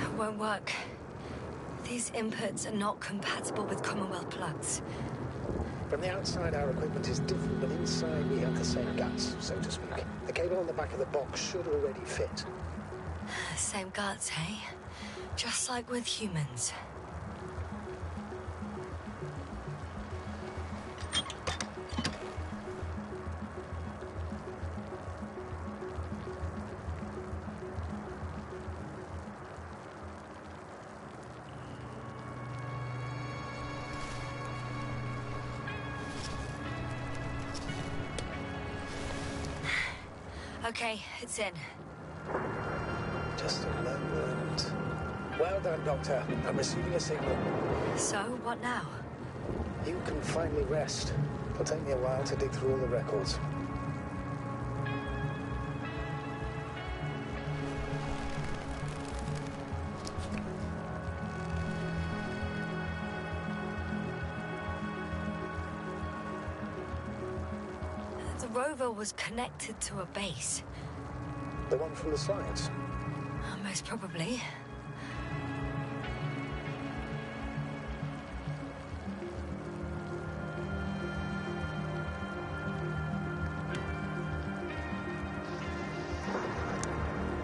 It won't work. These inputs are not compatible with Commonwealth plugs. From the outside, our equipment is different, but inside we have the same guts, so to speak. The cable on the back of the box should already fit. Same guts, eh? Just like with humans. Okay, it's in. Just a moment. Well done, Doctor. I'm receiving a signal. So, what now? You can finally rest. It'll take me a while to dig through all the records. The rover was connected to a base. The one from the slides? Most probably.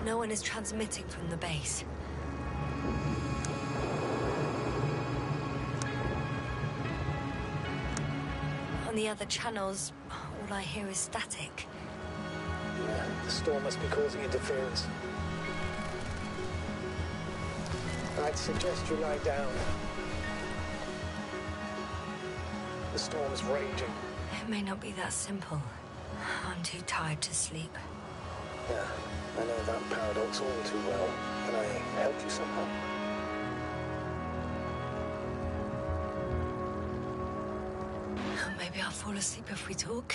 No one is transmitting from the base. On the other channels, all I hear is static. Yeah, the storm must be causing interference. I'd suggest you lie down. The storm's raging. It may not be that simple. I'm too tired to sleep. Yeah, I know that paradox all too well. Can I help you somehow? Maybe I'll fall asleep if we talk.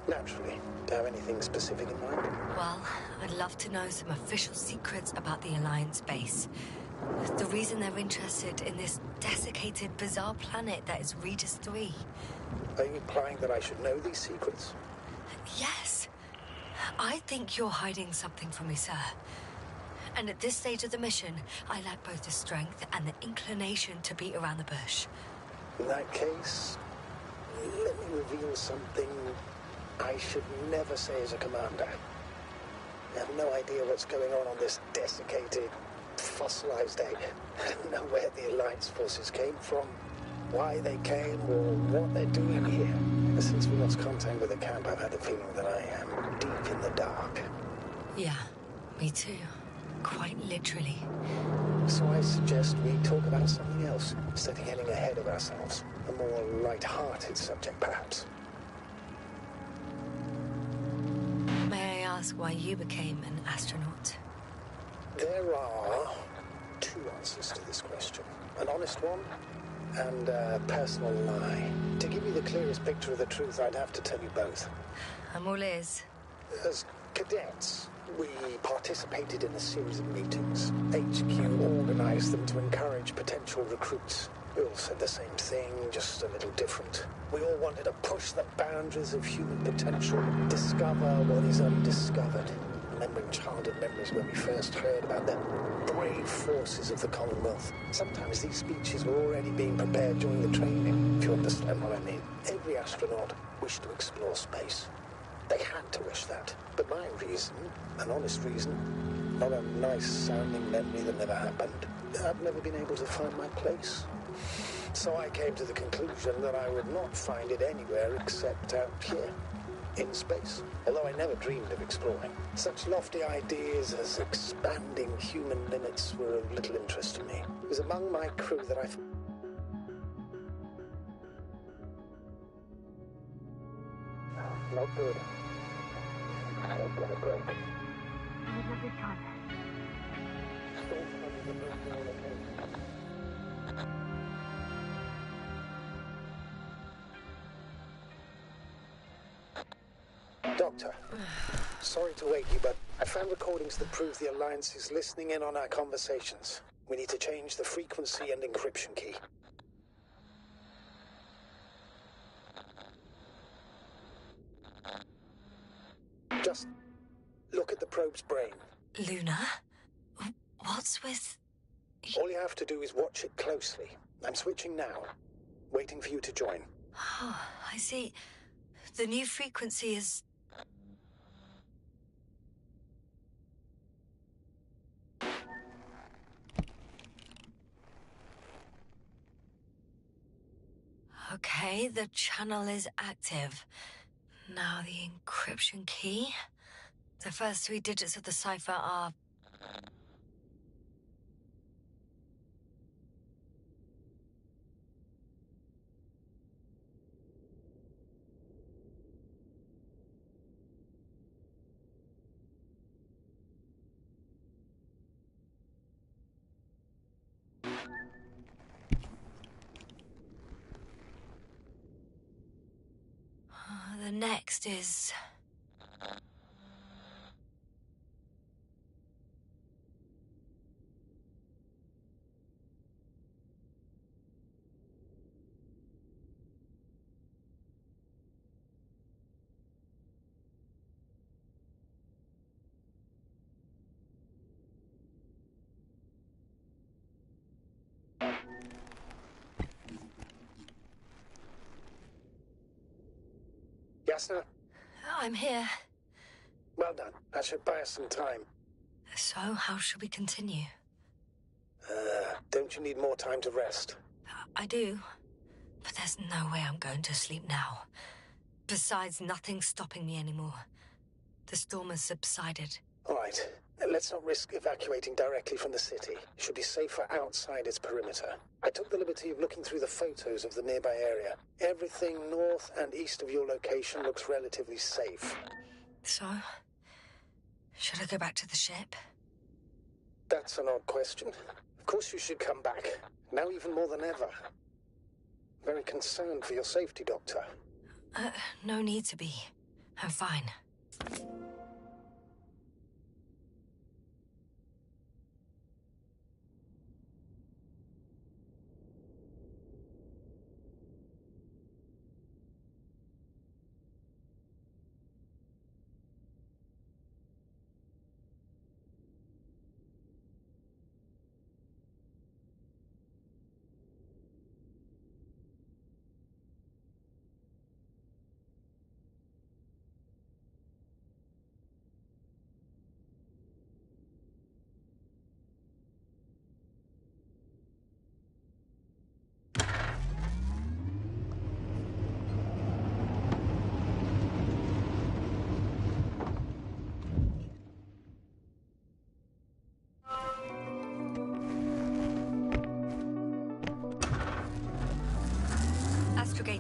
Naturally. Do you have anything specific in mind? Well, I'd love to know some official secrets about the Alliance base. The reason they're interested in this desiccated, bizarre planet that is Regis 3. Are you implying that I should know these secrets? Yes. I think you're hiding something from me, sir. And at this stage of the mission, I lack both the strength and the inclination to beat around the bush. In that case, let me reveal something I should never say as a commander. I have no idea what's going on this desiccated, fossilized egg. I don't know where the Alliance forces came from, why they came, or what they're doing here. Since we lost contact with the camp, I've had the feeling that I am deep in the dark. Yeah, me too. Quite literally. So I suggest we talk about something else, instead of getting ahead of ourselves. A more light-hearted subject, perhaps. May I ask why you became an astronaut? There are two answers to this question. An honest one and a personal lie. To give you the clearest picture of the truth, I'd have to tell you both. I'm all ears. As cadets, we participated in a series of meetings. HQ organized them to encourage potential recruits. We all said the same thing, just a little different. We all wanted to push the boundaries of human potential, discover what is undiscovered. Remembering childhood memories when we first heard about the brave forces of the Commonwealth. Sometimes these speeches were already being prepared during the training, if you understand what I mean. Every astronaut wished to explore space. They had to wish that. But my reason, an honest reason, not a nice-sounding memory that never happened. I've never been able to find my place. So I came to the conclusion that I would not find it anywhere except out here, in space. Although I never dreamed of exploring. Such lofty ideas as expanding human limits were of little interest to me. It was among my crew that I... Not good. I've got a break. Doctor, sorry to wake you, but I found recordings that prove the Alliance is listening in on our conversations. We need to change the frequency and encryption key. Just look at the probe's brain. Luna? What's with... All you have to do is watch it closely. I'm switching now, waiting for you to join. Oh, I see. The new frequency is... Okay, the channel is active. Now the encryption key. The first 3 digits of the cipher are... The next is... Yasna, I'm here. well done. That should buy us some time. So, how should we continue? Don't you need more time to rest? I do. But there's no way I'm going to sleep now. Besides, nothing's stopping me anymore. The storm has subsided. All right. Let's not risk evacuating directly from the city. It should be safer outside its perimeter. I took the liberty of looking through the photos of the nearby area. Everything north and east of your location looks relatively safe. So, should I go back to the ship? That's an odd question. Of course you should come back. Now even more than ever. Very concerned for your safety, Doctor. No need to be. I'm fine.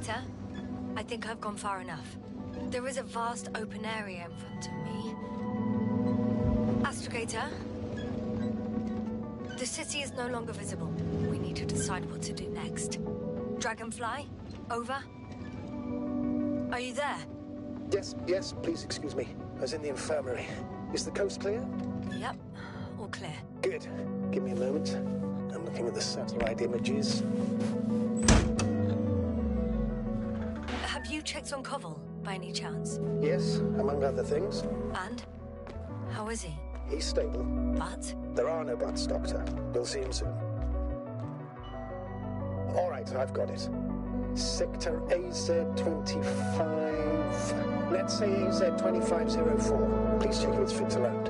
Astrogator, I think I've gone far enough. There is a vast open area in front of me. Astrogator, the city is no longer visible. We need to decide what to do next. Dragonfly, over. Are you there? Yes, please excuse me. I was in the infirmary. Is the coast clear? Yep, all clear. Good. Give me a moment. I'm looking at the satellite images. Have you checked on Koval, by any chance? Yes, among other things. And? How is he? He's stable. But? There are no buts, Doctor. We'll see him soon. All right, I've got it. Sector AZ-25... Let's say AZ-2504. Please check if it's fit to land.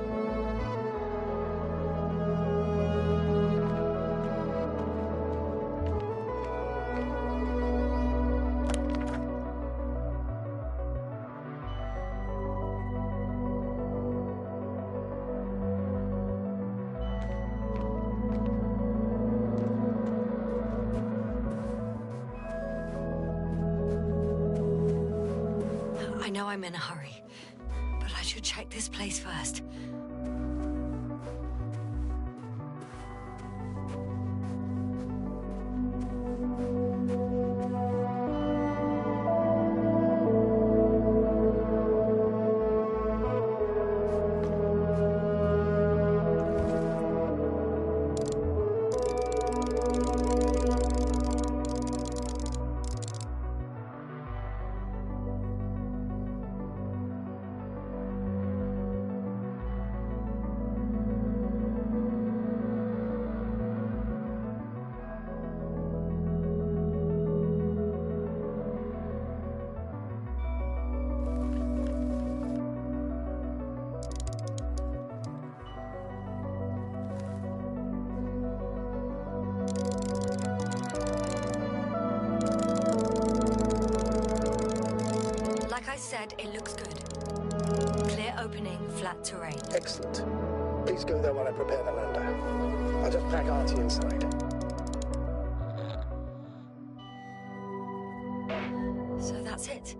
I know I'm in a hurry, but I should check this place first. Like I said, it looks good. Clear opening, flat terrain. Excellent. Please go there while I prepare the lander. I'll just pack Artie inside. So that's it.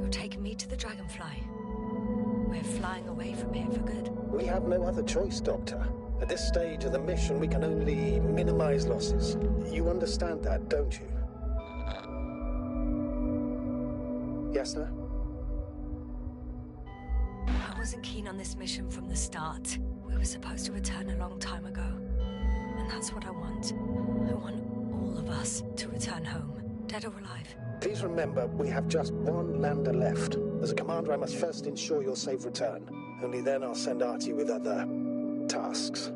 You're taking me to the Dragonfly. We're flying away from here for good. We have no other choice, Doctor. At this stage of the mission, we can only minimize losses. You understand that, don't you? Yes, sir? I wasn't keen on this mission from the start. We were supposed to return a long time ago. And that's what I want. I want all of us to return home, dead or alive. Please remember, we have just one lander left. As a commander, I must first ensure your safe return. Only then I'll send Artie with other tasks.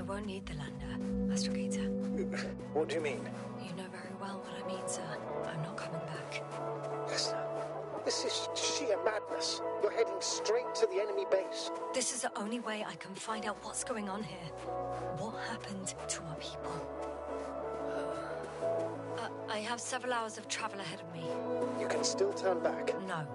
Won't need the lander, Astrogator. What do you mean? You know very well what I mean, sir. I'm not coming back. Listen, this is sheer madness. You're heading straight to the enemy base. This is the only way I can find out what's going on here. What happened to our people? I have several hours of travel ahead of me. You can still turn back. No.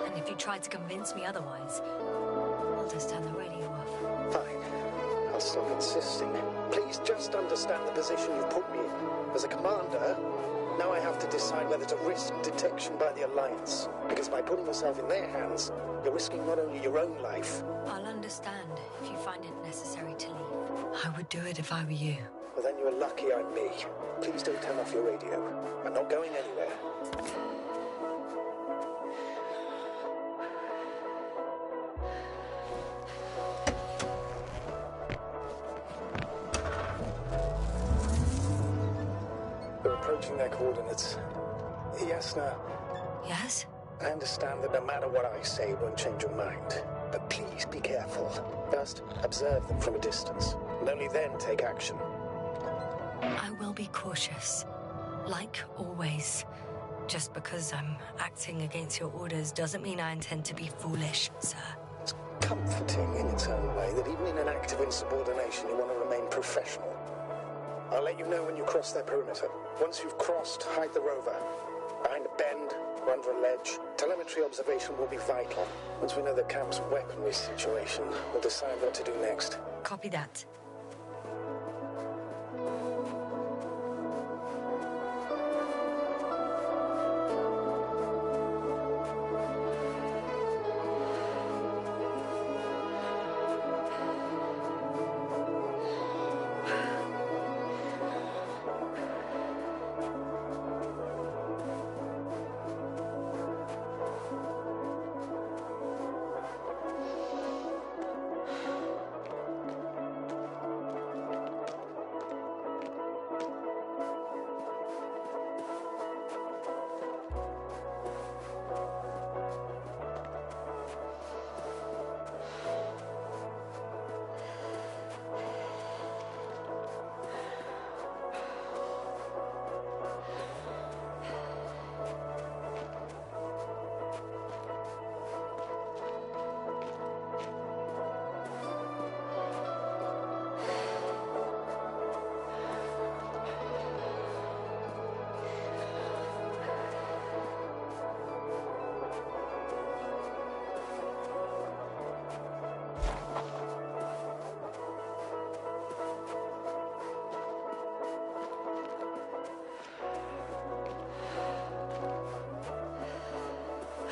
And if you try to convince me otherwise, I'll just turn the radio off. Fine. I'll stop insisting. Please just understand the position you've put me in. As a commander, now I have to decide whether to risk detection by the Alliance. Because by putting yourself in their hands, you're risking not only your own life... I'll understand if you find it necessary to leave. I would do it if I were you. Well, then you're lucky I'm me. Please don't turn off your radio. I'm not going anywhere. They're approaching their coordinates. Yes, now. Yes? I understand that no matter what I say, it won't change your mind. But please be careful. First, observe them from a distance, and only then take action. I will be cautious. Like always. Just because I'm acting against your orders doesn't mean I intend to be foolish, sir. It's comforting in its own way that even in an act of insubordination, you want to remain professional. I'll let you know when you cross their perimeter. Once you've crossed, hide the rover. Behind a bend or under a ledge. Telemetry observation will be vital. Once we know the camp's weaponry situation, we'll decide what to do next. Copy that.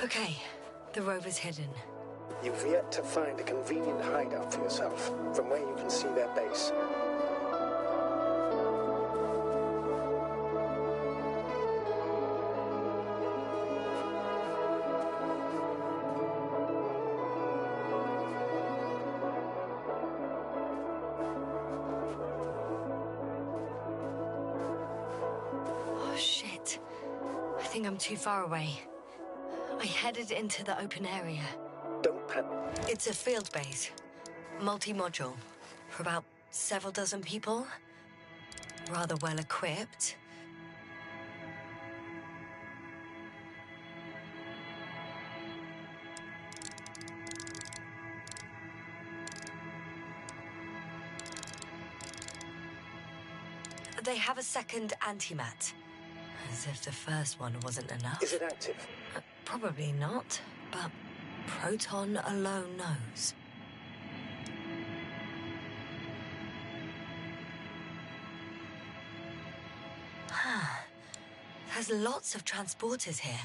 Okay, the rover's hidden. You've yet to find a convenient hideout for yourself, from where you can see their base. Oh, shit. I think I'm too far away. I headed into the open area. Don't panic. It's a field base. Multi-module. For about several dozen people. Rather well equipped. They have a second antimat. As if the first one wasn't enough. Is it active? Probably not, but Proton alone knows. There's lots of transporters here.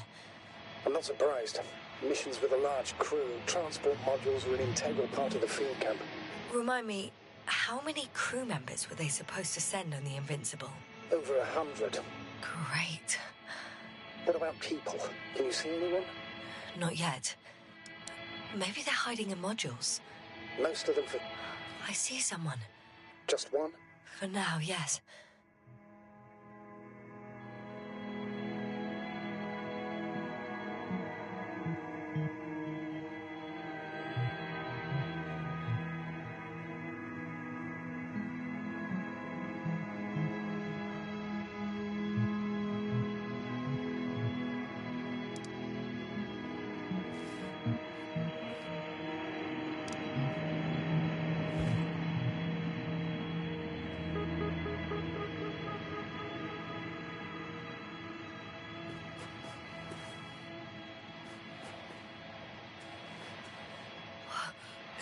I'm not surprised. Missions with a large crew, transport modules are an integral part of the field camp. Remind me, how many crew members were they supposed to send on the Invincible? Over 100. Great. What about people? Can you see anyone? Not yet. Maybe they're hiding in modules. Most of them for... I see someone. Just one? For now, yes.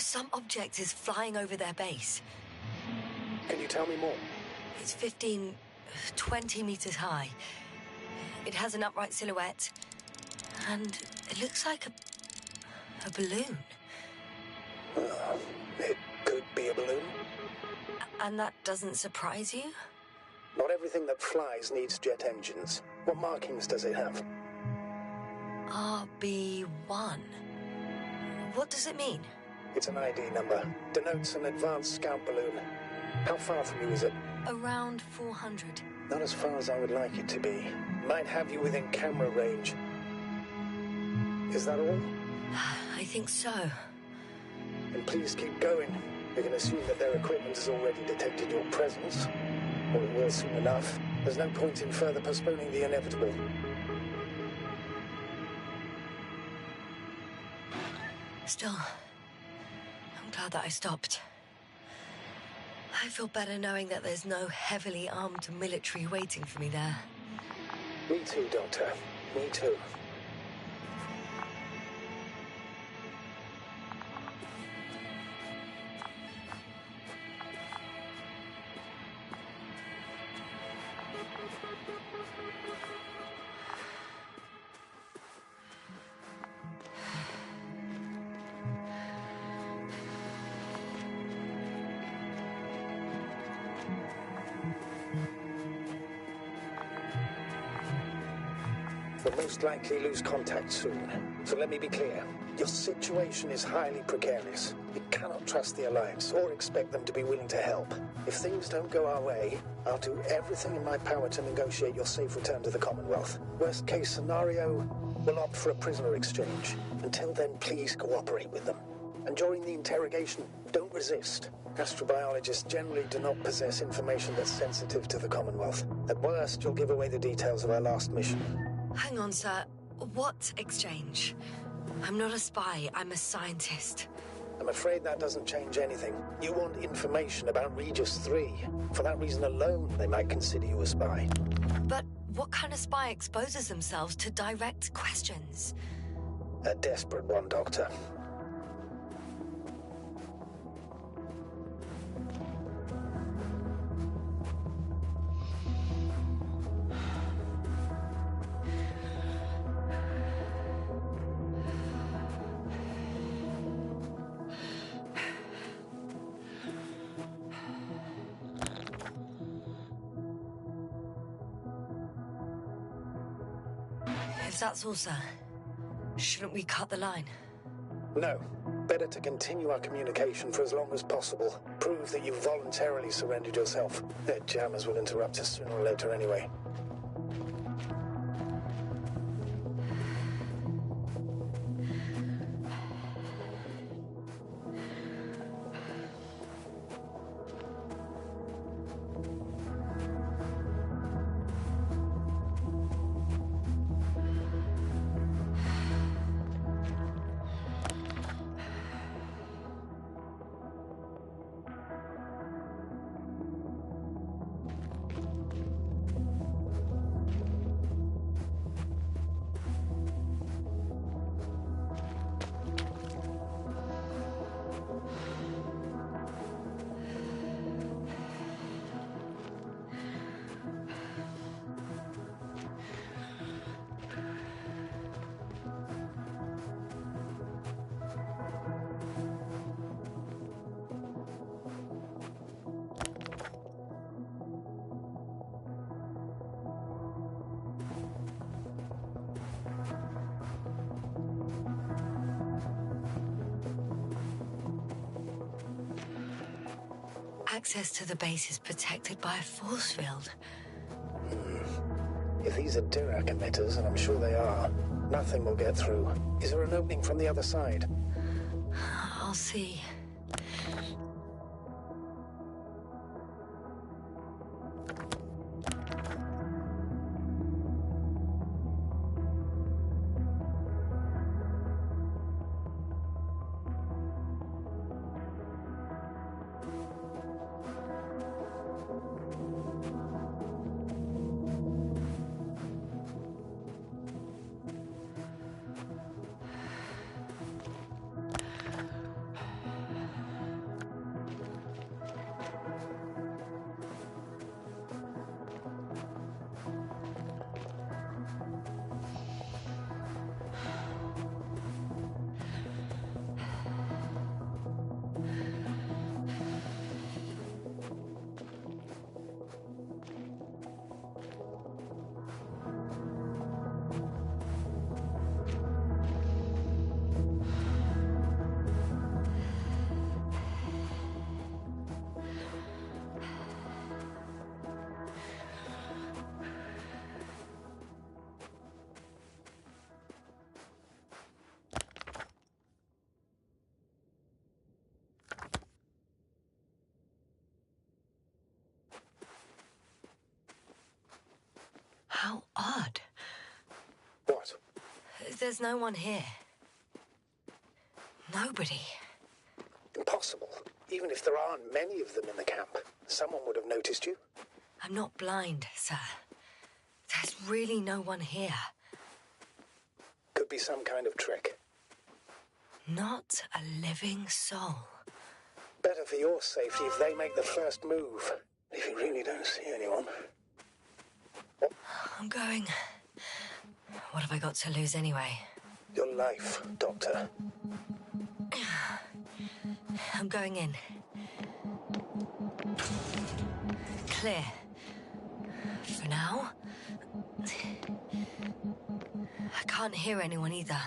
Some object is flying over their base. Can you tell me more? It's 15, 20 meters high. It has an upright silhouette, and it looks like a balloon. It could be a balloon. And that doesn't surprise you? Not everything that flies needs jet engines. What markings does it have? RB1. What does it mean? It's an ID number. Denotes an advanced scout balloon. How far from you is it? Around 400. Not as far as I would like it to be. Might have you within camera range. Is that all? I think so. Then please keep going. We can assume that their equipment has already detected your presence. Or it will soon enough. There's no point in further postponing the inevitable. Still, I'm glad that I stopped. I feel better knowing that there's no heavily armed military waiting for me there. Me too, Doctor. Me too. We'll most likely lose contact soon. So let me be clear. Your situation is highly precarious. You cannot trust the Alliance or expect them to be willing to help. If things don't go our way, I'll do everything in my power to negotiate your safe return to the Commonwealth. Worst case scenario, we'll opt for a prisoner exchange. Until then, please cooperate with them. And during the interrogation, don't resist. Astrobiologists generally do not possess information that's sensitive to the Commonwealth. At worst, you'll give away the details of our last mission. Hang on, sir. What exchange? I'm not a spy, I'm a scientist. I'm afraid that doesn't change anything. You want information about Regis 3. For that reason alone, they might consider you a spy. But what kind of spy exposes themselves to direct questions? A desperate one, Doctor. If that's all, sir, shouldn't we cut the line? No. Better to continue our communication for as long as possible. Prove that you voluntarily surrendered yourself. Their jammers will interrupt us sooner or later anyway. Access to the base is protected by a force field. If these are Dirac emitters, and I'm sure they are, nothing will get through. Is there an opening from the other side? I'll see. There's no one here. Nobody. Impossible. Even if there aren't many of them in the camp, someone would have noticed you. I'm not blind, sir. There's really no one here. Could be some kind of trick. Not a living soul. Better for your safety if they make the first move. If you really don't see anyone. I'm going. What have I got to lose anyway? Your life, Doctor. I'm going in. Clear. For now. I can't hear anyone either.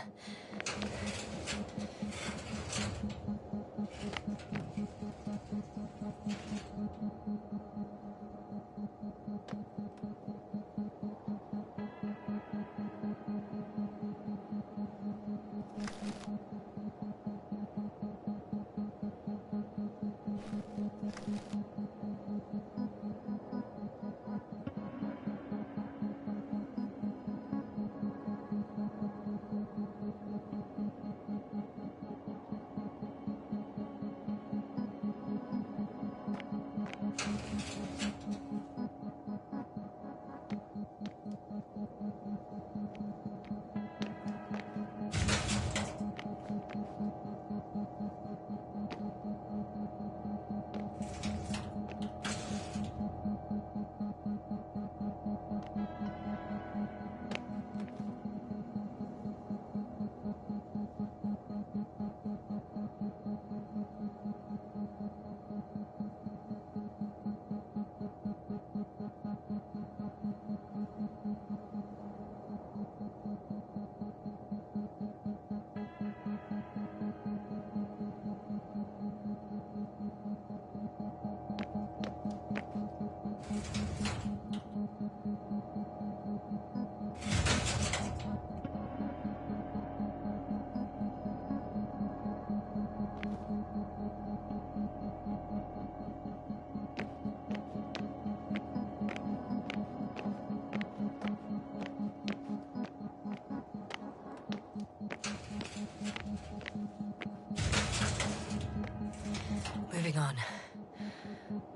Moving on.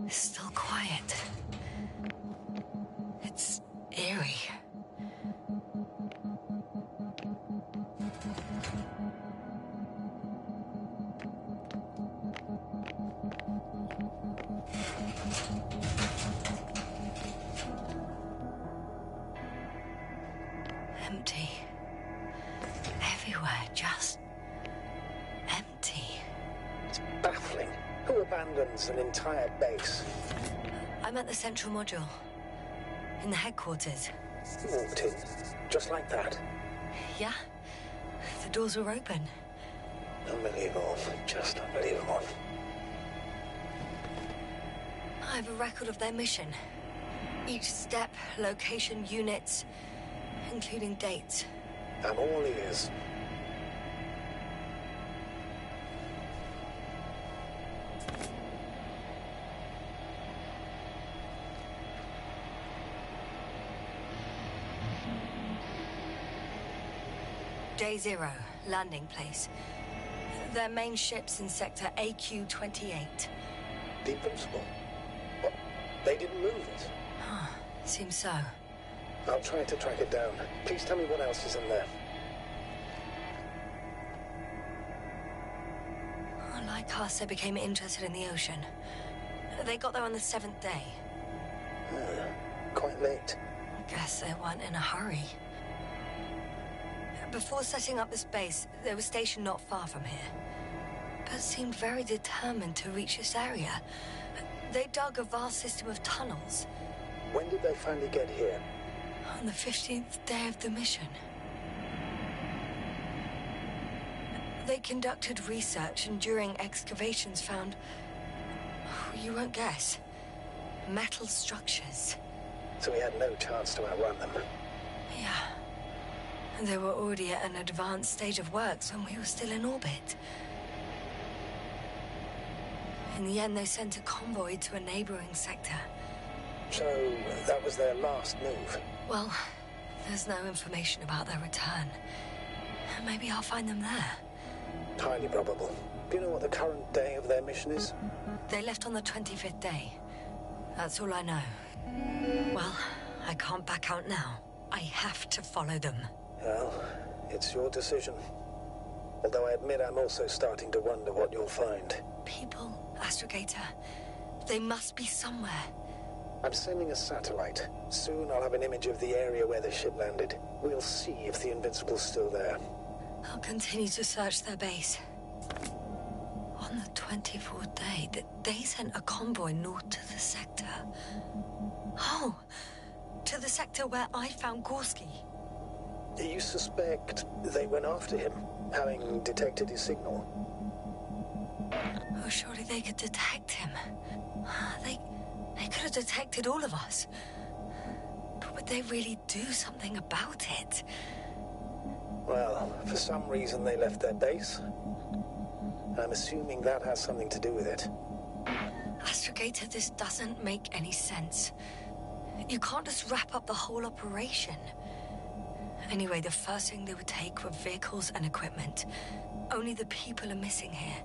It's still quiet. It's eerie. Empty. Everywhere, just empty. It's baffling. Who abandons an entire base? I'm at the central module. In the headquarters. You walked in, just like that. Yeah? The doors were open. Unbelievable. Just unbelievable. I have a record of their mission. Each step, location, units, including dates. I'm all ears. Day 0, landing place. Their main ship's in sector AQ-28. The Invincible? What? They didn't move it? Seems so. I'll try to track it down. Please tell me what else is in there. Like us, they became interested in the ocean. They got there on the 7th day. Quite late. Guess they weren't in a hurry. Before setting up this base, they were stationed not far from here, but seemed very determined to reach this area. They dug a vast system of tunnels. When did they finally get here? On the 15th day of the mission. They conducted research and during excavations found, you won't guess, metal structures. So we had no chance to outrun them. Yeah. And they were already at an advanced stage of works when we were still in orbit. In the end, they sent a convoy to a neighboring sector. So that was their last move? Well, there's no information about their return. Maybe I'll find them there. Highly probable. Do you know what the current day of their mission is? They left on the 25th day. That's all I know. Well, I can't back out now. I have to follow them. Well, it's your decision. Although I admit I'm also starting to wonder what you'll find. People, Astrogator. They must be somewhere. I'm sending a satellite. Soon I'll have an image of the area where the ship landed. We'll see if the Invincible's still there. I'll continue to search their base. On the 24th day, they sent a convoy north to the sector. Oh, to the sector where I found Gorski. You suspect they went after him, having detected his signal? Oh, surely they could detect him. They could have detected all of us. But would they really do something about it? Well, for some reason they left their base. I'm assuming that has something to do with it. Astrogator, this doesn't make any sense. You can't just wrap up the whole operation. Anyway, the first thing they would take were vehicles and equipment. Only the people are missing here.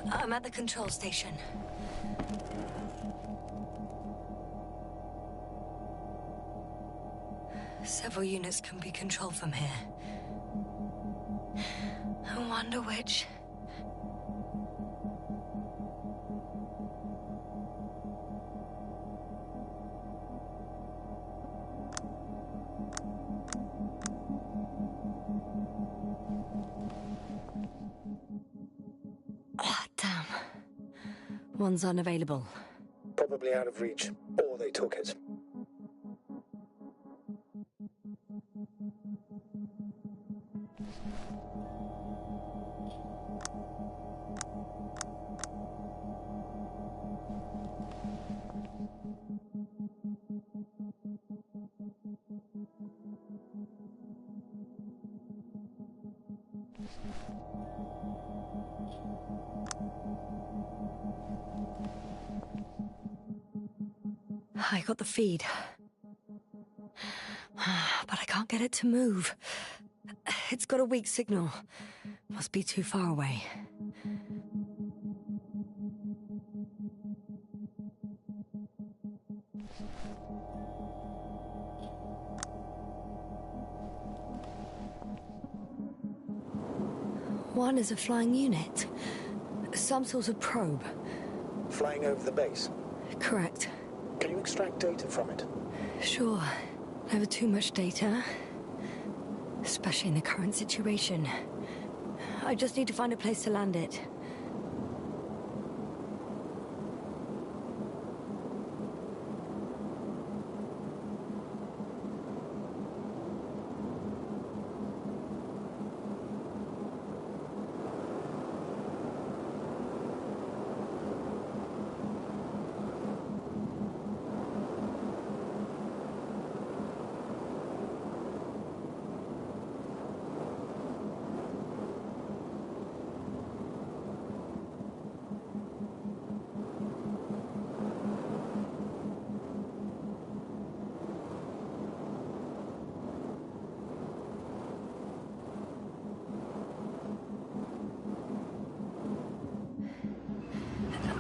I'm at the control station. Several units can be controlled from here. I wonder which. Ah, damn. One's unavailable. Probably out of reach, or they took it. I got the feed. But I can't get it to move. It's got a weak signal. Must be too far away. One is a flying unit. Some sort of probe. Flying over the base? Correct. Can you extract data from it? Sure. Never too much data. Especially in the current situation. I just need to find a place to land it.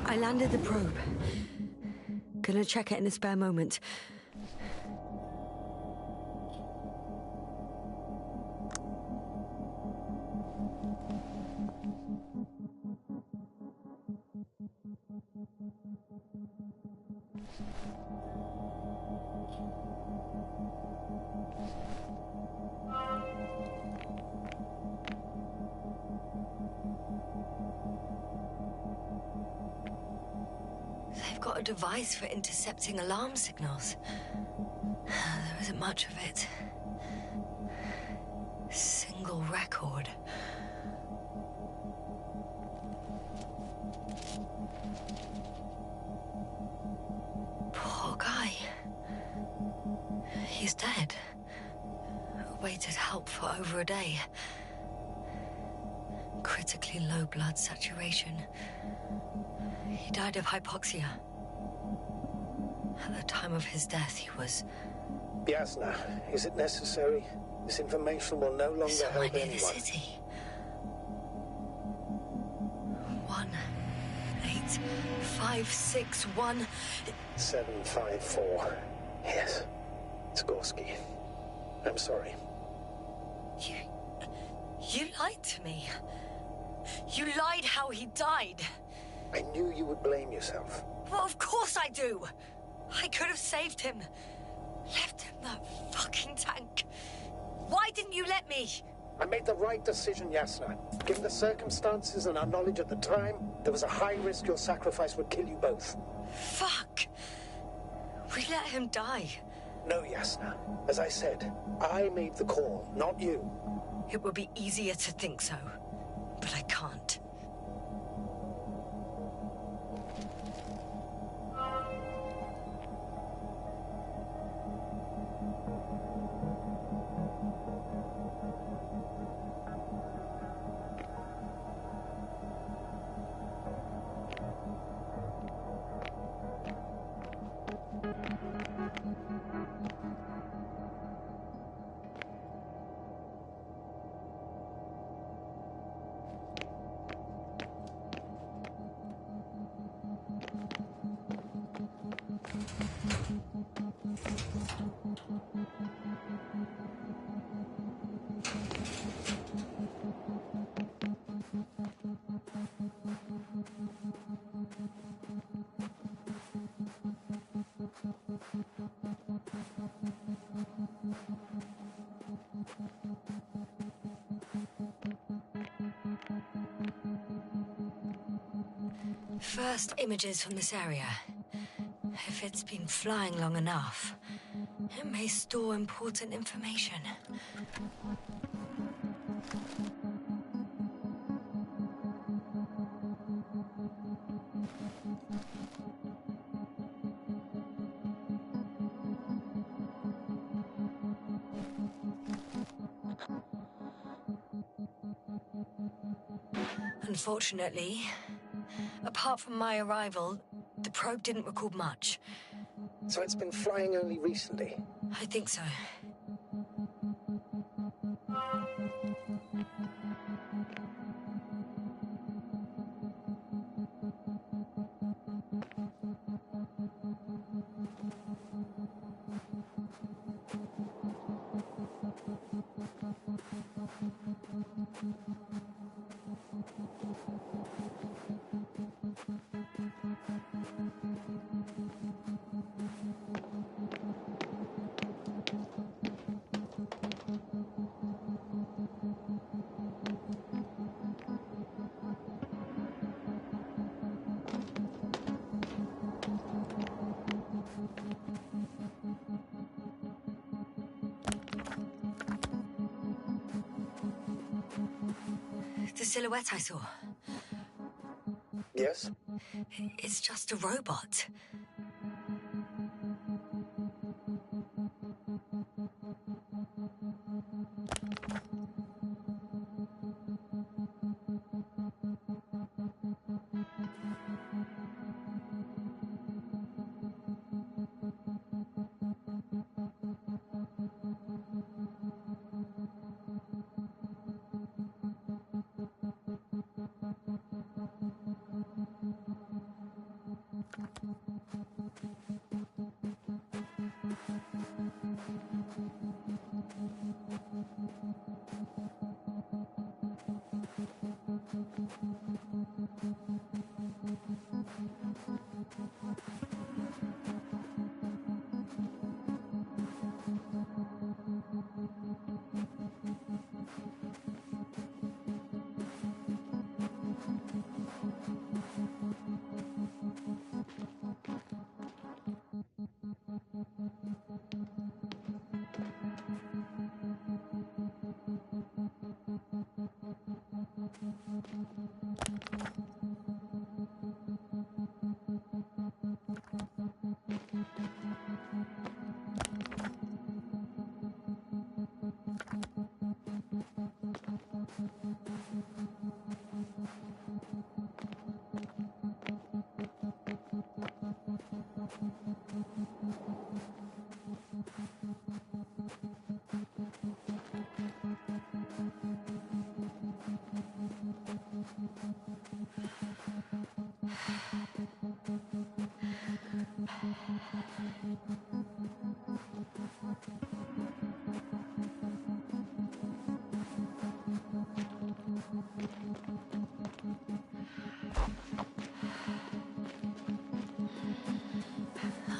I landed the probe. Gonna check it in a spare moment. They've got a device for intercepting alarm signals. There isn't much of it. Single record. Poor guy. dead. Awaited help for over a day. Critically low blood saturation. He died of hypoxia. At the time of his death, he was... Yasna, is it necessary? This information will no longer somewhere help near anyone. the city. 18561. 754. Yes. Skorsky. I'm sorry. You lied to me. You lied how he died. I knew you would blame yourself. Well, of course I do. I could have saved him. Left him that fucking tank. Why didn't you let me? I made the right decision, Yasna. Given the circumstances and our knowledge at the time, there was a high risk your sacrifice would kill you both. Fuck. We let him die. No, Yasna. As I said, I made the call, not you. It would be easier to think so, but I can't. First images from this area. If it's been flying long enough, it may store important information. Unfortunately, apart from my arrival, the probe didn't record much. So it's been flying only recently? I think so. The silhouette I saw. Yes? It's just a robot.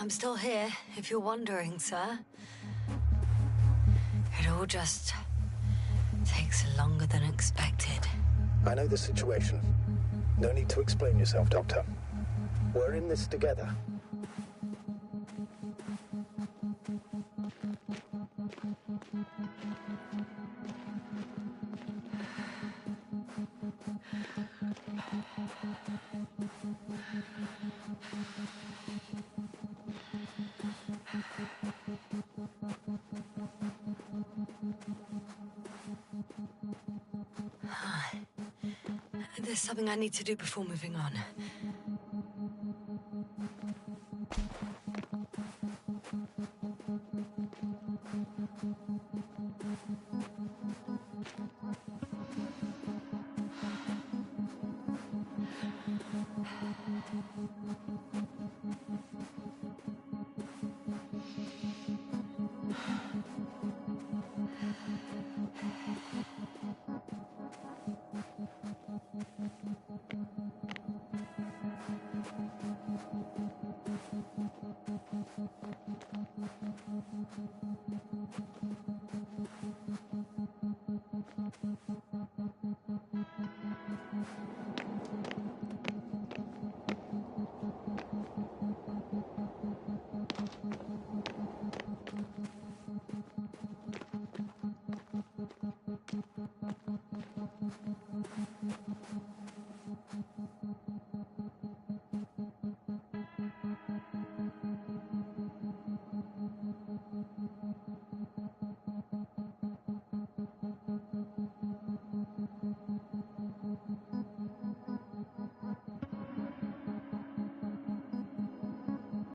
I'm still here, if you're wondering, sir. It all just takes longer than expected. I know the situation. No need to explain yourself, Doctor. We're in this together. There's something I need to do before moving on.